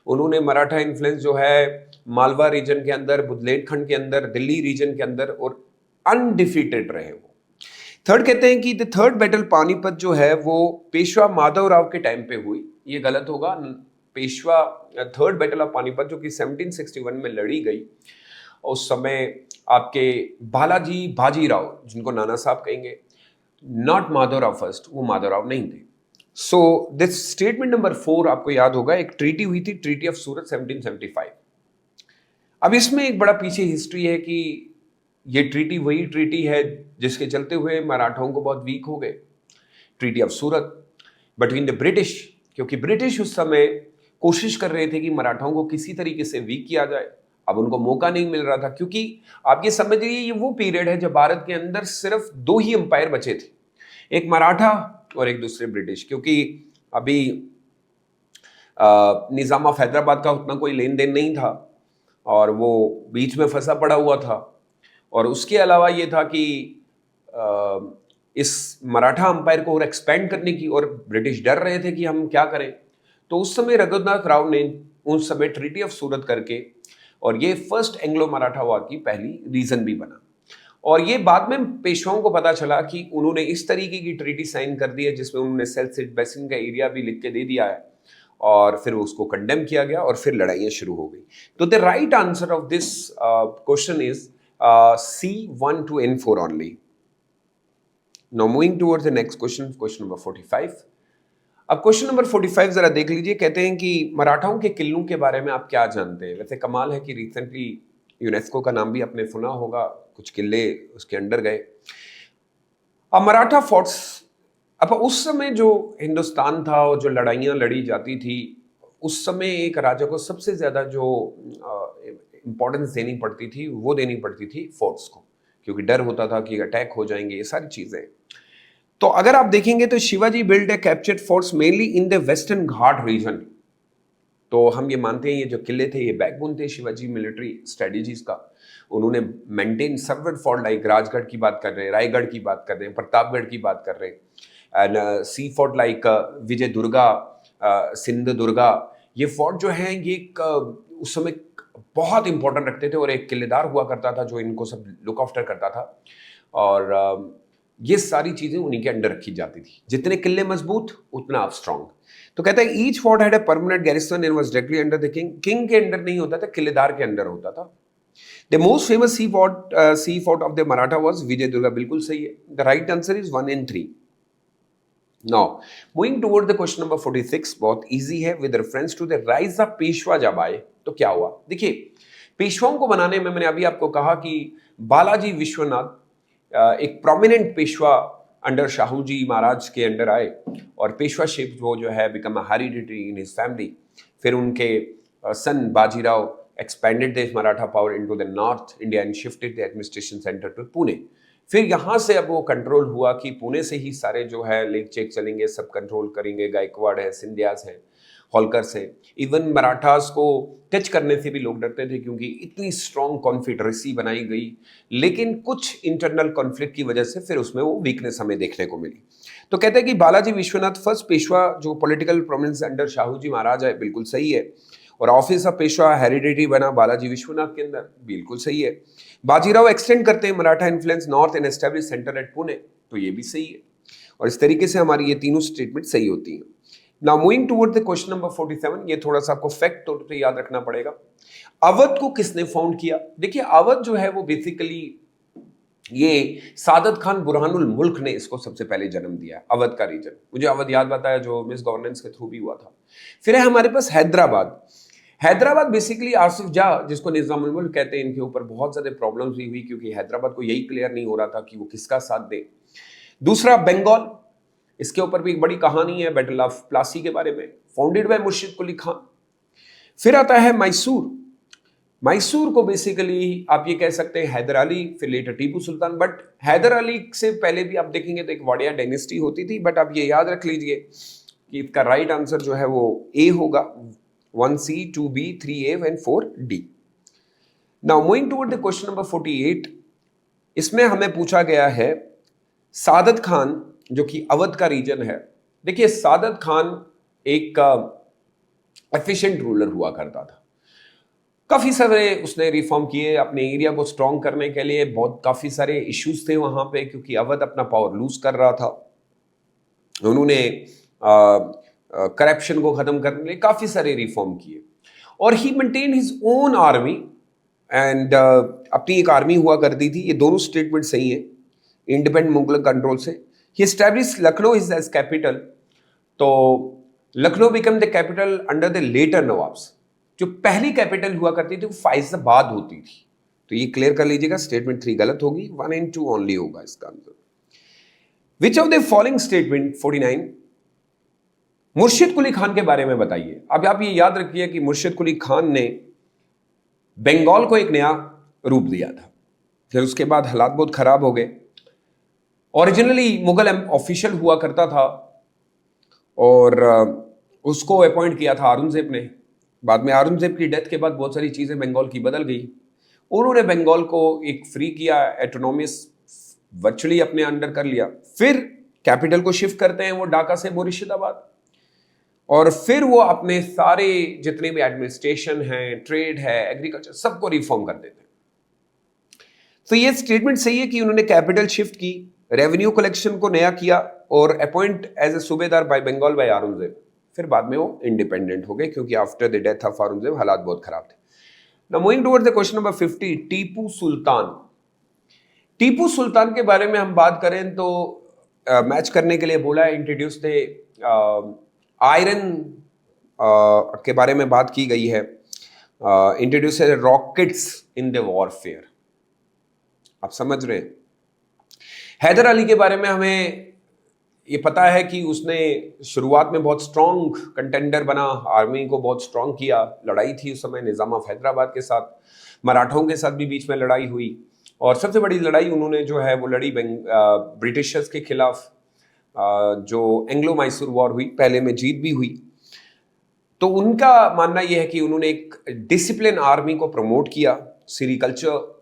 उन्होंने मराठा इन्फ्लुएंस जो है मालवा रीजन के अंदर, बुंदेलखंड के अंदर, दिल्ली रीजन के अंदर और अनडिफीटेड रहे वो. थर्ड कहते हैं कि द थर्ड बैटल पानीपत जो है वो पेशवा माधवराव के टाइम पे हुई. ये गलत होगा. Peshwa third battle of Panipat जो कि 1761 में लड़ी गई, उस समय आपके बालाजी बाजीराव, जिनको नाना साहब कहेंगे, नॉट माधवराव फर्स्ट, वो माधवराव नहीं थे. सो दिस स्टेटमेंट नंबर 4 आपको याद होगा, एक ट्रीटी हुई थी, ट्रीटी ऑफ सूरत 1775. अब इसमें एक बड़ा पीछे हिस्ट्री है कि ये ट्रीटी वही ट्रीटी है जिसके चलते हुए मराठाओं को बहुत वीक हो गए. Treaty of Surat between the British, क्योंकि ब्रिटिश उस समय कोशिश कर रहे थे कि मराठाओं को किसी तरीके से वीक किया जाए. अब उनको मौका नहीं मिल रहा था, क्योंकि आप ये समझ लीजिए ये वो पीरियड है जब भारत के अंदर सिर्फ 2 ही अंपायर बचे थे, एक मराठा और एक दूसरे ब्रिटिश. क्योंकि अभी निजाम ऑफ हैदराबाद का उतना कोई लेन देन नहीं था और वो बीच में फंसा पड़ा हुआ था. और उसके अलावा ये था कि इस मराठा अंपायर को और एक्सपेंड करने की, और ब्रिटिश डर रहे थे कि हम क्या करें. तो उस समय रघुनाथ राव ने उस समय ट्रीटी ऑफ सूरत करके, और ये फर्स्ट एंग्लो मराठा वॉर की पहली रीजन भी बना. और ये बाद में पेशवाओं को पता चला कि उन्होंने इस तरीके की ट्रीटी साइन कर दी है जिसमें उन्होंने सेल्सिड बेसिन का एरिया भी लिख के दे दिया है और फिर उसको कंडेम किया गया और फिर लड़ाइयाँ शुरू हो गई. तो the right answer of this question is C1 to N4 only. Now moving towards the next question, question number 45. अब क्वेश्चन नंबर 45 जरा देख लीजिए. कहते हैं कि मराठाओं के किलों के बारे में आप क्या जानते हैं. वैसे कमाल है कि रिसेंटली यूनेस्को का नाम भी आपने सुना होगा, कुछ किले उसके अंडर गए. अब मराठा फोर्ट्स, अब उस समय जो हिंदुस्तान था और जो लड़ाइयाँ लड़ी जाती थी, उस समय एक राजा को सबसे ज़्यादा जो इम्पोर्टेंस देनी पड़ती थी वो देनी पड़ती थी फोर्ट्स को, क्योंकि डर होता था कि अटैक हो जाएंगे, ये सारी चीज़ें. तो अगर आप देखेंगे तो Shivaji build a captured forts mainly in the western Ghat region. तो हम ये मानते हैं ये जो किले थे ये बैकबोन थे शिवाजी मिलिट्री स्ट्रेटेजीज का. उन्होंने maintain server fort, like Rajgarh की बात कर रहे हैं, रायगढ़ की बात कर रहे हैं, प्रतापगढ़ की बात कर रहे हैं, एंड सी फोर्ट लाइक विजय दुर्गा, सिंध दुर्गा. ये फोर्ट जो है ये उस समय बहुत इंपॉर्टेंट रखते थे और एक किलेदार हुआ करता था जो इनको सब लुक आफ्टर करता था. और ये सारी चीजें उन्हीं के अंडर रखी जाती थी. जितने किले मजबूत उतना आप स्ट्रांग. तो कहता है each fort had a permanent garrison and was directly under the king. King के अंडर नहीं होता था, किलेदार के अंडर होता था. The most famous sea fort of the Maratha was Vijay Durga. बिल्कुल सही है. The right answer is 1 and 3. Now moving toward the question number 46. बहुत इजी है. With reference to the rise of Peshwa जब आए तो क्या हुआ. देखिए, पेशवाओं को बनाने में मैंने अभी आपको कहा कि बालाजी विश्वनाथ एक प्रोमिनेंट पेशवा अंडर शाहू जी महाराज के अंडर आए और पेशवाशिप वो जो है become a hereditary in his family. फिर उनके son Bajirao expanded the Maratha power into the north India and shifted the administration centre to Pune. फिर यहाँ से अब वो कंट्रोल हुआ कि पुणे से ही सारे जो है लेक चेक चलेंगे, सब कंट्रोल करेंगे. गायकवाड़ है, सिंधियाज है, होलकर से. इवन मराठास को टच करने से भी लोग डरते थे क्योंकि इतनी स्ट्रॉन्ग कॉन्फेडरेसी बनाई गई. लेकिन कुछ इंटरनल कॉन्फ्लिक्ट की वजह से फिर उसमें वो वीकनेस हमें देखने को मिली. तो कहते हैं कि बालाजी विश्वनाथ फर्स्ट पेशवा जो political prominence under Shahu ji महाराज है. बिल्कुल सही है. और ऑफिस ऑफ पेशवा हेरिडिटरी बना बालाजी विश्वनाथ के अंदर, बिल्कुल सही है। बाजीराव एक्सटेंड करते हैं Maratha influence north and establish centre at Pune, तो ये भी सही है। और इस तरीके से हमारी ये तीनों स्टेटमेंट सही होती हैं। Now moving toward the question number 47, ये थोड़ा सा आपको फैक्ट तौर पे याद रखना पड़ेगा। अवध को किसने फाउंड किया? देखिए अवध जो है वो बेसिकली ये सादत खान बुरहानुल मुल्क ने इसको सबसे पहले जन्म दिया, अवध का रीजन। मुझे अवध याद आता है जो मिस गवर्नेंस के थ्रू भी हुआ था। फिर है हमारे पास हैदराबाद। हैदराबाद बेसिकली आसिफ जाह, जिसको निजामुल मुल्क कहते हैं, इनके ऊपर बहुत ज्यादा प्रॉब्लम्स हुई क्योंकि हैदराबाद को यही क्लियर नहीं हो रहा था कि वो किसका साथ दे। दूसरा बंगाल, इसके ऊपर भी एक बड़ी कहानी है बैटल ऑफ प्लासी के बारे में, फाउंडेड बाय मुर्शिद कुली खान। फिर आता है मैसूर। मैसूर को बेसिकली आप ये कह सकते हैं हैदर अली, फिर लेटर टीपू सुल्तान। बट हैदर अली से पहले भी आप देखेंगे तो एक वाडिया डायनेस्टी होती थी। बट आप ये याद रख लीजिए कि इसका राइट आंसर जो है वो ए होगा, 1C, 2B, 3A and 4D। Now moving toward the question number 48, इसमें हमें पूछा गया है सादत खान जो कि अवध का रीजन है। देखिए सादत खान एक एफिशिएंट रूलर हुआ करता था, काफी सारे उसने रिफॉर्म किए अपने एरिया को स्ट्रॉन्ग करने के लिए। बहुत काफी सारे इश्यूज थे वहां पे क्योंकि अवध अपना पावर लूज कर रहा था। उन्होंने करप्शन को खत्म करने के लिए काफी सारे रिफॉर्म किए और he maintain his own army एंड अपनी एक आर्मी हुआ करती थी। ये दोनों स्टेटमेंट सही है इंडिपेंडेंट मुगल कंट्रोल से। He establish Lucknow is as capital, तो Lucknow become the capital under the later nawabs. जो पहली कैपिटल हुआ करती थी वो फैजाबाद होती थी, तो ये क्लियर कर लीजिएगा। स्टेटमेंट 3 गलत होगी, 1 and 2 ओनली होगा इसका answer. Which of the following statement 49 मुर्शिद कुली खान के बारे में बताइए। अब आप ये याद रखिए कि मुर्शिद कुली खान ने बंगाल को एक नया रूप दिया था, फिर उसके बाद हालात बहुत खराब हो गए। ओरिजिनली मुगल ऑफिशियल हुआ करता था और उसको अपॉइंट किया था औरंगजेब ने। बाद में औरंगजेब की डेथ के बाद बहुत सारी चीजें बंगाल की बदल गई। उन्होंने बंगाल को एक फ्री किया, एटोनॉमिस वर्चुअली अपने अंडर कर लिया। फिर कैपिटल को शिफ्ट करते हैं वो ढाका से मुर्शिदाबाद, और फिर वो अपने सारे जितने भी एडमिनिस्ट्रेशन है, ट्रेड है, एग्रीकल्चर, सबको रिफॉर्म कर देते हैं। तो ये स्टेटमेंट सही है कि उन्होंने कैपिटल शिफ्ट की, रेवेन्यू कलेक्शन को नया किया और अपॉइंट एज ए सूबेदार बाय बंगाल बाय औरंगजेब। फिर बाद में वो इंडिपेंडेंट हो गए क्योंकि after the death of Aurangzeb हालात बहुत खराब थे। Now moving towards the question number 50, Tipu Sultan. Tipu Sultan के बारे में हम बात करें तो मैच करने के लिए बोला है, इंट्रोड्यूस द आयरन के बारे में बात की गई है, introduce rockets in the warfare. आप समझ रहे हैं। हैदर अली के बारे में हमें ये पता है कि उसने शुरुआत में बहुत स्ट्रॉन्ग कंटेंडर बना, आर्मी को बहुत स्ट्रॉन्ग किया। लड़ाई थी उस समय निजाम ऑफ हैदराबाद के साथ, मराठों के साथ भी बीच में लड़ाई हुई और सबसे बड़ी लड़ाई उन्होंने जो है वो लड़ी ब्रिटिशर्स के खिलाफ, जो एंग्लो मैसूर वॉर हुई, पहले में जीत भी हुई। तो उनका मानना यह है कि उन्होंने एक डिसिप्लिन आर्मी को प्रमोट किया, सीरिकल्चर।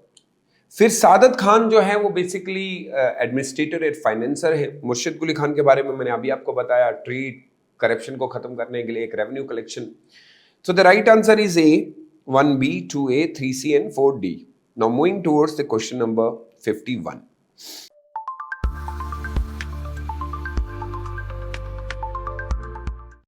फिर सादत खान जो है वो बेसिकली एडमिनिस्ट्रेटर एंड फाइनेंसर है। मुर्शिद कुली खान के बारे में मैंने अभी आपको बताया, ट्रेड करप्शन को खत्म करने के लिए एक revenue collection. So the right answer is A, 1B, 2A, 3C and 4D। Now moving towards the question number 51।